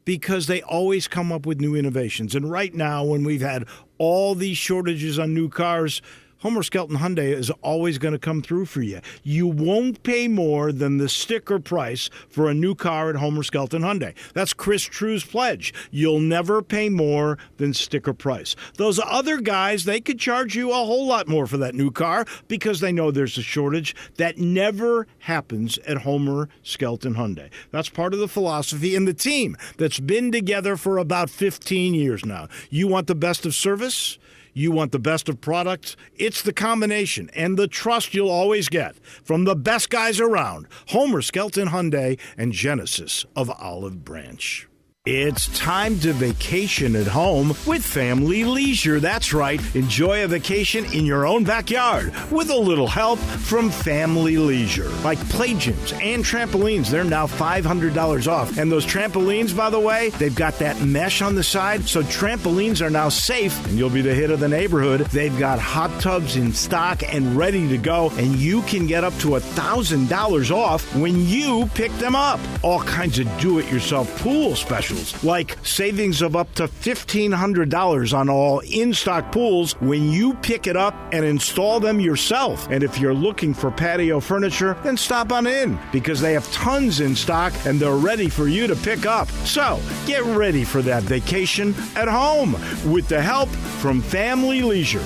because they always come up with new innovations. And right now, when we've had all these shortages on new cars, Homer Skelton Hyundai is always going to come through for you. You won't pay more than the sticker price for a new car at Homer Skelton Hyundai. That's Chris True's pledge. You'll never pay more than sticker price. Those other guys, they could charge you a whole lot more for that new car because they know there's a shortage. That never happens at Homer Skelton Hyundai. That's part of the philosophy and the team that's been together for about 15 years now. You want the best of service? You want the best of products? It's the combination and the trust you'll always get from the best guys around, Homer Skelton Hyundai and Genesis of Olive Branch. It's time to vacation at home with Family Leisure. That's right. Enjoy a vacation in your own backyard with a little help from Family Leisure. Like play gyms and trampolines, they're now $500 off. And those trampolines, by the way, they've got that mesh on the side, so trampolines are now safe and you'll be the hit of the neighborhood. They've got hot tubs in stock and ready to go, and you can get up to $1,000 off when you pick them up. All kinds of do-it-yourself pool specials, like savings of up to $1,500 on all in-stock pools when you pick it up and install them yourself. And if you're looking for patio furniture, then stop on in because they have tons in stock and they're ready for you to pick up. So get ready for that vacation at home with the help from Family Leisure.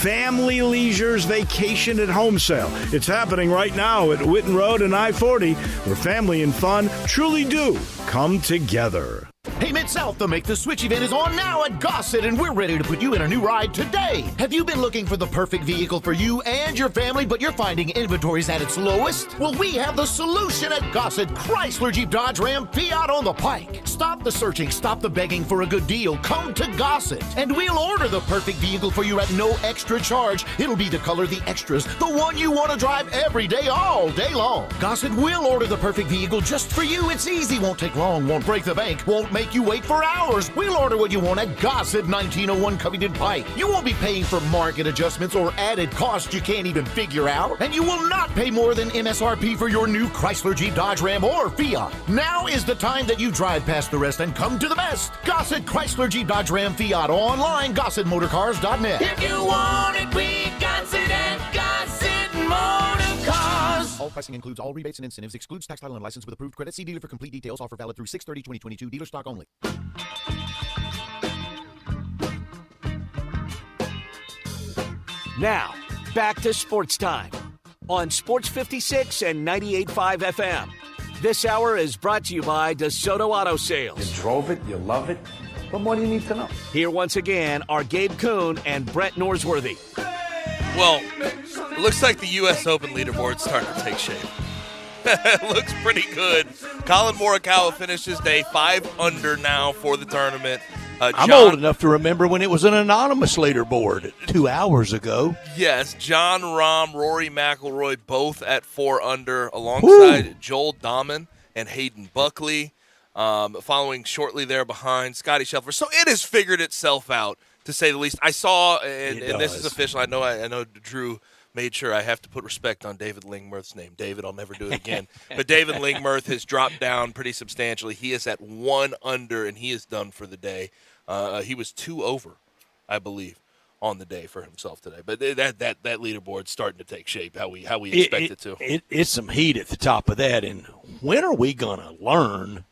Family Leisure's Vacation at Home sale. It's happening right now at Whitten Road and I-40, where family and fun truly do come together. Hey, Mid-South, the Make the Switch event is on now at Gossett, and we're ready to put you in a new ride today. Have you been looking for the perfect vehicle for you and your family, but you're finding inventory's at its lowest? Well, we have the solution at Gossett. Chrysler, Jeep, Dodge, Ram, Fiat on the Pike. Stop the searching, stop the begging for a good deal. Come to Gossett, and we'll order the perfect vehicle for you at no extra charge. It'll be the color, the extras, the one you want to drive every day, all day long. Gossett will order the perfect vehicle just for you. It's easy, won't take long, won't break the bank, won't make you wait for hours. We'll order what you want at Gossett, 1901 Covington Pike. You won't be paying for market adjustments or added costs you can't even figure out. And you will not pay more than MSRP for your new Chrysler, Jeep, Dodge, Ram, or Fiat. Now is the time that you drive past the rest and come to the best. Gossett, Chrysler, Jeep, Dodge, Ram, Fiat. Online, GossettMotorCars.net. If you want it, we got it at Gossett Motor Cars. All pricing includes all rebates and incentives, excludes tax, title, and license with approved credit. See dealer for complete details. Offer valid through 6/30/2022. Dealer stock only. Now, back to Sports Time on Sports 56 and 98.5 FM. This hour is brought to you by DeSoto Auto Sales. You drove it, you love it. What more do you need to know? Here once again are Gabe Kuhn and Brett Norsworthy. Well, it looks like the U.S. Open leaderboard's starting to take shape. It looks pretty good. Colin Morikawa finished his day 5 under now for the tournament. I'm old enough to remember when it was an anonymous leaderboard 2 hours ago. Yes, John Rahm, Rory McIlroy, both at 4 under, alongside Joel Dahman and Hayden Buckley. Following shortly there behind Scotty Scheffler. So it has figured itself out, to say the least. I saw, and this is official. I know Drew made sure I have to put respect on David Lingmerth's name. David, I'll never do it again. But David Lingmerth has dropped down pretty substantially. He is at 1 under, and he is done for the day. He was 2 over, I believe, on the day for himself today. But that leaderboard's starting to take shape how we expect it to. It's some heat at the top of that. And when are we going to learn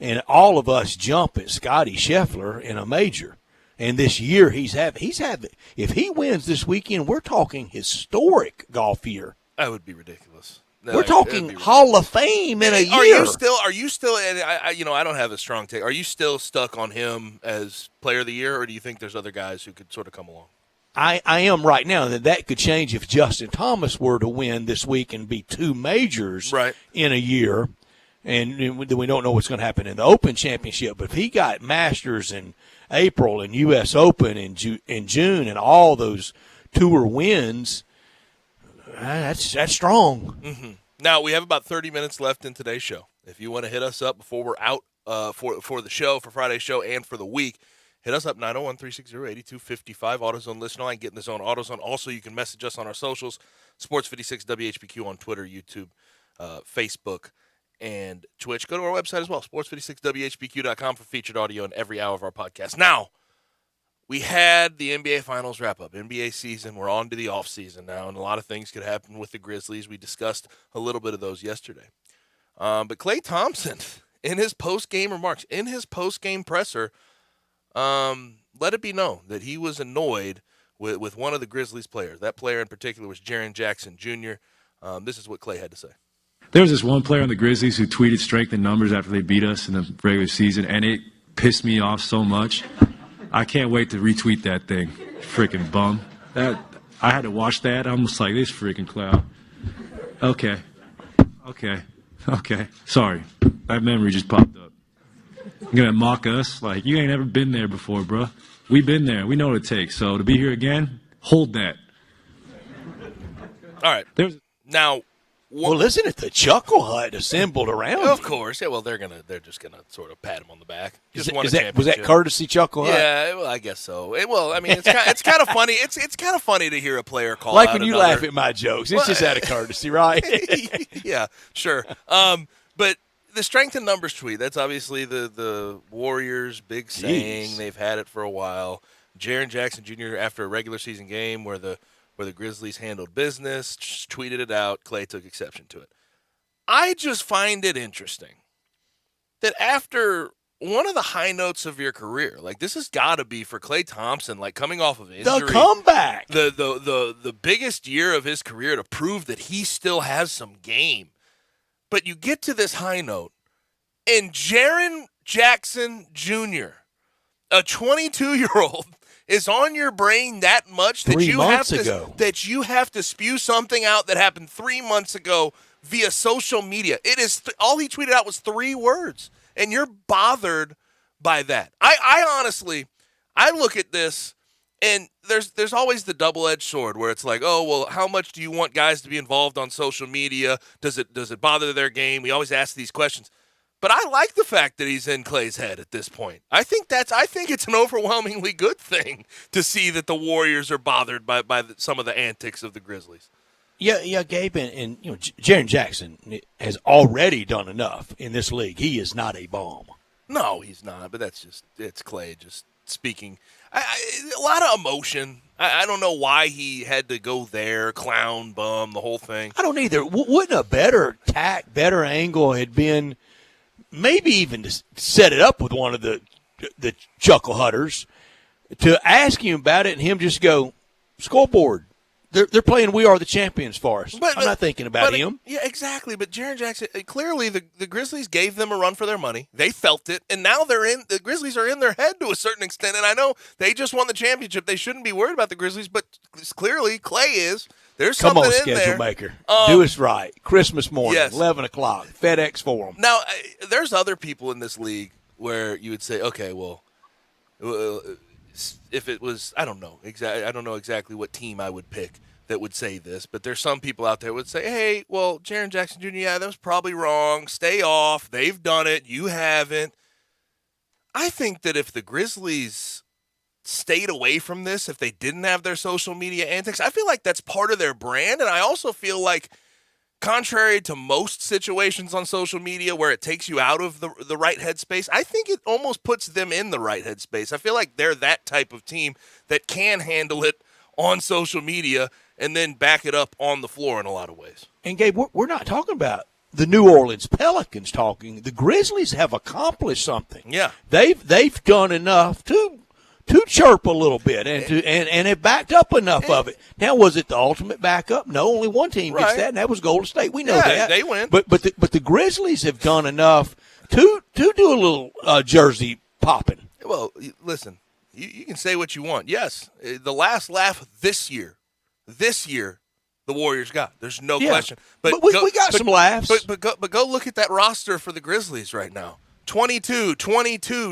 and all of us jump at Scotty Scheffler in a major? And this year he's having. If he wins this weekend, we're talking historic golf year. That would be ridiculous. We're talking Hall of Fame in a year. Are you still? And I don't have a strong take. Are you still stuck on him as Player of the Year, or do you think there's other guys who could sort of come along? I am right now. That could change if Justin Thomas were to win this week and be 2 majors in a year. And we don't know what's going to happen in the Open Championship. But if he got Masters in April and U.S. Open in June and all those tour wins, that's strong. Mm-hmm. Now, we have about 30 minutes left in today's show. If you want to hit us up before we're out for the show, for Friday's show and for the week, hit us up, 901-360-8255, AutoZone Listen Line, get in the zone, AutoZone. Also, you can message us on our socials, Sports56 WHBQ on Twitter, YouTube, Facebook, and Twitch. Go to our website as well, sports56whbq.com, for featured audio in every hour of our podcast. Now, we had the NBA Finals wrap up, NBA season. We're on to the offseason now, and a lot of things could happen with the Grizzlies. We discussed a little bit of those yesterday. But Klay Thompson, in his post-game remarks, in his post-game presser, let it be known that he was annoyed with one of the Grizzlies players. That player in particular was Jaren Jackson Jr. This is what Klay had to say. There was this one player on the Grizzlies who tweeted strength in numbers after they beat us in the regular season, and it pissed me off so much. I can't wait to retweet that thing. Freaking bum. I had to watch that. I'm just like, this freaking clown. Okay. Sorry. That memory just popped up. You're going to mock us? Like, you ain't ever been there before, bro. We've been there. We know what it takes. So to be here again, hold that. All right. Now... Well, isn't it the Chuckle Hut assembled around? Of course, yeah. Well, they're just gonna sort of pat him on the back. Was that courtesy Chuckle Hut? Yeah, well, I guess so. I mean, it's kind of funny. It's kind of funny to hear a player call like out when you another. laugh at my jokes. It's just out of courtesy, right? Yeah, sure. But the strength in numbers tweet, that's obviously the Warriors' big saying. They've had it for a while. Jaren Jackson Jr. after a regular season game where the Grizzlies handled business, just tweeted it out. Klay took exception to it. I just find it interesting that after one of the high notes of your career, like this has got to be for Klay Thompson, like coming off of injury, the comeback, the biggest year of his career to prove that he still has some game. But you get to this high note, and Jaren Jackson Jr., a 22-year-old, is on your brain that much that you have to spew something out that happened 3 months ago via social media. It is all he tweeted out was 3 words, and you're bothered by that. I honestly, I look at this, and there's always the double-edged sword where it's like, oh, well, how much do you want guys to be involved on social media? Does it bother their game? We always ask these questions. But I like the fact that he's in Clay's head at this point. I think it's an overwhelmingly good thing to see that the Warriors are bothered by some of the antics of the Grizzlies. Yeah, Gabe, and Jaren Jackson has already done enough in this league. He is not a bomb. No, he's not. But it's Clay just speaking. A lot of emotion. I don't know why he had to go there, clown, bum, the whole thing. I don't either. Wouldn't a better tack, better angle had been? Maybe even to set it up with one of the chuckle hutters to ask him about it and him just go, scoreboard. They're playing We Are the Champions for us. I'm not thinking about him. Yeah, exactly. But Jaren Jackson, clearly the Grizzlies gave them a run for their money. They felt it, and now the Grizzlies are in their head to a certain extent. And I know they just won the championship. They shouldn't be worried about the Grizzlies, but clearly Clay is. There's something in there. Come on, schedule maker. Do us right. Christmas morning, yes. 11 o'clock, FedEx Forum. Now, there's other people in this league where you would say, okay, well, if it was, I don't know exactly what team I would pick that would say this, but there's some people out there would say, hey, well, Jaren Jackson Jr., yeah, that was probably wrong. Stay off. They've done it. You haven't. I think that if the Grizzlies stayed away from this, if they didn't have their social media antics, I feel like that's part of their brand. And I also feel like, contrary to most situations on social media where it takes you out of the right headspace, I think it almost puts them in the right headspace. I feel like they're that type of team that can handle it on social media and then back it up on the floor in a lot of ways. And Gabe, we're not talking about the New Orleans Pelicans talking. The Grizzlies have accomplished something. Yeah. They've done enough to chirp a little bit and have backed up enough of it. Now, was it the ultimate backup? No, only one team gets that, and that was Golden State. We know that. They win. But the Grizzlies have done enough to do a little jersey popping. Well, listen, you can say what you want. Yes, the last laugh this year, the Warriors got. There's no question. But we got some laughs. But go look at that roster for the Grizzlies right now. 22,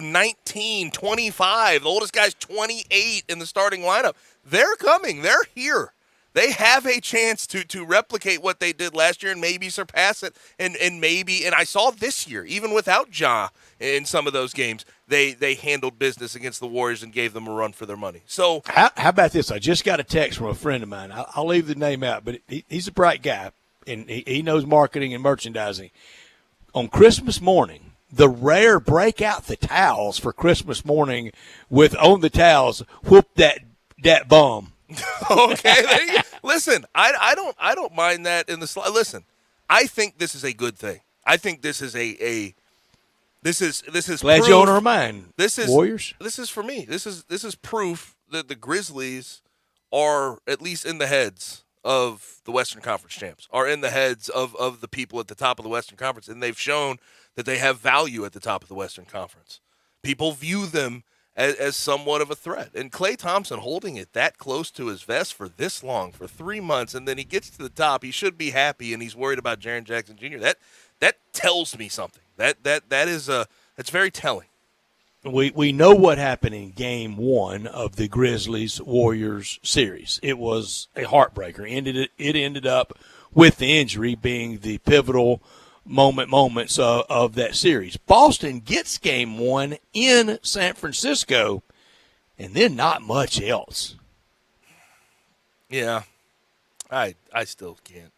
19, 25. The oldest guy's 28 in the starting lineup. They're coming. They're here. They have a chance to replicate what they did last year and maybe surpass it. And I saw this year, even without Ja in some of those games, they handled business against the Warriors and gave them a run for their money. So how about this? I just got a text from a friend of mine. I'll leave the name out, but he's a bright guy, and he knows marketing and merchandising. On Christmas morning, the rare break out the towels for Christmas morning with on the towels, whoop that bum. Okay, there you go. Listen, I don't mind that in the slide. Listen, I think this is a good thing. I think this is this is glad proof. you on our mind. This is Warriors. This is for me. This is proof that the Grizzlies are at least in the heads of the Western Conference champs, are in the heads of the people at the top of the Western Conference, and they've shown that they have value at the top of the Western Conference. People view them as somewhat of a threat. And Klay Thompson holding it that close to his vest for this long, for 3 months, and then he gets to the top, he should be happy, and he's worried about Jaren Jackson Jr. That tells me something. That's very telling. We know what happened in Game 1 of the Grizzlies-Warriors series. It was a heartbreaker. It ended up with the injury being the pivotal moments of that series. Boston gets Game 1 in San Francisco, and then not much else. Yeah, I still can't.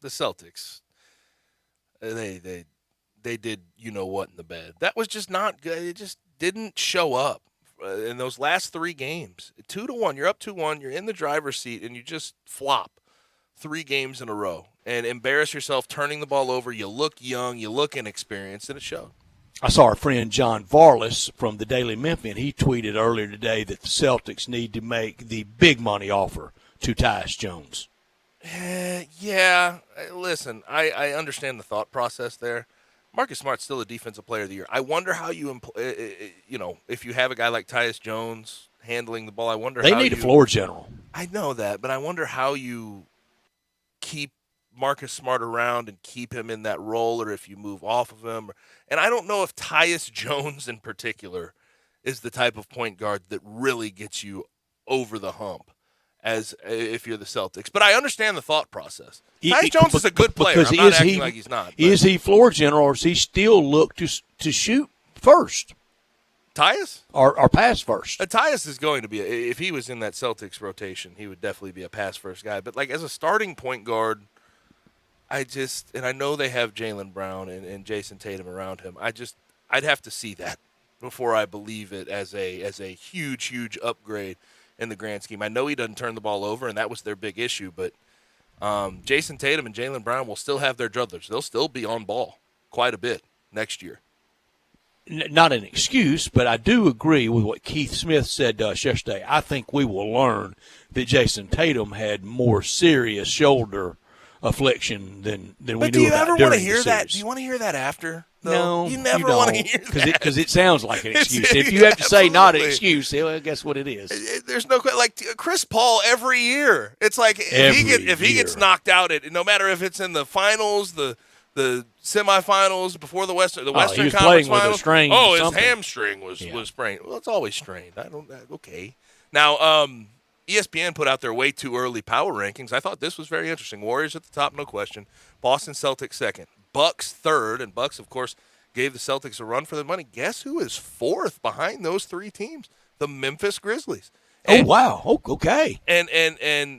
The Celtics, they did what in the bed. That was just not good. It just didn't show up in those last 3 games. 2-1, you're up 2-1, you're in the driver's seat, and you just flop 3 games in a row and embarrass yourself turning the ball over. You look young, you look inexperienced, and it showed. I saw our friend John Varlas from the Daily Memphian. He tweeted earlier today that the Celtics need to make the big money offer to Tyus Jones. Yeah, listen, I understand the thought process there. Marcus Smart's still a defensive player of the year. I wonder how you, if you have a guy like Tyus Jones handling the ball, I wonder they how need a floor general. I know that, but I wonder how you keep Marcus Smart around and keep him in that role, or if you move off of him. And I don't know if Tyus Jones in particular is the type of point guard that really gets you over the hump as if you're the Celtics. But I understand the thought process. Tyus Jones is a good player. I'm not acting like he's not. But. Is he floor general, or does he still look to shoot first? Tyus? Or pass first? Tyus is going to be, if he was in that Celtics rotation, he would definitely be a pass first guy. But like as a starting point guard, and I know they have Jaylen Brown and Jason Tatum around him. I'd have to see that before I believe it as a huge upgrade in the grand scheme. I know he doesn't turn the ball over, and that was their big issue, but Jason Tatum and Jaylen Brown will still have their druthers. They'll still be on ball quite a bit next year. Not an excuse, but I do agree with what Keith Smith said to us yesterday. I think we will learn that Jason Tatum had more serious shoulder affliction than we knew about. Do you ever want to hear hear that? Do you want to hear that after? No, you never want to hear that because it sounds like an excuse. If you have to say not an excuse, well, guess what it is. There's no like Chris Paul every year. It's like if he gets knocked out, no matter if it's in the finals, the semifinals, before the Western Conference Finals. His hamstring was sprained. Well, it's always strained. Okay. Now, ESPN put out their way too early power rankings. I thought this was very interesting. Warriors at the top, no question. Boston Celtics second. Bucks third, and Bucks, of course, gave the Celtics a run for their money. Guess who is fourth behind those three teams? The Memphis Grizzlies. Oh, wow. Oh, okay. And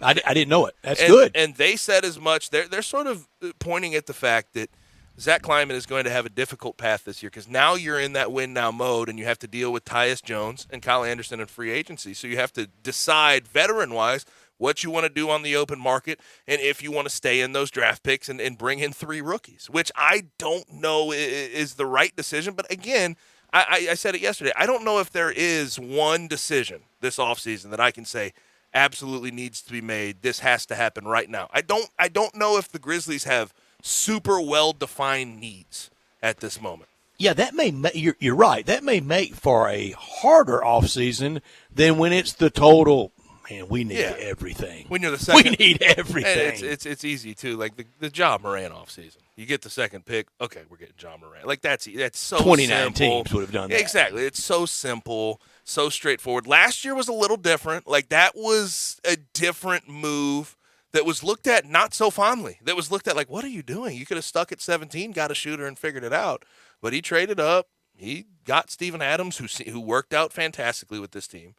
I didn't know it. That's good. And they said as much. They're sort of pointing at the fact that Zach Kleiman is going to have a difficult path this year because now you're in that win-now mode, and you have to deal with Tyus Jones and Kyle Anderson in free agency. So you have to decide, veteran-wise, what you want to do on the open market, and if you want to stay in those draft picks and bring in three rookies, which I don't know is the right decision. But again, I said it yesterday. I don't know if there is one decision this offseason that I can say absolutely needs to be made. This has to happen right now. I don't know if the Grizzlies have super well-defined needs at this moment. Yeah, that may you're right. That may make for a harder offseason than when it's the total. Man, we need everything. When you're the second, we need everything. And it's easy too. Like the Ja Morant offseason, you get the second pick. Okay, we're getting Ja Morant. Like that's so 29 simple. teams would have done that. Exactly. It's so simple, so straightforward. Last year was a little different. Like that was a different move that was looked at not so fondly. That was looked at like, what are you doing? You could have stuck at 17, got a shooter, and figured it out. But he traded up. He got Steven Adams, who worked out fantastically with this team.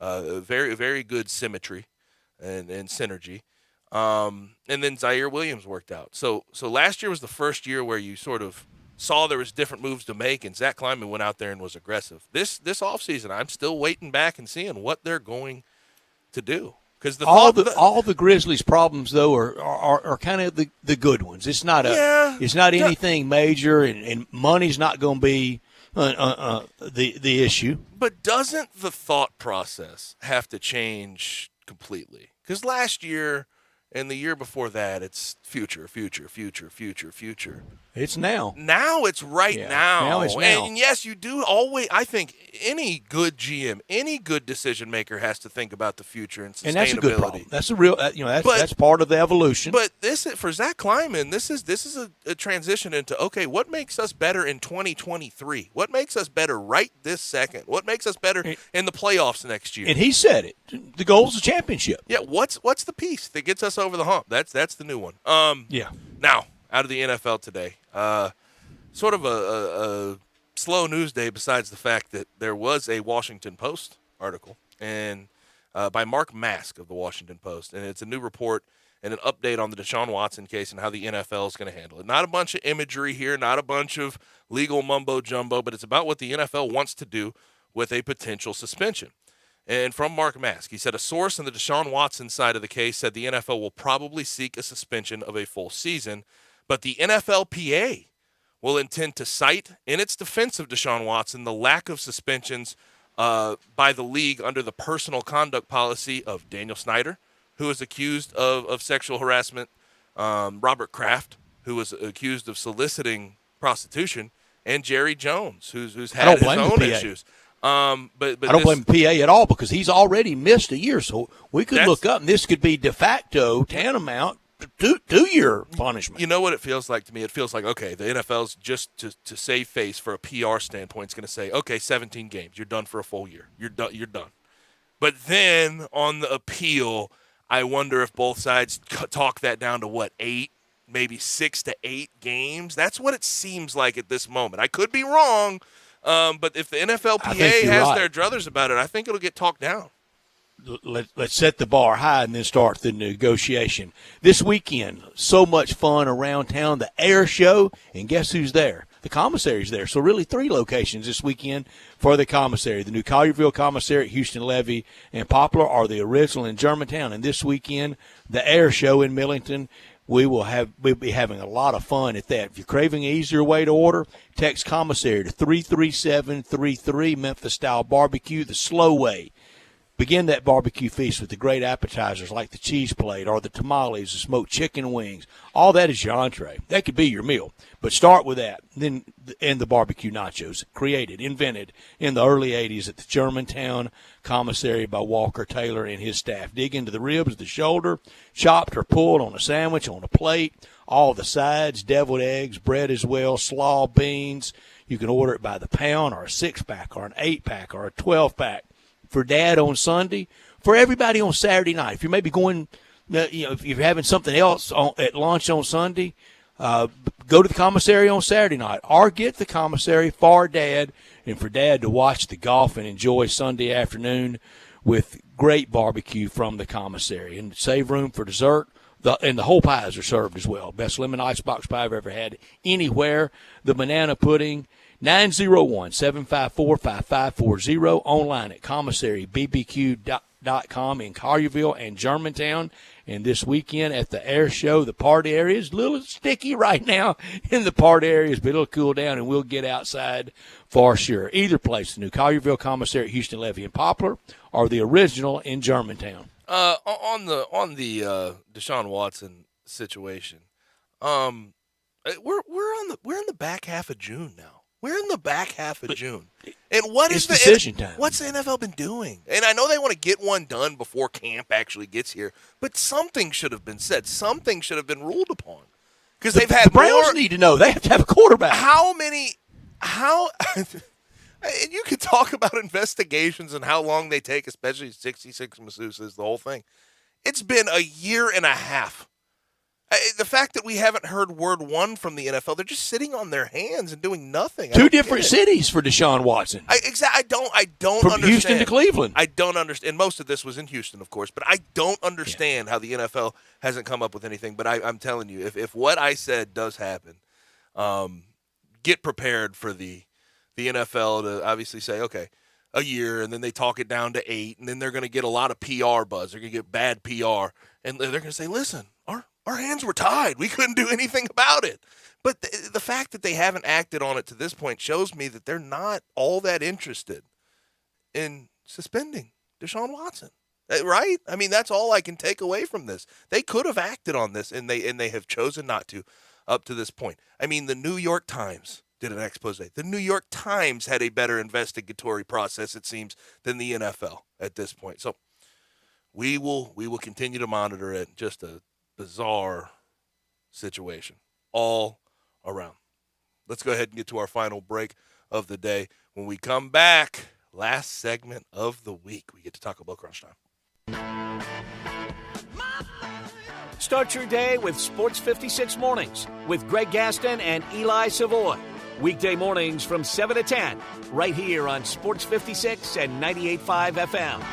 Very, very good symmetry and synergy. And then Zaire Williams worked out. So last year was the first year where you sort of saw there was different moves to make, and Zach Kleiman went out there and was aggressive. This offseason, I'm still waiting back and seeing what they're going to do. Because all the Grizzlies' problems though are kind of the good ones. It's not anything major, and money's not going to be the issue. But doesn't the thought process have to change completely? Because last year and the year before that, it's future. It's now. Now it's right now. Now it's now. And yes, you do always. I think any good GM, any good decision maker has to think about the future and sustainability. And that's a good problem. That's a real. That's part of the evolution. But this for Zach Kleiman, this is a transition into what makes us better in 2023? What makes us better right this second? What makes us better in the playoffs next year? And he said it. The goal is a championship. Yeah. What's the piece that gets us over the hump? That's the new one. Now, out of the NFL today, sort of a slow news day besides the fact that there was a Washington Post article and by Mark Mask of the Washington Post, and it's a new report and an update on the Deshaun Watson case and how the NFL is going to handle it. Not a bunch of imagery here, not a bunch of legal mumbo-jumbo, but it's about what the NFL wants to do with a potential suspension. And from Mark Mask, he said a source in the Deshaun Watson side of the case said the NFL will probably seek a suspension of a full season, but the NFLPA will intend to cite in its defense of Deshaun Watson the lack of suspensions by the league under the personal conduct policy of Daniel Snyder, who was accused of sexual harassment, Robert Kraft, who was accused of soliciting prostitution, and Jerry Jones, who's had his own issues. But I don't blame PA at all because he's already missed a year. So we could look up, and this could be de facto tantamount to 2-year punishment. You know what it feels like to me? It feels like, okay, the NFL's just to save face for a PR standpoint is going to say, okay, 17 games. You're done for a full year. You're done. But then on the appeal, I wonder if both sides talk that down to, 8? Maybe 6 to 8 games. That's what it seems like at this moment. I could be wrong, but if the NFLPA has their druthers about it, I think it'll get talked down. Let's set the bar high and then start the negotiation. This weekend, so much fun around town. The Air Show, and guess who's there? The commissary's there. So really 3 locations this weekend for the commissary. The new Collierville commissary, Houston Levy, and Poplar are the original in Germantown. And this weekend, the Air Show in Millington. We'll be having a lot of fun at that. If you're craving an easier way to order, text commissary to 33733, Memphis-style barbecue, the slow way. Begin that barbecue feast with the great appetizers like the cheese plate or the tamales, the smoked chicken wings. All that is your entree. That could be your meal. But start with that. Then the barbecue nachos, created, invented in the early 80s at the Germantown Commissary by Walker Taylor and his staff. Dig into the ribs, the shoulder, chopped or pulled on a sandwich, on a plate, all the sides, deviled eggs, bread as well, slaw, beans. You can order it by the pound or a 6-pack or an 8-pack or a 12-pack. For Dad on Sunday, for everybody on Saturday night. If you're maybe going, if you're having something else at lunch on Sunday, go to the commissary on Saturday night, or get the commissary for Dad and for Dad to watch the golf and enjoy Sunday afternoon with great barbecue from the commissary. And save room for dessert. And the whole pies are served as well. Best lemon icebox pie I've ever had anywhere. The banana pudding. 901-754-5540, online at commissarybbq.com in Collierville and Germantown. And this weekend at the Air Show, the party area is a little sticky right now in the party areas, but it'll cool down and we'll get outside for sure. Either place, the new Collierville Commissary at Houston Levy and Poplar, or the original in Germantown. On the Deshaun Watson situation, we're in the back half of June now. We're in the back half of June. And what's the NFL been doing? And I know they want to get one done before camp actually gets here, but something should have been said. Something should have been ruled upon. Because they've had the Browns need to know. They have to have a quarterback. And you could talk about investigations and how long they take, especially 66 masseuses, the whole thing. It's been a year and a half. The fact that we haven't heard word one from the NFL, they're just sitting on their hands and doing nothing. 2 different cities for Deshaun Watson. I don't From understand. Houston to Cleveland. I don't understand. Most of this was in Houston, of course, but I don't understand how the NFL hasn't come up with anything. But I'm telling you, if what I said does happen, get prepared for the NFL to obviously say, okay, a year, and then they talk it down to 8, and then they're going to get a lot of PR buzz. They're going to get bad PR, and they're going to say, listen, our hands were tied. We couldn't do anything about it. But the fact that they haven't acted on it to this point shows me that they're not all that interested in suspending Deshaun Watson, right? I mean, that's all I can take away from this. They could have acted on this, and they have chosen not to up to this point. I mean, the New York Times did an expose. The New York Times had a better investigatory process, it seems, than the NFL at this point. So we will continue to monitor it. Just a bizarre situation all around. Let's go ahead and get to our final break of the day. When we come back, last segment of the week, we get to talk about crunch time. Start your day with Sports 56 Mornings with Greg Gaston and Eli Savoy. Weekday mornings from 7 to 10, right here on Sports 56 and 98.5 FM.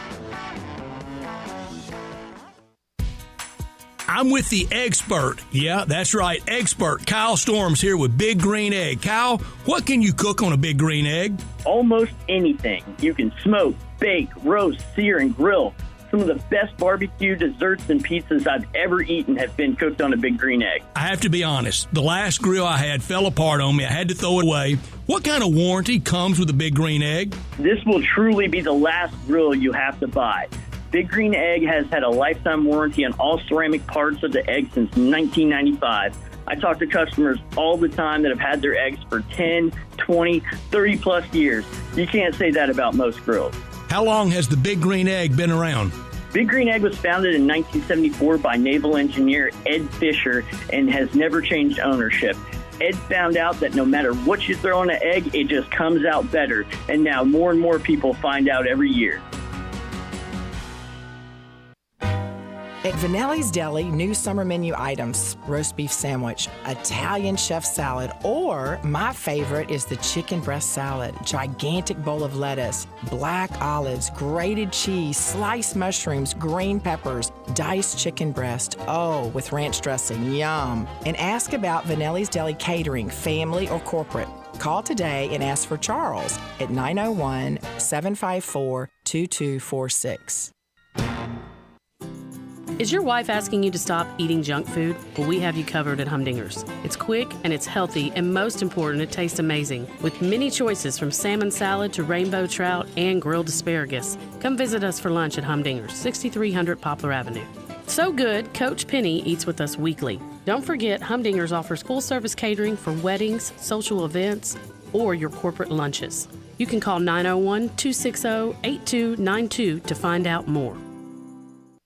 I'm with the expert. Yeah, that's right, expert. Kyle Storms here with Big Green Egg. Kyle, what can you cook on a Big Green Egg? Almost anything. You can smoke, bake, roast, sear, and grill. Some of the best barbecue desserts and pizzas I've ever eaten have been cooked on a Big Green Egg. I have to be honest. The last grill I had fell apart on me. I had to throw it away. What kind of warranty comes with a Big Green Egg? This will truly be the last grill you have to buy. Big Green Egg has had a lifetime warranty on all ceramic parts of the egg since 1995. I talk to customers all the time that have had their eggs for 10, 20, 30 plus years. You can't say that about most grills. How long has the Big Green Egg been around? Big Green Egg was founded in 1974 by naval engineer Ed Fisher and has never changed ownership. Ed found out that no matter what you throw on an egg, it just comes out better. And now more and more people find out every year. At Vanelli's Deli, new summer menu items: roast beef sandwich, Italian chef salad, or my favorite is the chicken breast salad, gigantic bowl of lettuce, black olives, grated cheese, sliced mushrooms, green peppers, diced chicken breast, with ranch dressing, yum. And ask about Vanelli's Deli catering, family or corporate. Call today and ask for Charles at 901-754-2246. Is your wife asking you to stop eating junk food? Well, we have you covered at Humdinger's. It's quick and it's healthy, and most important, it tastes amazing. With many choices from salmon salad to rainbow trout and grilled asparagus. Come visit us for lunch at Humdinger's, 6300 Poplar Avenue. So good, Coach Penny eats with us weekly. Don't forget, Humdinger's offers full-service catering for weddings, social events, or your corporate lunches. You can call 901-260-8292 to find out more.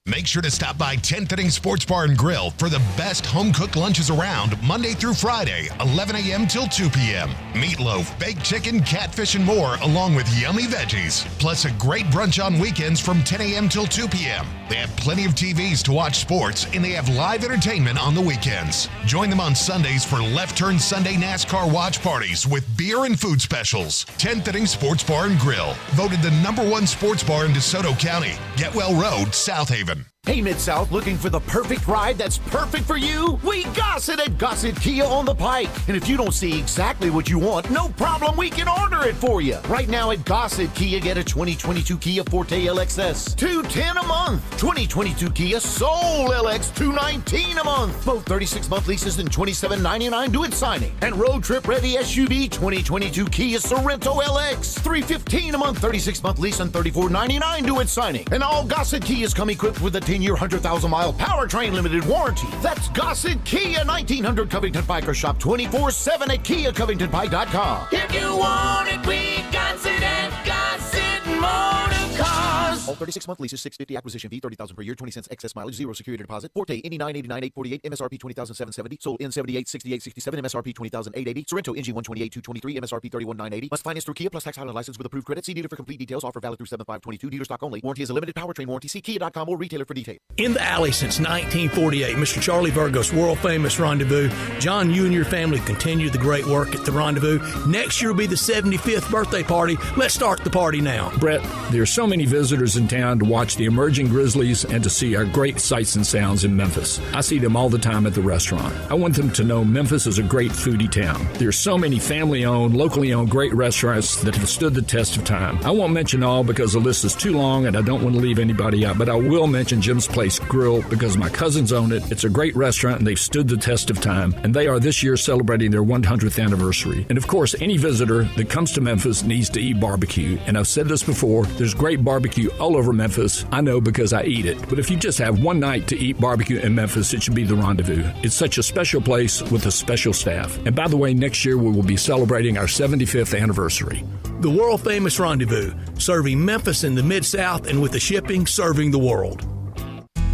Make sure to stop by 10th Inning Sports Bar and Grill for the best home-cooked lunches around Monday through Friday, 11 a.m. till 2 p.m. Meatloaf, baked chicken, catfish, and more, along with yummy veggies. Plus a great brunch on weekends from 10 a.m. till 2 p.m. They have plenty of TVs to watch sports, and they have live entertainment on the weekends. Join them on Sundays for Left Turn Sunday NASCAR watch parties with beer and food specials. 10th Inning Sports Bar and Grill, voted the #1 sports bar in DeSoto County. Getwell Road, South Haven. Hey, Mid-South, looking for the perfect ride that's perfect for you? We got it at Gossett Kia on the Pike. And if you don't see exactly what you want, no problem, we can order it for you. Right now at Gossett Kia, get a 2022 Kia Forte LXS, $210 a month. 2022 Kia Soul LX, $219 a month. Both 36-month leases and $27.99 due at signing. And road trip ready SUV 2022 Kia Sorrento LX, $315 a month, 36-month lease and $34.99 due at signing. And all Gossett Kias come equipped with a 10-year, 100,000-mile powertrain limited warranty. That's Gossett Kia, 1900 Covington Pike, or shop 24/7 at KiaCovingtonPike.com. If you want it, we got it at Gossett Motor Cars. All 36-month leases, $650 acquisition fee, $30,000 per year, 20 cents excess mileage, 0 security deposit. Forte, $89.89, $848, MSRP $20,770. Sold in $78, $68, $67, MSRP $20,880. Sorrento, NG $128, $223, MSRP $31,980. Must finance through Kia plus tax Highland license with approved credit. See dealer for complete details. Offer valid through 7/5/22. Dealer stock only. Warranty is a limited powertrain warranty. See Kia.com or retailer for details. In the alley since 1948, Mr. Charlie Virgo's world-famous Rendezvous. John, you and your family continue the great work at the Rendezvous. Next year will be the 75th birthday party. Let's start the party now. Brett, there are so many visitors in town to watch the emerging Grizzlies and to see our great sights and sounds in Memphis. I see them all the time at the restaurant. I want them to know Memphis is a great foodie town. There are so many family-owned, locally owned great restaurants that have stood the test of time. I won't mention all because the list is too long and I don't want to leave anybody out, but I will mention Jim's Place Grill because my cousins own it. It's a great restaurant and they've stood the test of time, and they are this year celebrating their 100th anniversary. And of course, any visitor that comes to Memphis needs to eat barbecue. And I've said this before, there's great barbecue all over Memphis. I know because I eat it. But if you just have one night to eat barbecue in Memphis, it should be the Rendezvous. It's such a special place with a special staff. And by the way, next year we will be celebrating our 75th anniversary. The world-famous Rendezvous, serving Memphis in the Mid-South, and with the shipping, serving the world.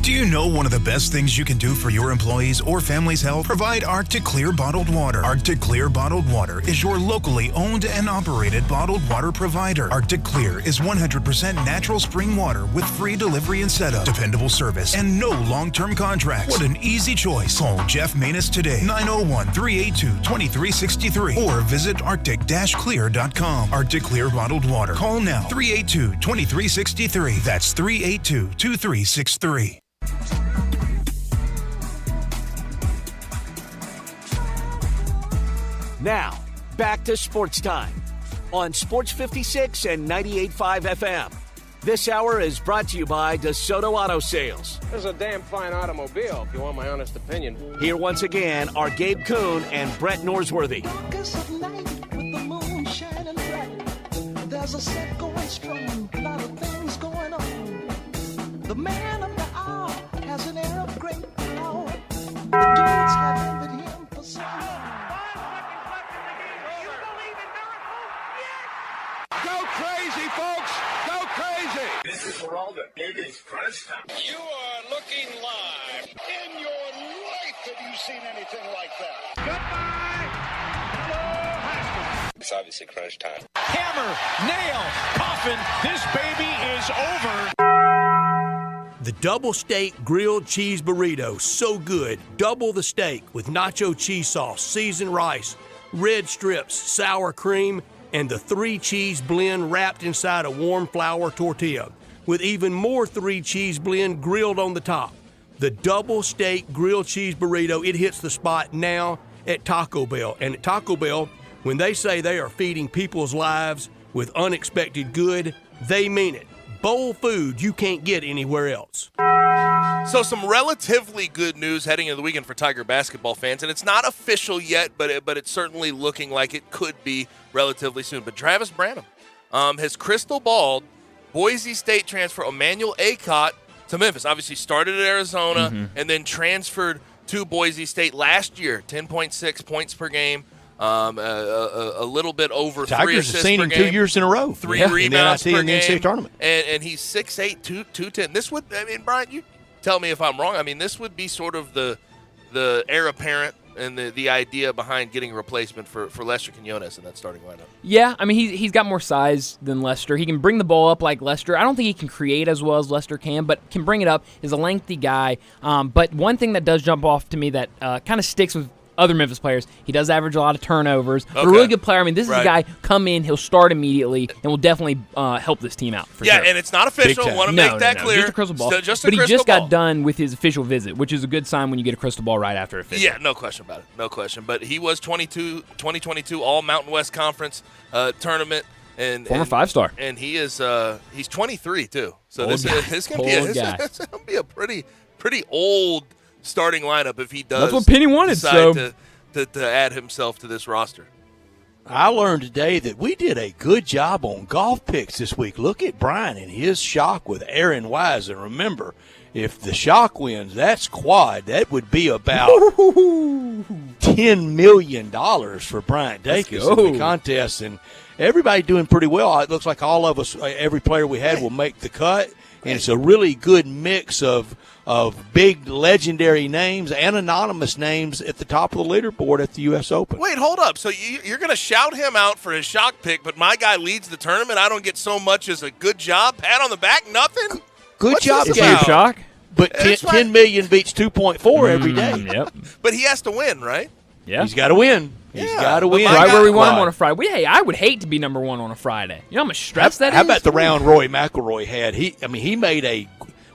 Do you know one of the best things you can do for your employees or family's health? Provide Arctic Clear bottled water. Arctic Clear bottled water is your locally owned and operated bottled water provider. Arctic Clear is 100% natural spring water with free delivery and setup, dependable service, and no long-term contracts. What an easy choice. Call Jeff Manus today, 901-382-2363, or visit arctic-clear.com. Arctic Clear bottled water. Call now, 382-2363. That's 382-2363. Now, back to Sports Time on Sports 56 and 98.5 FM. This hour is brought to you by DeSoto Auto Sales. This is a damn fine automobile, if you want my honest opinion. Here once again are Gabe Kuhn and Brett Norsworthy. There's a set going strong, a lot of things going on. The man of the hour has an air of great power. Dudes have envied him for are looking live. In your life have you seen anything like that? Goodbye. Hello, Haskell. It's obviously crunch time. Hammer, nail, coffin. This baby is over. The double steak grilled cheese burrito, so good. Double the steak with nacho cheese sauce, seasoned rice, red strips, sour cream, and the 3-cheese blend wrapped inside a warm flour tortilla, with even more 3-cheese blend grilled on the top. The double steak grilled cheese burrito, it hits the spot now at Taco Bell. And at Taco Bell, when they say they are feeding people's lives with unexpected good, they mean it. Bowl food you can't get anywhere else. So some relatively good news heading into the weekend for Tiger basketball fans, and it's not official yet, but it's certainly looking like it could be relatively soon. But Travis Branham has crystal balled Boise State transfer Emmanuel Acott to Memphis. Obviously started at Arizona and then transferred to Boise State last year, 10.6 points per game. A little bit over Tigers 3 assists have seen per him game, 2 years in a row. 3 rebounds in the per NIT and the game. NCAA tournament. And he's 6'8", 210. This would, I mean, Brian, you tell me if I'm wrong. I mean, this would be sort of the heir apparent and the idea behind getting a replacement for Lester Quinones in that starting lineup. Yeah, I mean, he's got more size than Lester. He can bring the ball up like Lester. I don't think he can create as well as Lester can, but can bring it up. Is a lengthy guy. But one thing that does jump off to me that kind of sticks with other Memphis players, he does average a lot of turnovers. But a really good player. I mean, this is a guy, come in, he'll start immediately, and will definitely help this team out. For sure. And it's not official. I want to make that clear. Just a crystal ball. But he just got done with his official visit, which is a good sign when you get a crystal ball right after official. Yeah, no question about it. No question. But he was 2022 All Mountain West Conference tournament. And former 5-star. And he is he's 23 too. So this is going to be a pretty old starting lineup if he does. That's what Penny wanted. Decide to add himself to this roster. I learned today that we did a good job on golf picks this week. Look at Brian and his shock with Aaron Wise. And remember, if the shock wins, that's quad. That would be about $10 million for Bryant Dacus in the contest. And everybody doing pretty well. It looks like all of us, every player we had will make the cut. And it's a really good mix of big legendary names and anonymous names at the top of the leaderboard at the U.S. Open. Wait, hold up. So you're going to shout him out for his shock pick, but my guy leads the tournament. I don't get so much as a good job, pat on the back, nothing? Good job, Gabe. Shock? But 10 million beats 2.4 every day. Yep. But he has to win, right? Yeah. He's got to win. He's got to win. Right where we want him on a Friday. Hey, I would hate to be number one on a Friday. You know how much stress that is? How about the round Roy McIlroy had? He made a,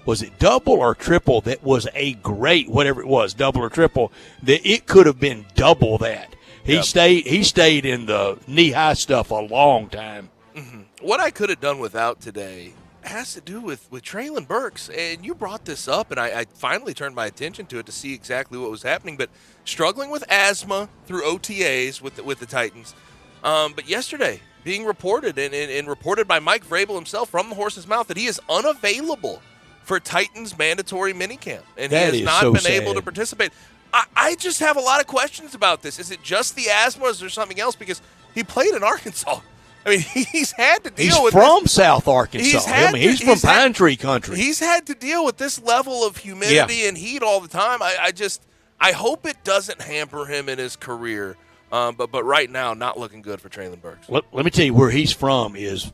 was it double or triple that was a great, whatever it was, double or triple, that it could have been double that. He stayed in the knee-high stuff a long time. Mm-hmm. What I could have done without today has to do with Traylon Burks, and you brought this up, and I finally turned my attention to it to see exactly what was happening, but struggling with asthma through OTAs with the Titans. But yesterday, being reported, and reported by Mike Vrabel himself from the horse's mouth, that he is unavailable for Titans mandatory minicamp, and he has not been able to participate. I just have a lot of questions about this. Is it just the asthma, or is there something else? Because he played in Arkansas. I mean, he's had to deal with. He's from South Arkansas. He's from Pine Tree Country. He's had to deal with this level of humidity and heat all the time. I hope it doesn't hamper him in his career. But right now, not looking good for Traylon Burks. Let me tell you where he's from is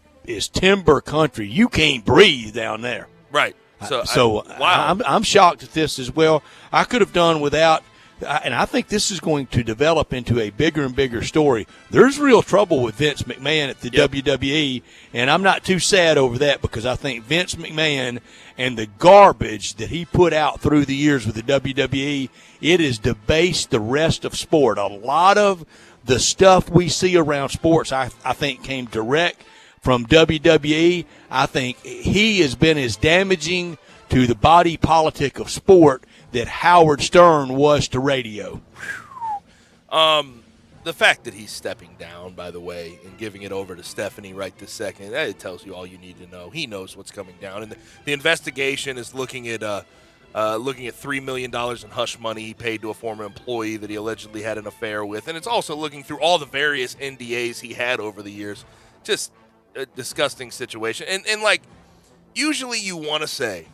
timber country. You can't breathe down there. Right. Wow. I'm shocked at this as well. I could have done without. And I think this is going to develop into a bigger and bigger story. There's real trouble with Vince McMahon at the WWE, and I'm not too sad over that because I think Vince McMahon and the garbage that he put out through the years with the WWE, it has debased the rest of sport. A lot of the stuff we see around sports, I think, came direct from WWE. I think he has been as damaging to the body politic of sport that Howard Stern was to radio. The fact that he's stepping down, by the way, and giving it over to Stephanie right this second, that tells you all you need to know. He knows what's coming down. And the investigation is looking at $3 million in hush money he paid to a former employee that he allegedly had an affair with. And it's also looking through all the various NDAs he had over the years. Just a disgusting situation. And like, usually you want to say,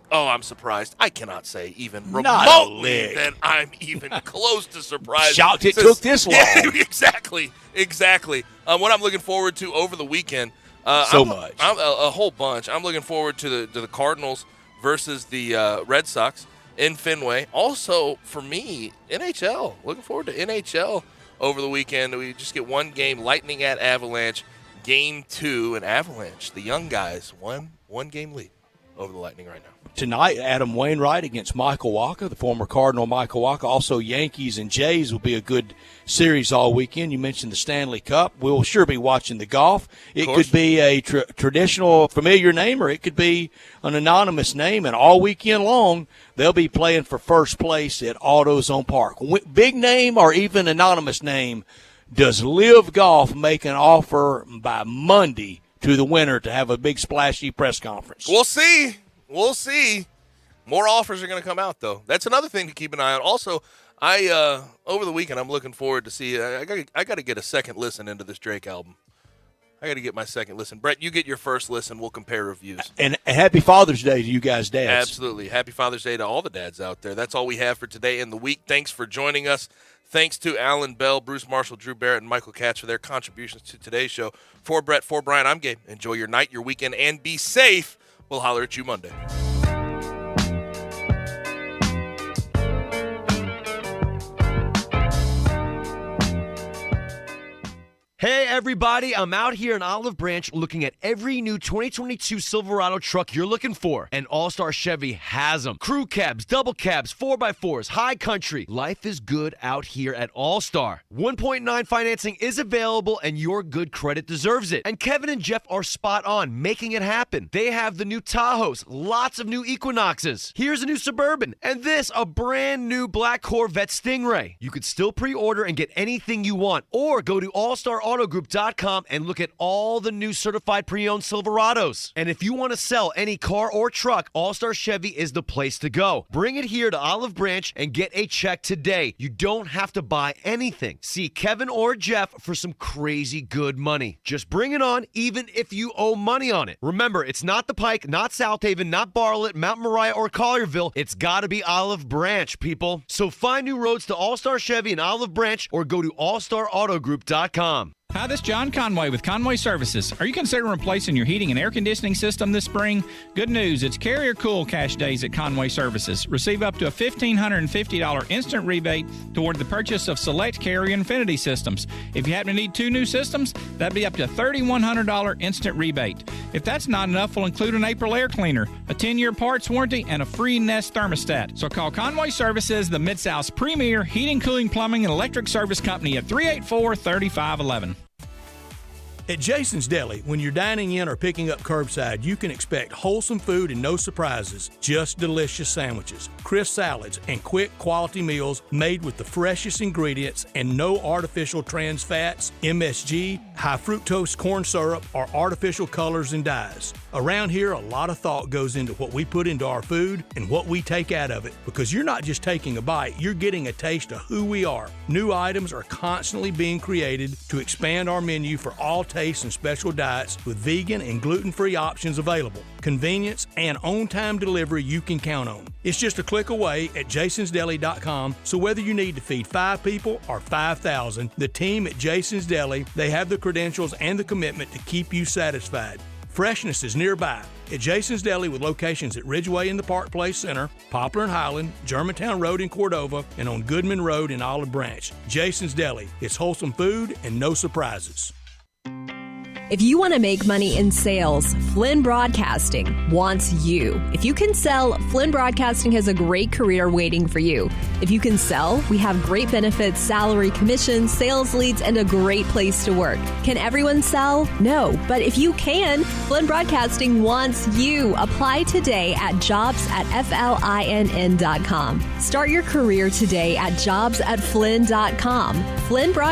Oh, I'm surprised. I cannot say even Not remotely that I'm even close to surprised. Shocked it took this long. Yeah, exactly. What I'm looking forward to over the weekend. Much. A whole bunch. I'm looking forward to the Cardinals versus the Red Sox in Fenway. Also, for me, NHL. Looking forward to NHL over the weekend. We just get one game, Lightning at Avalanche, Game 2, and Avalanche, the young guys, one game lead over the Lightning right now. Tonight, Adam Wainwright against Michael Wacha, the former Cardinal Michael Wacha. Also, Yankees and Jays will be a good series all weekend. You mentioned the Stanley Cup. We'll sure be watching the golf. It could be a traditional familiar name, or it could be an anonymous name, and all weekend long, they'll be playing for first place at AutoZone Park. Big name or even anonymous name, does Live Golf make an offer by Monday to the winner to have a big splashy press conference? We'll see. More offers are going to come out, though. That's another thing to keep an eye on. Also, over the weekend, I'm looking forward to see. I got to get a second listen into this Drake album. I got to get my second listen. Brett, you get your first listen. We'll compare reviews. And happy Father's Day to you guys, dads. Absolutely. Happy Father's Day to all the dads out there. That's all we have for today in the week. Thanks for joining us. Thanks to Alan Bell, Bruce Marshall, Drew Barrett, and Michael Katz for their contributions to today's show. For Brett, for Brian, I'm Gabe. Enjoy your night, your weekend, and be safe. We'll holler at you Monday. Hey everybody, I'm out here in Olive Branch looking at every new 2022 Silverado truck you're looking for. And All-Star Chevy has them. Crew cabs, double cabs, 4x4s, high country. Life is good out here at All-Star. 1.9 financing is available and your good credit deserves it. And Kevin and Jeff are spot on, making it happen. They have the new Tahoes, lots of new Equinoxes. Here's a new Suburban, and this, a brand new black Corvette Stingray. You could still pre-order and get anything you want, or go to AllStarAutoGroup.com and look at all the new certified pre-owned Silverados. And if you want to sell any car or truck, All-Star Chevy is the place to go. Bring it here to Olive Branch and get a check today. You don't have to buy anything. See Kevin or Jeff for some crazy good money. Just bring it on, even if you owe money on it. Remember, it's not the Pike, not South Haven, not Bartlett, Mount Moriah, or Collierville. It's got to be Olive Branch, people. So find new roads to All-Star Chevy in Olive Branch or go to AllStarAutoGroup.com. Hi, this is John Conway with Conway Services. Are you considering replacing your heating and air conditioning system this spring? Good news, it's Carrier Cool Cash Days at Conway Services. Receive up to a $1,550 instant rebate toward the purchase of select Carrier Infinity systems. If you happen to need 2 new systems, that'd be up to a $3,100 instant rebate. If that's not enough, we'll include an April air cleaner, a 10-year parts warranty, and a free Nest thermostat. So call Conway Services, the Mid-South's premier heating, cooling, plumbing, and electric service company at 384-3511. At Jason's Deli, when you're dining in or picking up curbside, you can expect wholesome food and no surprises, just delicious sandwiches, crisp salads, and quick quality meals made with the freshest ingredients and no artificial trans fats, MSG, high fructose corn syrup, or artificial colors and dyes. Around here, a lot of thought goes into what we put into our food and what we take out of it, because you're not just taking a bite, you're getting a taste of who we are. New items are constantly being created to expand our menu for all tastes and special diets with vegan and gluten-free options available. Convenience and on-time delivery you can count on. It's just a click away at jasonsdeli.com, so whether you need to feed 5 people or 5,000, the team at Jason's Deli, they have the credentials and the commitment to keep you satisfied. Freshness is nearby at Jason's Deli with locations at Ridgeway in the Park Place Center, Poplar and Highland, Germantown Road in Cordova, and on Goodman Road in Olive Branch. Jason's Deli. It's wholesome food and no surprises. If you want to make money in sales, Flynn Broadcasting wants you. If you can sell, Flynn Broadcasting has a great career waiting for you. If you can sell, we have great benefits, salary, commissions, sales leads, and a great place to work. Can everyone sell? No. But if you can, Flynn Broadcasting wants you. Apply today at jobs@flinn.com. Start your career today at jobs@flynn.com. Flynn Broadcasting.